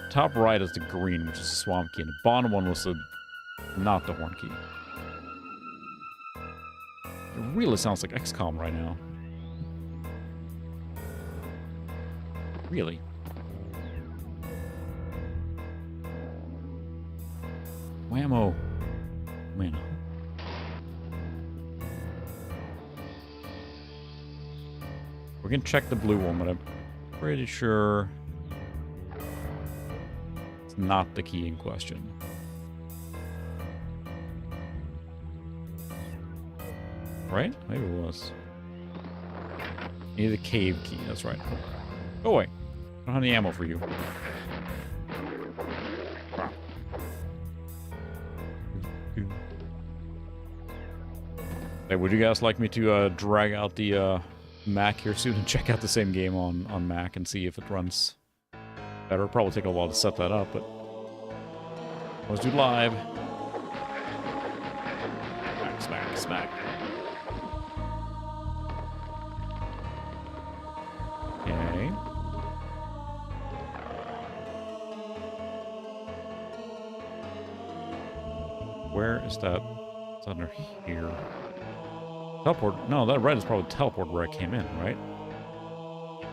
S1: Top right is the green, which is the swamp key, and the bottom one was the not the horn key. It really sounds like XCOM right now. Really? Whammo. Man. We can check the blue one, but I'm pretty sure it's not the key in question. Right? Maybe it was. Need the cave key, that's right. Oh wait. I don't have any ammo for you. Hey, would you guys like me to drag out the Mac here soon and check out the same game on Mac and see if it runs better? It'll probably take a while to set that up, but let's do live. Smack, smack, smack. Okay. Where is that? It's under here. Teleport? No, that red is probably teleport where I came in, right?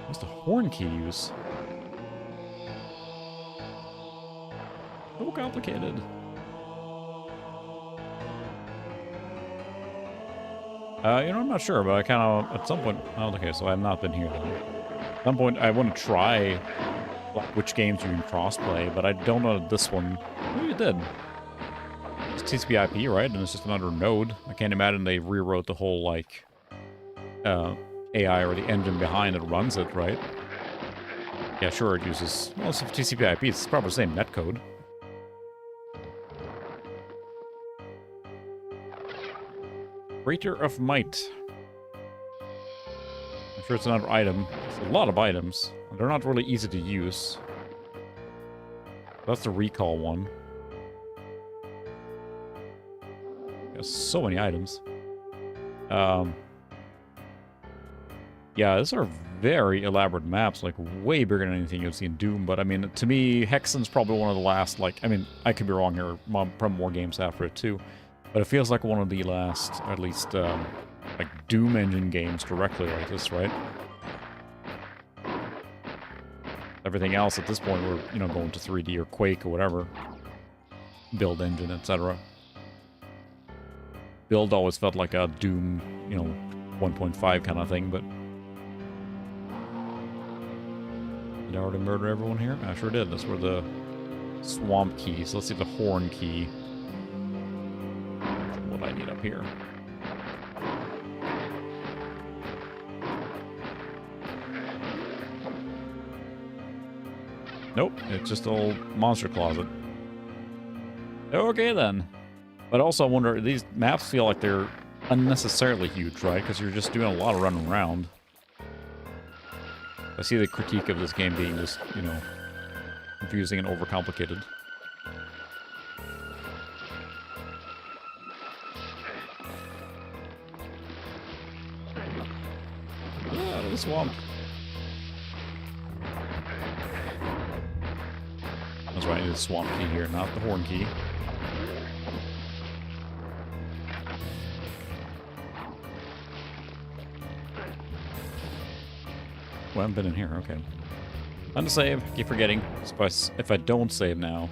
S1: What's the horn key use? So complicated. You know, I'm not sure, but I kind of, at some point... Oh, okay, so I've not been here then. At some point, I want to try which games you can cross-play, but I don't know this one. Maybe it did. It's TCP/IP, right? And it's just another node. I can't imagine they rewrote the whole, like, AI or the engine behind it runs it, right? Yeah, sure, it uses... Well, it's TCP/IP. It's probably the same netcode. Crater of Might. I'm sure it's another item. It's a lot of items. They're not really easy to use. That's the recall one. There's so many items. Yeah, these are very elaborate maps, like way bigger than anything you'd see in Doom, but I mean, to me, Hexen's probably one of the last, like, I mean, I could be wrong here, probably more games after it too, but it feels like one of the last, or at least, like, Doom engine games directly like this, right? Everything else at this point, we're, you know, going to 3D or Quake or whatever. Build engine, etc. Build always felt like a Doom, you know, 1.5 kind of thing, but... Did I already murder everyone here? I sure did. That's where the swamp key. So let's see the horn key. What I need up here. Nope, it's just an old monster closet. Okay, then. But also, I wonder, these maps feel like they're unnecessarily huge, right? Because you're just doing a lot of running around. I see the critique of this game being just, you know, confusing and overcomplicated. Yeah, the swamp. That's right, I need the swamp key here, not the horn key. Well, I haven't been in here, okay. Unsave, keep forgetting. If I don't save now.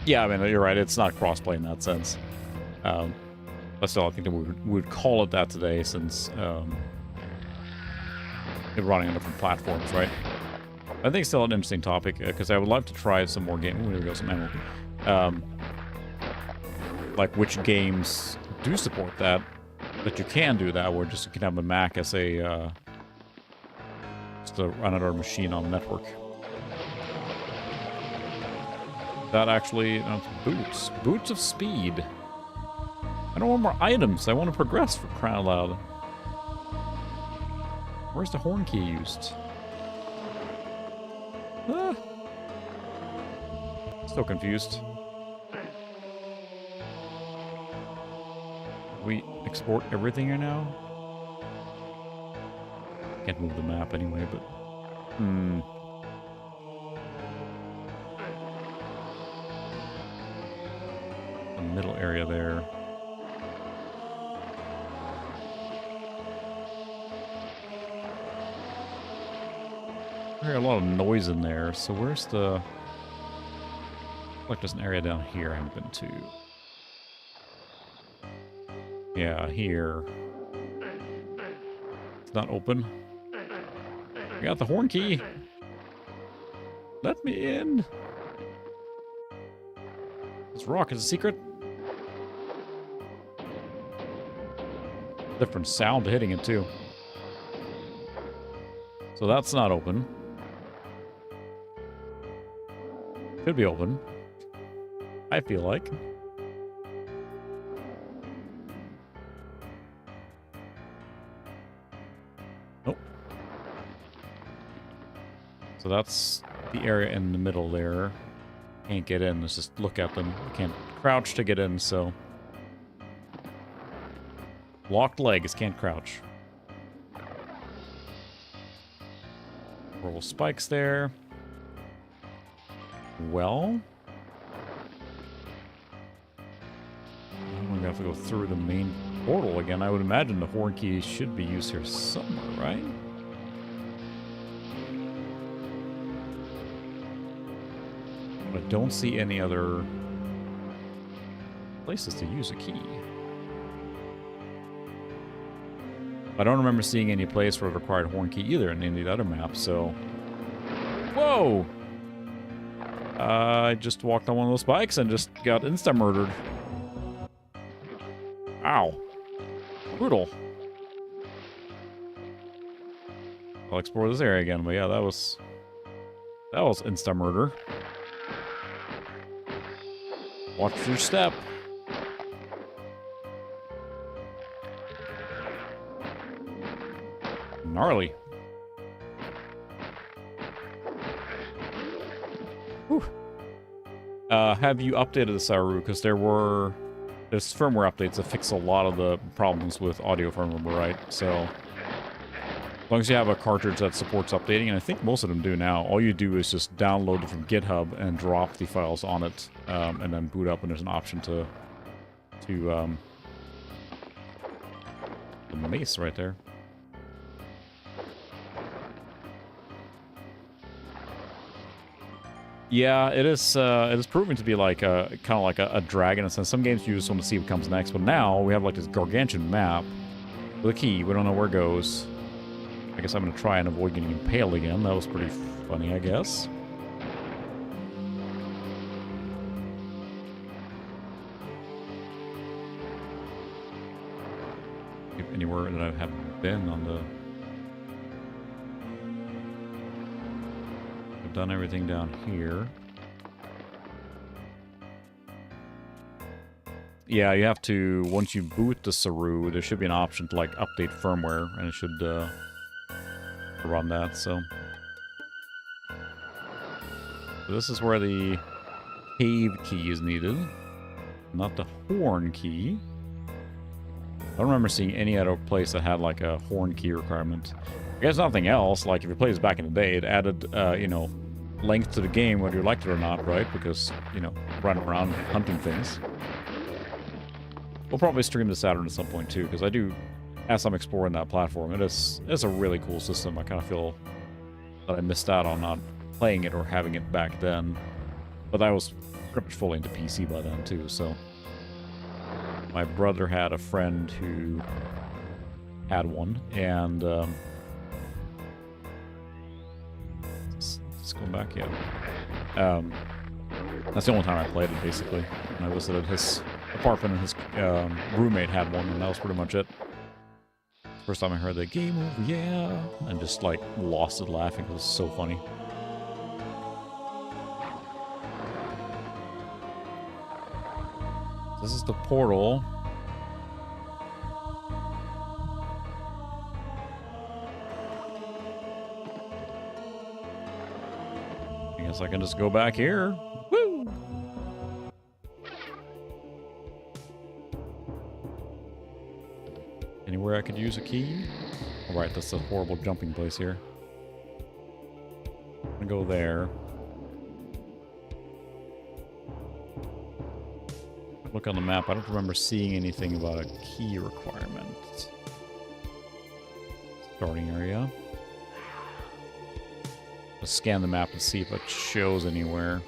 S1: Yeah, I mean, you're right, it's not crossplay in that sense. But still, I think that we would call it that today since they're running on different platforms, right? I think it's still an interesting topic because I would love to try some more games. There we go, some ammo. Like which games do support that you can do that, where just you can have a Mac as a just to run another machine on the network. That actually boots of speed. I don't want more items. I want to progress for crying out loud. Where's the horn key used? Ah. Still confused. We export everything here now? Can't move the map anyway, but... The middle area there. I hear a lot of noise in there, so where's the... Like there's an area down here I haven't been to. Yeah, here. It's not open. I got the horn key. Let me in. This rock is a secret. Different sound hitting it too. So that's not open. Could be open. I feel like. Nope. So that's the area in the middle there. Can't get in. Let's just look at them. Can't crouch to get in, so... Locked legs, can't crouch. Roll spikes there. Well... I'm gonna have to go through the main portal again. I would imagine the horn key should be used here somewhere, right? But I don't see any other places to use a key. I don't remember seeing any place where it required horn key either in any of the other maps, so... Whoa! I just walked on one of those spikes and just got insta-murdered. Ow. Brutal. I'll explore this area again, but yeah, that was insta-murder. Watch your step. Gnarly. Whew. Have you updated the Saru? Because there's firmware updates that fix a lot of the problems with audio firmware, right? So, as long as you have a cartridge that supports updating, and I think most of them do now, all you do is just download it from GitHub and drop the files on it, and then boot up, and there's an option to the mace right there. Yeah, it is proving to be like kind of like a drag in a sense. Some games you just want to see what comes next, but now we have like this gargantuan map with a key. We don't know where it goes. I guess I'm going to try and avoid getting impaled again. That was pretty funny, I guess. Anywhere that I haven't been on the... I've done everything down here. yeah, you have to, once you boot the Saru, there should be an option to, like, update firmware, and it should run that, so. This is where the cave key is needed, not the horn key. I don't remember seeing any other place that had, like, a horn key requirement. I guess nothing else, like, if you played this back in the day, it added, you know, length to the game, whether you liked it or not, right? Because, you know, running around hunting things. We'll probably stream the Saturn at some point, too, because I do, as I'm exploring that platform, it's a really cool system. I kind of feel that I missed out on not playing it or having it back then. But I was pretty much fully into PC by then, too, so. My brother had a friend who had one, and let's go back, yeah. That's the only time I played it, basically. When I visited his apartment, and his roommate had one, and that was pretty much it. First time I heard the game over, yeah, and just, like, lost it laughing. It was so funny. This is the portal. I guess I can just go back here. Woo! Anywhere I could use a key? Alright, that's a horrible jumping place here. I'm gonna go there. Look on the map. I don't remember seeing anything about a key requirement. Starting area. Let's scan the map and see if it shows anywhere.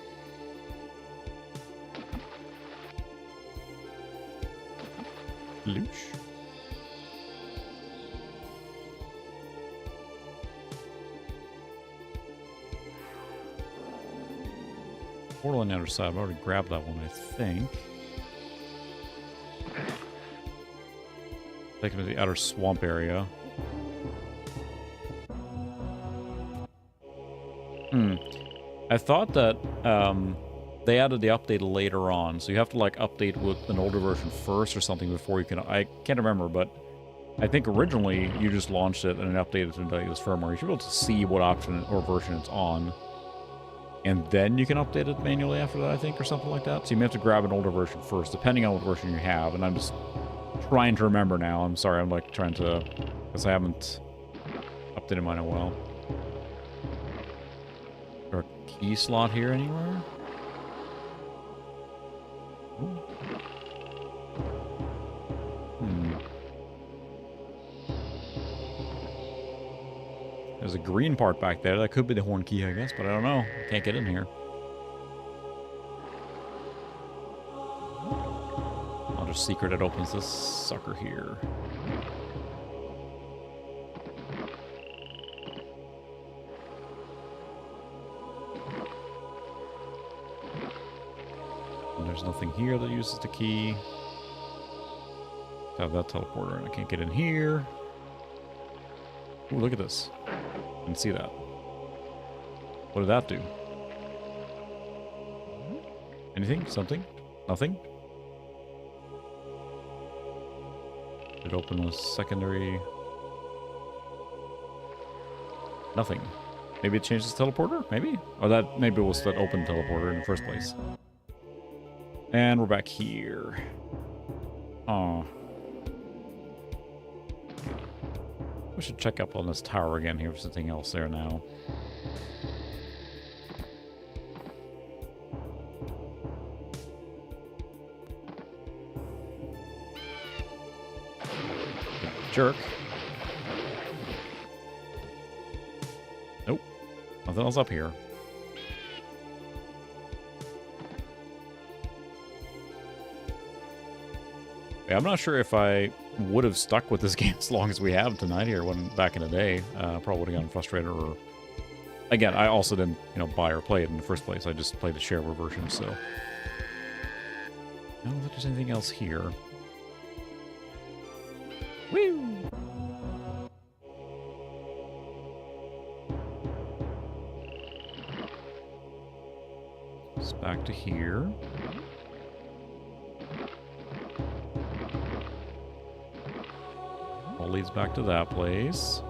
S1: Loosh. Portal on the other side. I've already grabbed that one, I think. Take him to the outer swamp area. I thought that they added the update later on, so you have to, like, update with an older version first or something before you can. I can't remember, but I think originally you just launched it and updated it to the latest firmware. You should be able to see what option or version it's on, and then you can update it manually after that, I think, or something like that. So you may have to grab an older version first, depending on what version you have. And I'm just trying to remember now. I'm sorry, I'm, like, trying to, because I haven't updated mine in a while. Is there a key slot here anywhere? Ooh. There's a green part back there. That could be the horn key, I guess, but I don't know. I can't get in here. Another secret that opens this sucker here. And there's nothing here that uses the key. Have that teleporter, and I can't get in here. Ooh, look at this. I can see that. What did that do? Anything? Something? Nothing? Did it open a secondary? Nothing. Maybe it changed the teleporter? Maybe? Or that maybe it was that open teleporter in the first place. And we're back here. Oh. We should check up on this tower again here. There's something else there now. Jerk. Nope. Nothing else up here. Yeah, I'm not sure if I would have stuck with this game as long as we have tonight here when back in the day. Probably would have gotten frustrated, or again, I also didn't, you know, buy or play it in the first place. I just played the shareware version, so I don't think there's anything else here. Woo! It's back to here. all leads back to that place.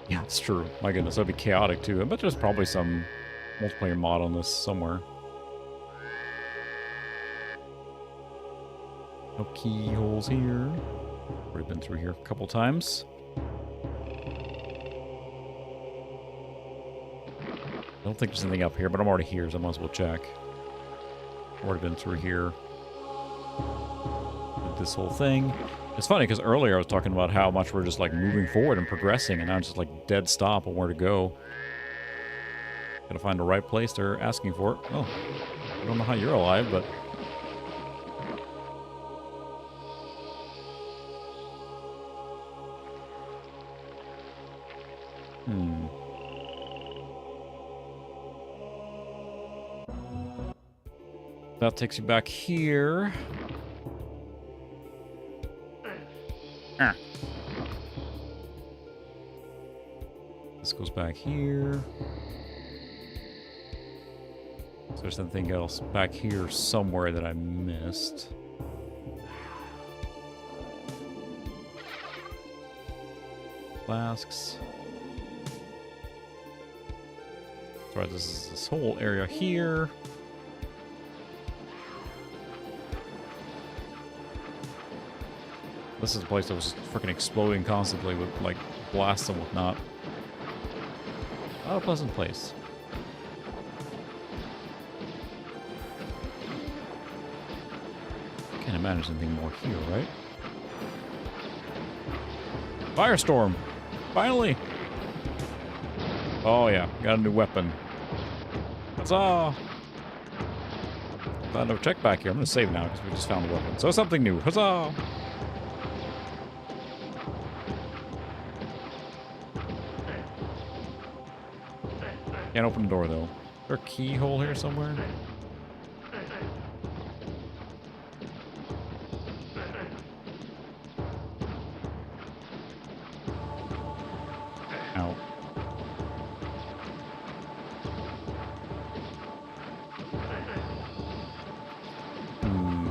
S1: Yeah, it's true. My goodness, that'd be chaotic too. I bet there's probably some multiplayer mod on this somewhere. No keyholes here. Already been through here a couple times. I don't think there's anything up here, but I'm already here, so I might as well check. Already been through here. Did this whole thing. It's funny, because earlier I was talking about how much we're just, like, moving forward and progressing, and now it's just, like, dead stop on where to go. Gotta find the right place they're asking for. Oh, I don't know how you're alive, but... That takes you back here. Ah. This goes back here. So there's something else back here somewhere that I missed. Flasks. That's right, this is this whole area here. This is a place that was freaking exploding constantly with, like, blasts and whatnot. Not a pleasant place. Can't imagine anything more here, right? Firestorm! Finally! Oh yeah, got a new weapon. Huzzah! Glad no check back here. I'm gonna save now because we just found a weapon. So something new. Huzzah! Can't open the door, though. Is there a keyhole here somewhere? Ow.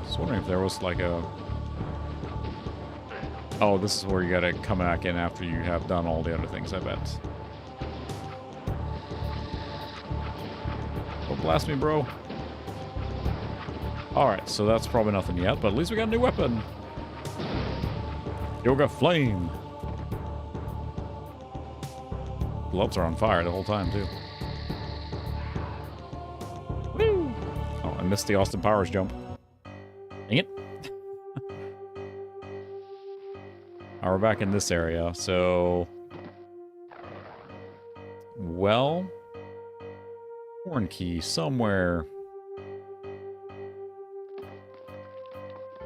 S1: Just wondering if there was, like, a... Oh, this is where you gotta come back in after you have done all the other things, I bet. Blast me, bro. Alright, so that's probably nothing yet, but at least we got a new weapon. Yoga Flame. Gloves are on fire the whole time, too. Woo! Oh, I missed the Austin Powers jump. Dang it. Alright, we're back in this area, so... Well... Horn key somewhere.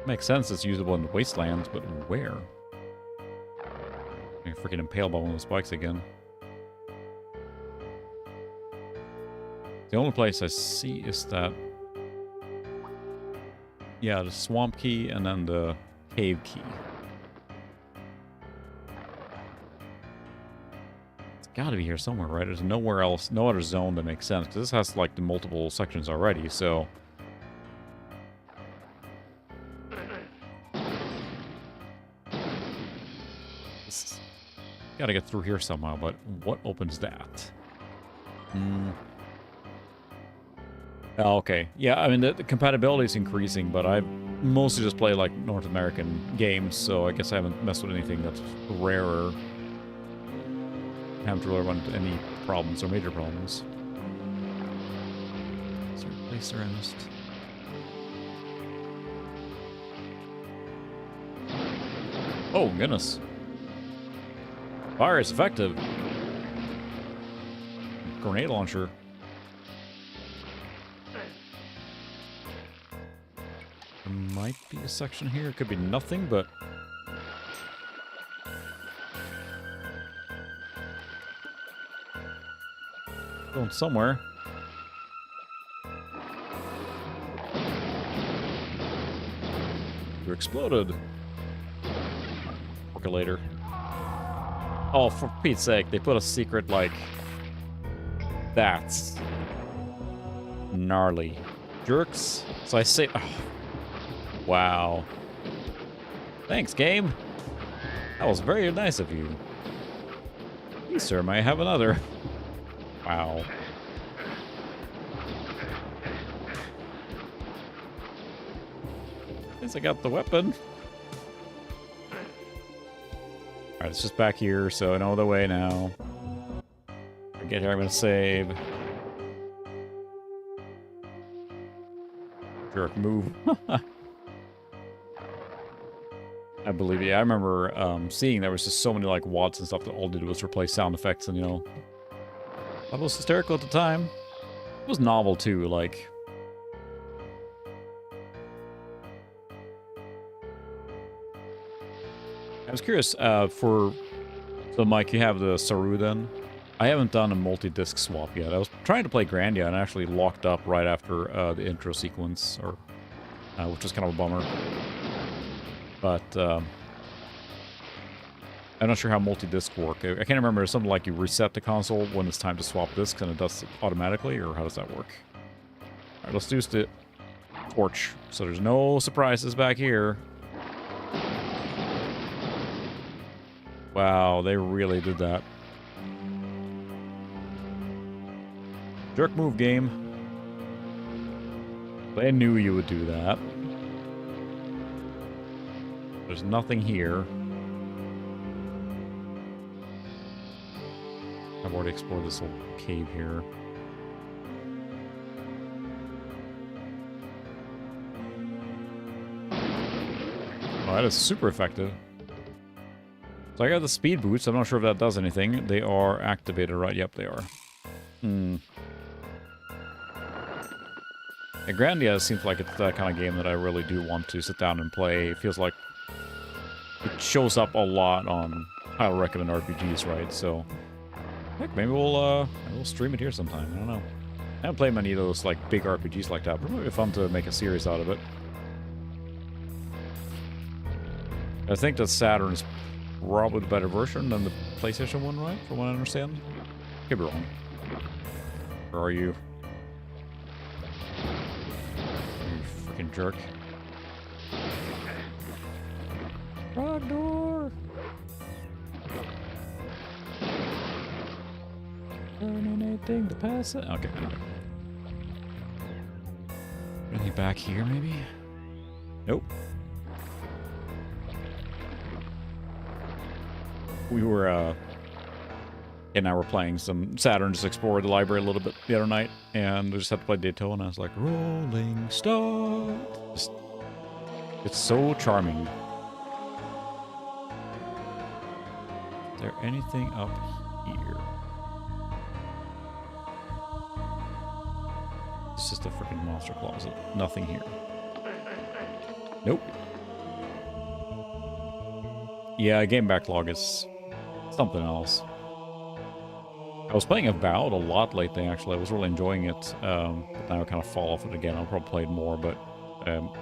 S1: Makes sense it's usable in the wastelands, but where? I'm freaking impaled by one of the spikes again. The only place I see is that... Yeah, the swamp key and then the cave key. Gotta be here somewhere, right? There's nowhere else, no other zone that makes sense. Because this has, like, the multiple sections already, so... Gotta get through here somehow, but what opens that? Oh, okay. Yeah, I mean, the compatibility is increasing, but I mostly just play, like, North American games, so I guess I haven't messed with anything that's rarer. Haven't really run into any problems or major problems. Is there a place I missed? Oh, goodness. Fire is effective. Grenade launcher. There might be a section here. It could be nothing, but... Going somewhere. You exploded. Percolator. Oh, for Pete's sake, they put a secret, like, That's gnarly. Jerks. So I say... Oh, wow. Thanks, game. That was very nice of you. Please, sir, may I have another? Wow. Guess I got the weapon. Alright, it's just back here, so I know the way now. When I get here, I'm gonna save. Jerk move. I believe, yeah, I remember seeing there was just so many like watts and stuff that all did was replace sound effects, and you know, that was hysterical at the time. It was novel too, like. I was curious, so Mike, you have the Saru then? I haven't done a multi-disc swap yet. I was trying to play Grandia and actually locked up right after the intro sequence, or which was kind of a bummer. But I'm not sure how multi-disc work. I can't remember. It's something like you reset the console when it's time to swap discs and it does it automatically, or how does that work? All right, let's do the torch. So there's no surprises back here. Wow, they really did that. Jerk move, game. They knew you would do that. There's nothing here. I've already explored this little cave here. Oh, that is super effective. So I got the speed boots. I'm not sure if that does anything. They are activated, right? Yep, they are. Yeah, Grandia seems like it's that kind of game that I really do want to sit down and play. It feels like it shows up a lot on highly recommend RPGs, right? So heck, maybe we'll stream it here sometime. I don't know. I haven't played many of those like big RPGs like that, but it might be fun to make a series out of it. I think that Saturn's probably the better version than the PlayStation one, right? From what I understand. Could be wrong. Where are you? You freaking jerk. Front door! Turning anything to pass it? Okay. Anything back here, maybe? Nope. We were, and now we're playing some Saturn, just explored the library a little bit the other night, and we just had to play Daytona, and I was like, rolling start. Just, it's so charming. Is there anything up here? It's just a freaking monster closet. Nothing here. Nope. Yeah, game backlog is something else. I was playing Avowed a lot lately, actually. I was really enjoying it, but now I kind of fall off it again. I'll probably play it more, but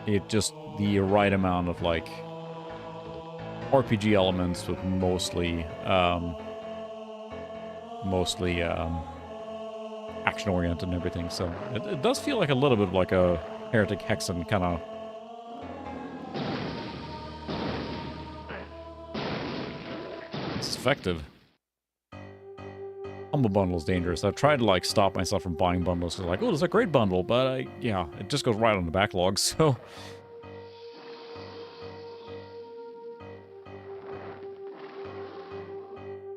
S1: it just, the right amount of, like, RPG elements with mostly action-oriented and everything, so it does feel like a little bit like a Heretic Hexen kind of. It's effective. Humble bundle is dangerous. I've tried to like stop myself from buying bundles because like, oh, there's a great bundle, but yeah, it just goes right on the backlog, so.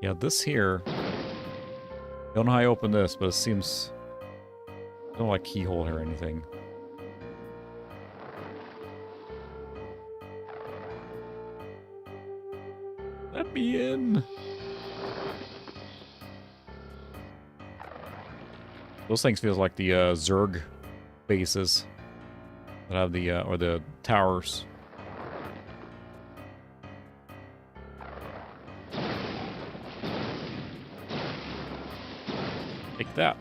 S1: Yeah, this here. Don't know how I open this, but it seems. Don't like keyhole here or anything. Let me in. Those things feels like the Zerg bases that have the or the towers. Take that.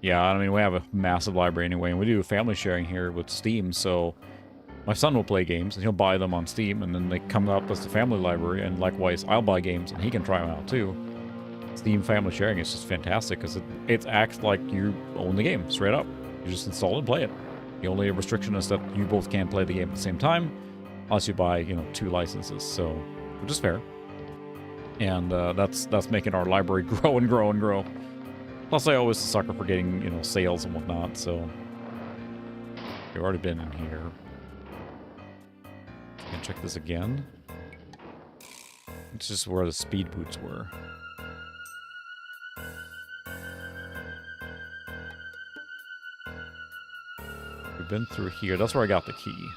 S1: Yeah, I mean, we have a massive library anyway, and we do family sharing here with Steam, so my son will play games, and he'll buy them on Steam, and then they come up as the family library, and likewise, I'll buy games, and he can try them out too. Steam family sharing is just fantastic, because it acts like you own the game, straight up. You just install it and play it. The only restriction is that you both can't play the game at the same time, unless you buy, you know, 2 licenses, so, which is fair. And that's making our library grow and grow and grow. Plus, I always sucker for getting, you know, sales and whatnot, so... We've already been in here. Can check this again. It's just where the speed boots were. We've been through here. That's where I got the key.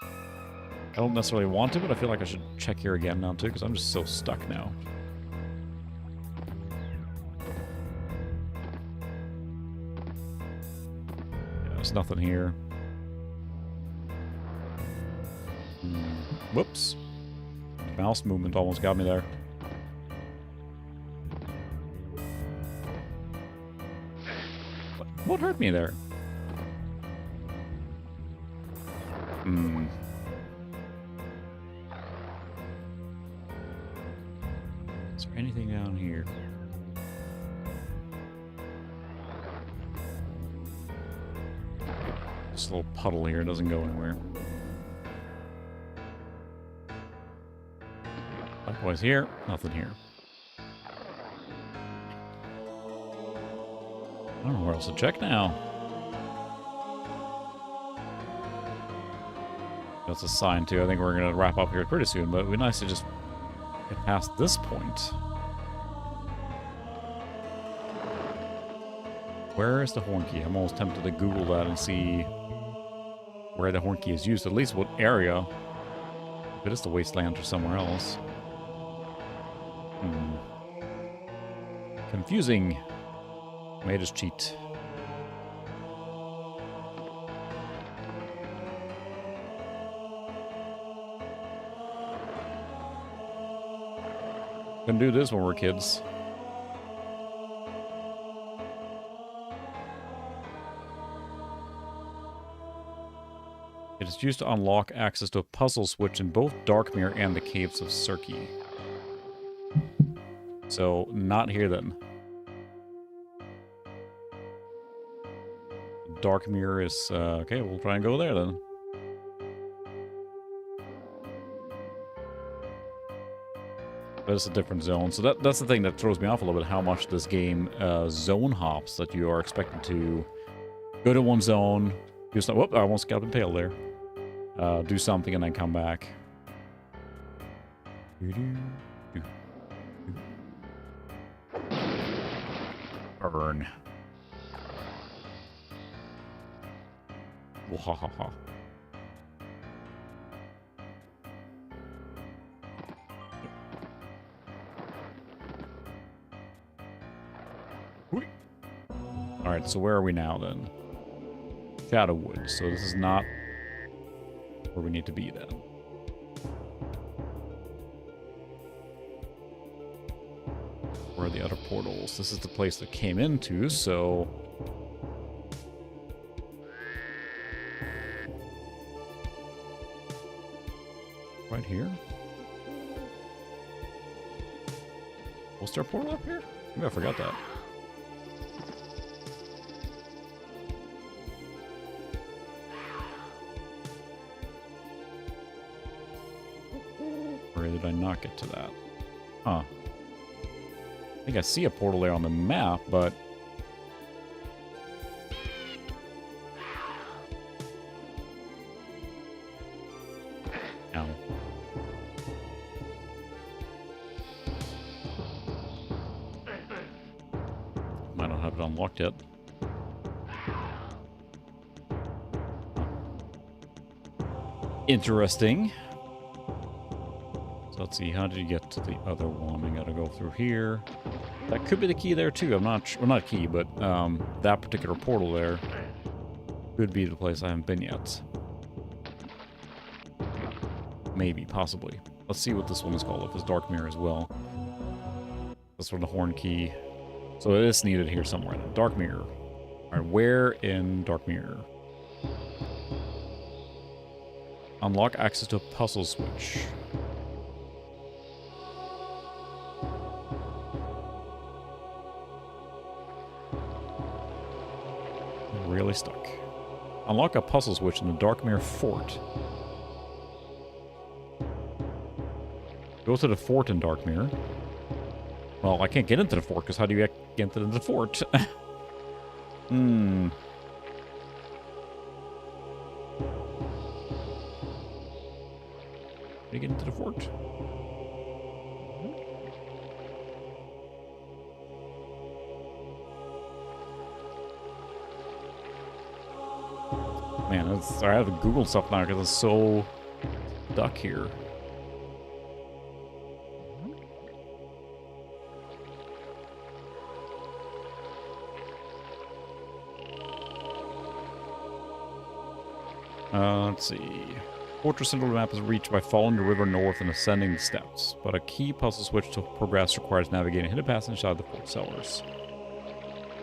S1: I don't necessarily want to, but I feel like I should check here again now too, because I'm just so stuck now. Yeah, there's nothing here. Whoops. Mouse movement almost got me there. What hurt me there? Is there anything down here? This little puddle here doesn't go anywhere. Likewise here, nothing here. I don't know where else to check now. That's a sign too. I think we're gonna wrap up here pretty soon, but it'd be nice to just get past this point. Where is the horn key? I'm almost tempted to Google that and see where the horn key is used, at least what area. If it is the wasteland or somewhere else. Confusing. Made us cheat. Couldn't do this when we're kids. It is used to unlock access to a puzzle switch in both Darkmere and the Caves of Circe. So, not here then. Darkmere is, okay, we'll try and go there then. But it's a different zone. So that's the thing that throws me off a little bit, how much this game zone hops, that you are expected to go to one zone, do something. Whoop, I almost got impaled there. Do something and then come back. Burn. Wahaha. Alright, so where are we now then? Shadowwood. So this is not where we need to be then. Where are the other portals? This is the place that came into, so... Right here? Was there a portal up here? Maybe I forgot that. Or did I not get to that? Huh. I think I see a portal there on the map, but... Ow. Might not have it unlocked yet. Interesting. Let's see, how did you get to the other one? We gotta go through here. That could be the key there too. I'm not sure. Well, not key, but that particular portal there could be the place I haven't been yet. Maybe, possibly. Let's see what this one is called, if it's Darkmere as well. That's where the horn key. So it is needed here somewhere. Darkmere. Alright, where in Darkmere? Unlock access to a puzzle switch. Really stuck. Unlock a puzzle switch in the Darkmere Fort. Go to the fort in Darkmere. Well, I can't get into the fort, because how do you get into the fort? Hmm. How do you get into the fort? Man, I have to Google stuff now because it's so stuck here. Let's see. Fortress center of the map is reached by following the river north and ascending the steps, but a key puzzle switch to progress requires navigating a hidden path inside the fort cellars.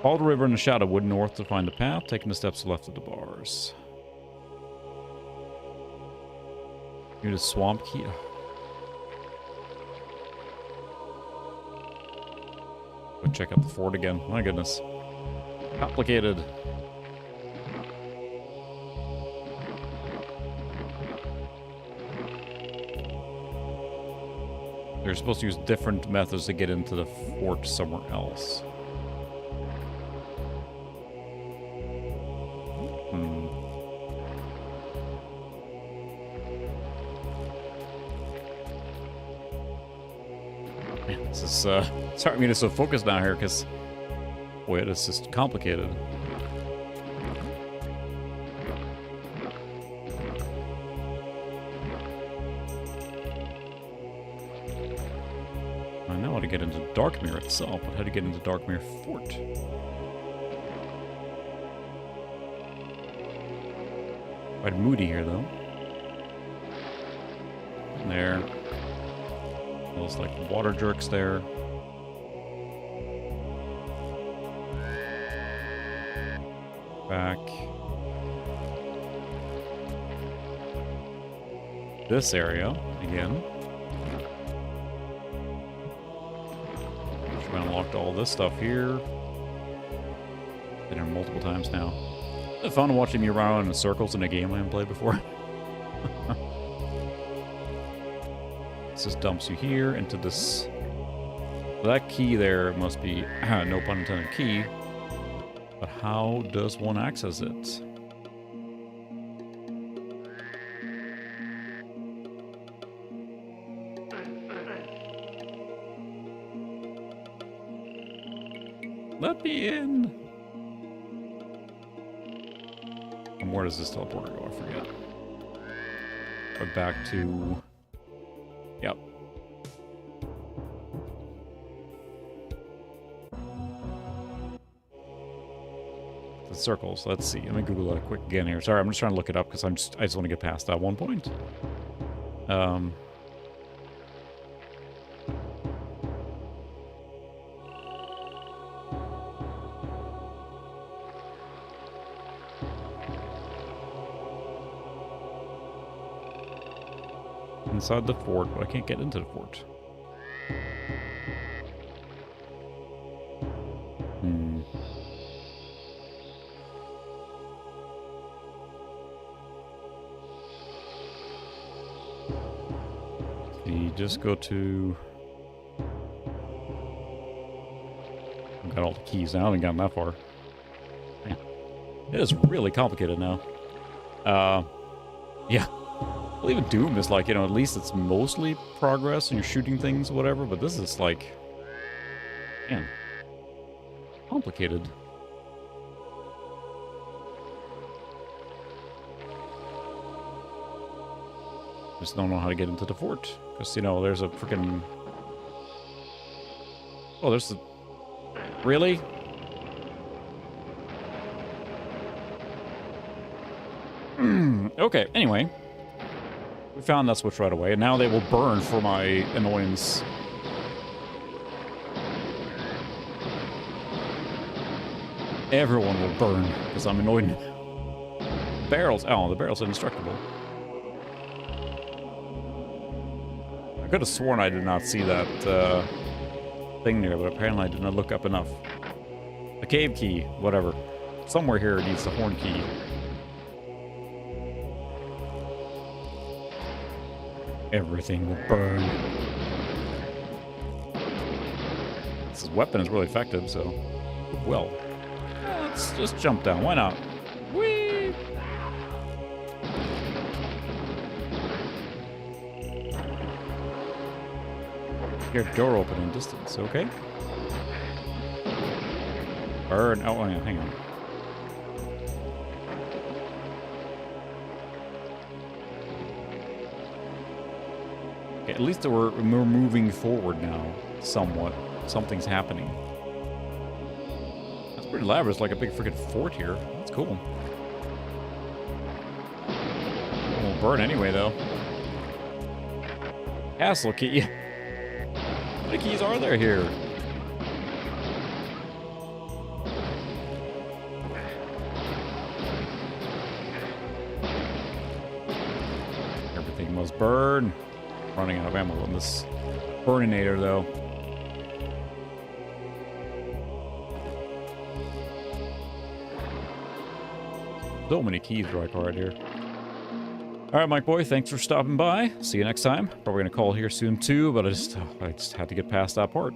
S1: Follow the river in the shadow wood north to find the path, taking the steps left of the bars. Need a swamp key. Go check out the fort again. My goodness. Complicated. They're supposed to use different methods to get into the fort somewhere else. Man, this is, sorry, I mean, it's so focused down here, because, boy, it's just complicated. I know how to get into Darkmere itself, but how to get into Darkmere Fort? Quite moody here, though. There. Those, like, water jerks there. Back. This area, again. We unlocked all this stuff here. Been here multiple times now. It's fun watching me run around in circles in a game I haven't played before. This just dumps you here into this. That key there must be, no pun intended, key. But how does one access it? Let me in! And where does this teleporter go? I forget. But back to... Yep. The circles. Let's see. Let me Google that quick again here. Sorry, I'm just trying to look it up because I just want to get past that one point. Inside the fort, but I can't get into the fort. You just go to... I've got all the keys now. I haven't gotten that far. Man, it is really complicated now. Yeah. Well, even Doom is like, you know, at least it's mostly progress and you're shooting things, whatever, but this is like, man, complicated. Just don't know how to get into the fort. Because, you know, there's a freaking... Oh, there's the... Really? Okay, anyway. We found that switch right away, and now they will burn for my annoyance. Everyone will burn, because I'm annoyed. Barrels. Oh, the barrels are indestructible. I could have sworn I did not see that thing there, but apparently I did not look up enough. The cave key, whatever. Somewhere here it needs the horn key. Everything will burn. This weapon is really effective, so... Well. Let's just jump down. Why not? Whee! Your door open in distance, okay? Burn. Oh, yeah, hang on. Okay, at least we're moving forward now, somewhat. Something's happening. That's pretty elaborate. It's like a big freaking fort here. That's cool. It won't burn anyway, though. Castle key. How many keys are there here? Everything must burn. Running out of ammo on this burninator, though. So many keys right here. All right, Mike Boy, thanks for stopping by. See you next time. Probably gonna call here soon too, but I just had to get past that part.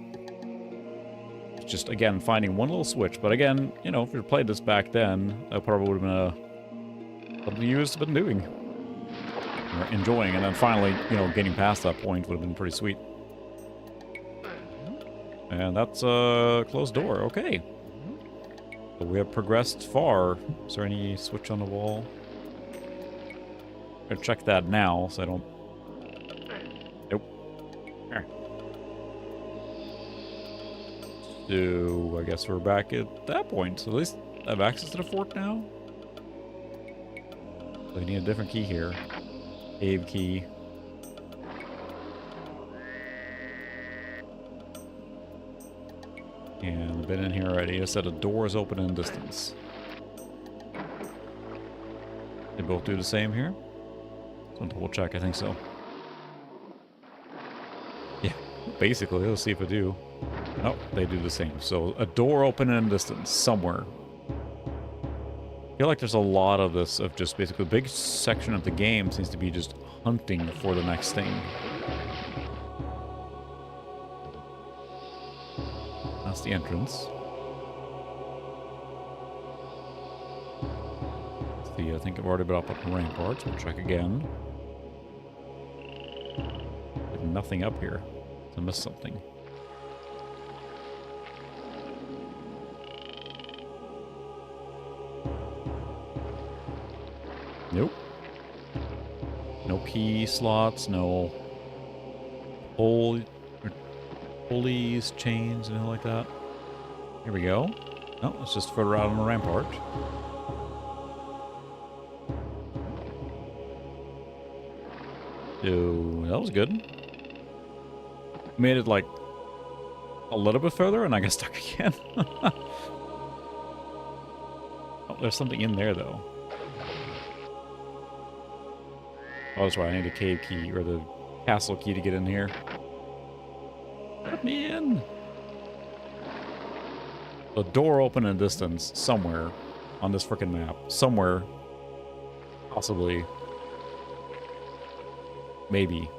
S1: It's just, again, finding one little switch. But again, you know, if you played this back then, that probably would have been something you would have been doing. Or enjoying, and then finally, you know, getting past that point would have been pretty sweet. And that's a closed door. Okay. So we have progressed far. Is there any switch on the wall? I'm gonna check that now, so I don't... Nope. So, I guess we're back at that point. So at least I have access to the fort now. So we need a different key here. Cave key. And I've been in here already. I said a door is open in distance. They both do the same here? So double check, I think so. Yeah, basically, let's see if I do. Nope, they do the same. So a door open in distance somewhere. I feel like there's a lot of this, of just basically a big section of the game seems to be just hunting for the next thing. That's the entrance. Let's see, I think I've already been up on ramparts. We'll check again. There's nothing up here. I missed something. Nope. No key slots, no pulleys, chains, anything like that. Here we go. No, it's just further out on the rampart. So, that was good. Made it like a little bit further and I got stuck again. Oh, there's something in there though. Oh, that's right. I need a cave key or the castle key to get in here. Let me in. The door open in distance somewhere on this frickin' map. Somewhere. Possibly. Maybe.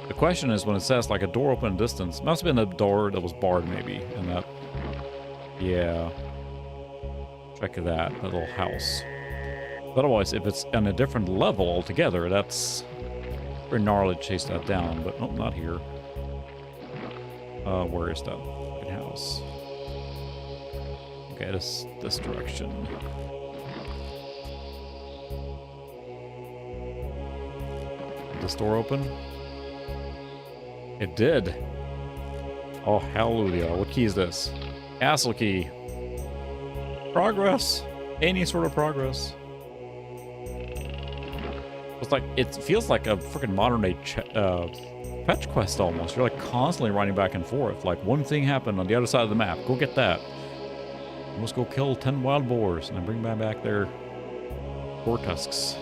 S1: The question is when it says like a door open in distance, must have been a door that was barred maybe. And that, yeah. Check that little house. Otherwise, if it's on a different level altogether, that's pretty gnarly to chase that down. But, oh, not here. Where is that house? Okay, this direction. Did this door open? It did. Oh, hallelujah. What key is this? Castle key. Progress. Any sort of progress. It's like, it feels like a freaking modern day fetch quest almost. You're like constantly running back and forth. Like one thing happened on the other side of the map. Go get that. You must go kill 10 wild boars and then bring back their boar tusks.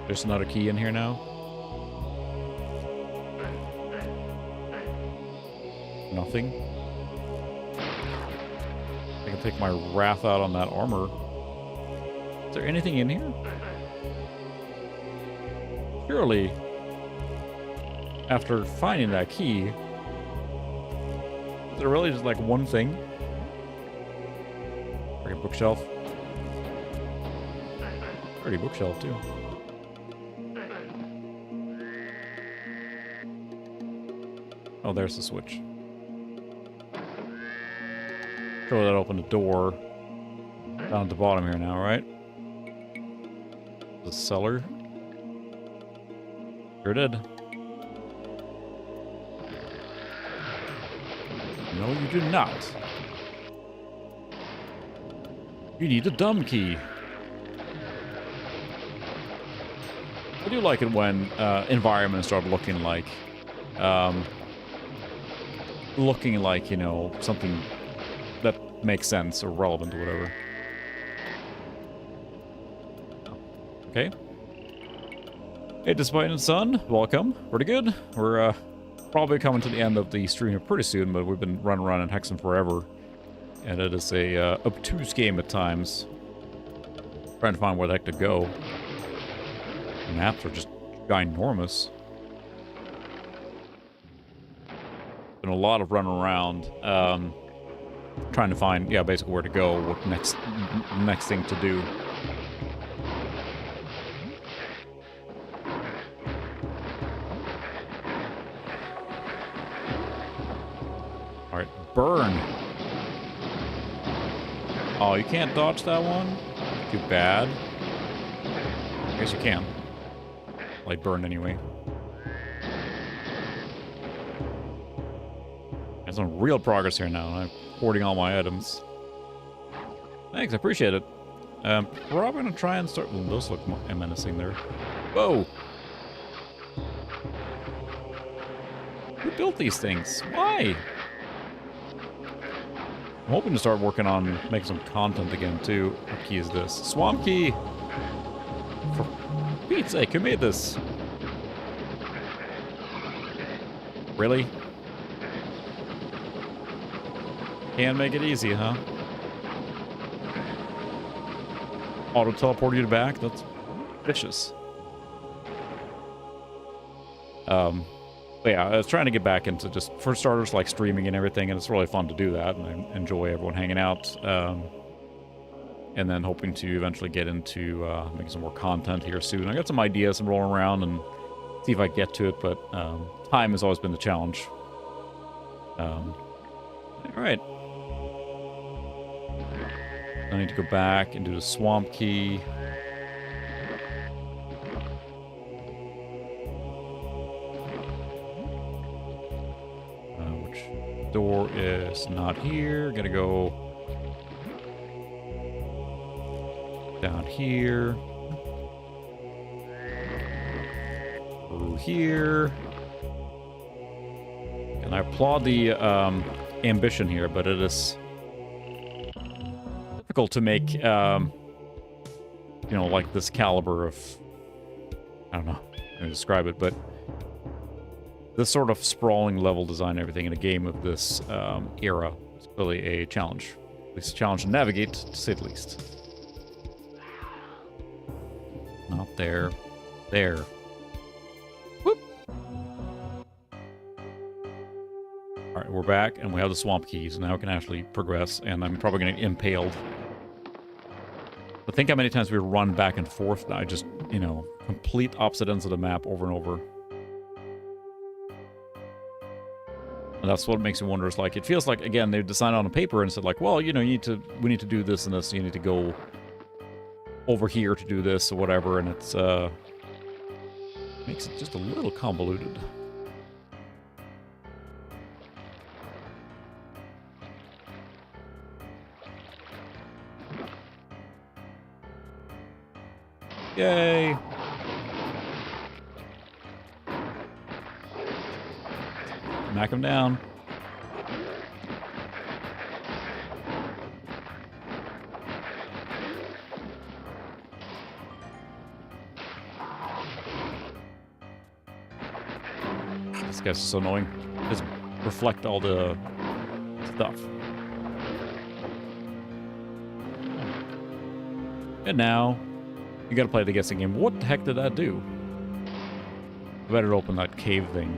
S1: There's another key in here now. Nothing. I can take my wrath out on that armor. Is there anything in here? Surely, after finding that key, is there really just like one thing? Pretty bookshelf. Pretty bookshelf too. Oh, there's the switch. Sure, that opened the door. Down at the bottom here now, right? The cellar. Sure did. No, you do not. You need a dumb key. I do like it when environments start looking like, you know, something that makes sense or relevant or whatever. Okay. Hey, Disappointed Sun, welcome. Pretty good. We're probably coming to the end of the stream here pretty soon, but we've been running Hexen forever. And it is a obtuse game at times. Trying to find where the heck to go. Maps are just ginormous. Been a lot of running around, trying to find, yeah, basically where to go, what next thing to do. All right, burn. Oh, you can't dodge that one? Too bad. I guess you can. Like, burn anyway. Got some real progress here now. I'm hoarding all my items. Thanks, I appreciate it. Probably gonna try and start... Well, those look menacing there. Whoa! Who built these things? Why? I'm hoping to start working on making some content again, too. What key is this? Swamp key! For Pete's sake, who made this? Really? Can't make it easy, huh? Auto-teleport you back? That's vicious. But yeah, I was trying to get back into just, for starters, like streaming and everything, and it's really fun to do that, and I enjoy everyone hanging out. And then hoping to eventually get into making some more content here soon. I got some ideas I'm rolling around and see if I get to it, but time has always been the challenge. Alright. I need to go back and do the swamp key. Which door is not here? Gotta go down here. Through here. And I applaud the ambition here, but it is difficult to make, you know, like this caliber of, I don't know how to describe it, but this sort of sprawling level design and everything in a game of this era is clearly a challenge. At least a challenge to navigate, to say the least. Not there. There. Whoop! Alright, we're back, and we have the swamp keys, so now we can actually progress, and I'm probably going to get impaled. But think how many times we run back and forth now, just, you know, complete opposite ends of the map over and over. And that's what makes me wonder, is like, it feels like, again, they've decided on a paper and said, like, well, you know, we need to do this and this, you need to go over here to do this or whatever, and it's makes it just a little convoluted. Yay! Knock him down. guy's so annoying. Just reflect all the stuff. And now, you gotta play the guessing game. What the heck did that do? I better open that cave thing.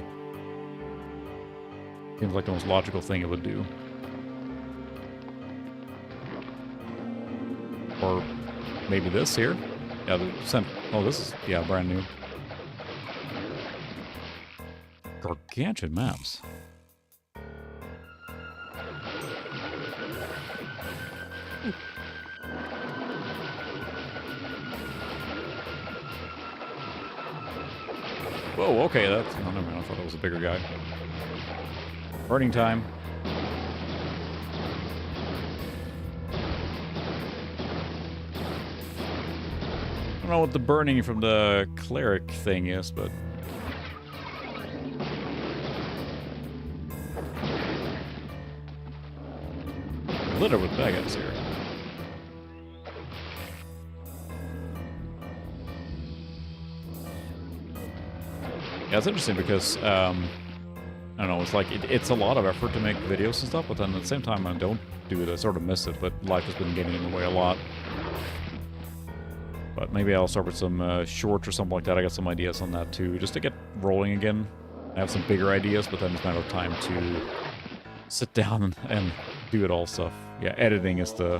S1: Seems like the most logical thing it would do. Or maybe this here? Yeah, oh, this is, yeah, brand new. Gargantuan maps. Whoa, okay, that's... Oh, never mind, I thought that was a bigger guy. Burning time. I don't know what the burning from the cleric thing is, but... Littered with baguettes here. Yeah, it's interesting because, I don't know, it's like, it's a lot of effort to make videos and stuff, but then at the same time I don't do it, I sort of miss it, but life has been getting in the way a lot. But maybe I'll start with some shorts or something like that. I got some ideas on that too, just to get rolling again. I have some bigger ideas, but then it's not enough time to sit down and do it all stuff. Yeah, editing is the...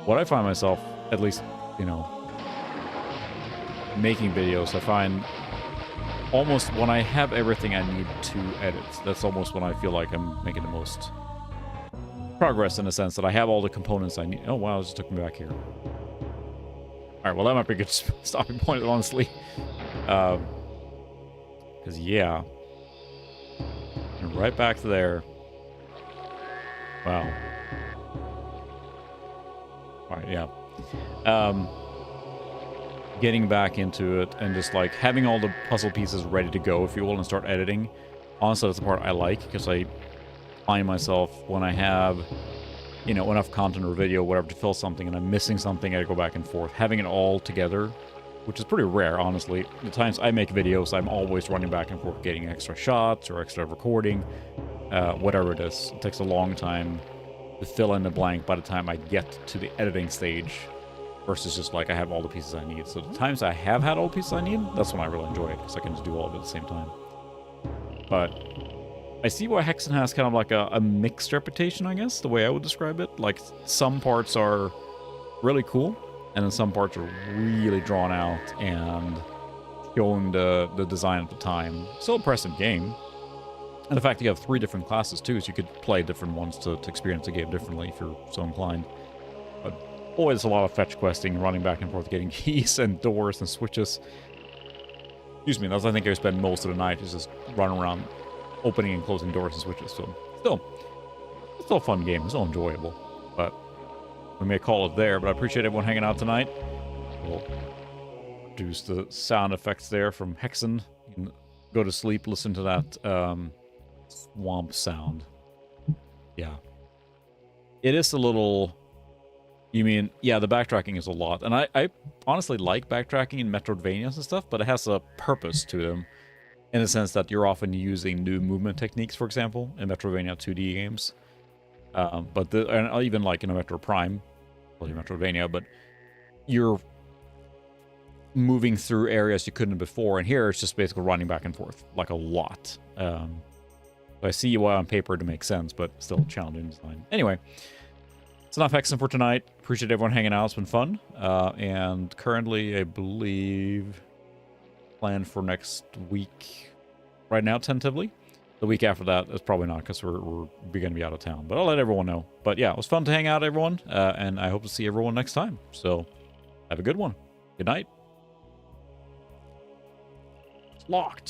S1: What I find myself, at least, you know, making videos, I find almost when I have everything I need to edit, that's almost when I feel like I'm making the most progress, in a sense that I have all the components I need. Oh wow, it just took me back here. Alright, well that might be a good stopping point, honestly. Because yeah. And right back to there. Wow. Alright, yeah. Getting back into it and just like having all the puzzle pieces ready to go, if you will, and start editing. Honestly, that's the part I like, because I find myself when I have, you know, enough content or video, whatever, to fill something, and I'm missing something, I go back and forth. Having it all together, which is pretty rare, honestly. The times I make videos, I'm always running back and forth, getting extra shots or extra recording, whatever it is. It takes a long time to fill in the blank by the time I get to the editing stage, versus just like I have all the pieces I need. So the times I have had all the pieces I need, that's when I really enjoy it, because I can just do all of it at the same time. But I see why Hexen has kind of like a mixed reputation, I guess, the way I would describe it. Like, some parts are really cool, and then some parts are really drawn out and showing the design at the time. Still impressive game. And the fact that you have 3 different classes, too, so you could play different ones to experience the game differently if you're so inclined. But boy, there's a lot of fetch questing, running back and forth, getting keys and doors and switches. Excuse me, that's I think I spend most of the night is just running around opening and closing doors and switches. So it's still a fun game. It's still enjoyable. But we may call it there. But I appreciate everyone hanging out tonight. We'll produce the sound effects there from Hexen. You can go to sleep, listen to that swamp sound. Yeah. It is a little... You mean, yeah, the backtracking is a lot. And I honestly like backtracking in Metroidvanias and stuff, but it has a purpose to them. In the sense that you're often using new movement techniques, for example, in Metroidvania 2D games. And even like in a Metro Prime, well, Metroidvania, but you're moving through areas you couldn't before, and here it's just basically running back and forth, like a lot. So I see why on paper to make sense, but still challenging design. Anyway, it's enough Hexen for tonight. Appreciate everyone hanging out. It's been fun. And currently, I believe, planned for next week. Right now, tentatively. The week after that is probably not, because we're going to be out of town. But I'll let everyone know. But yeah, it was fun to hang out, everyone. And I hope to see everyone next time. So, have a good one. Good night. It's locked.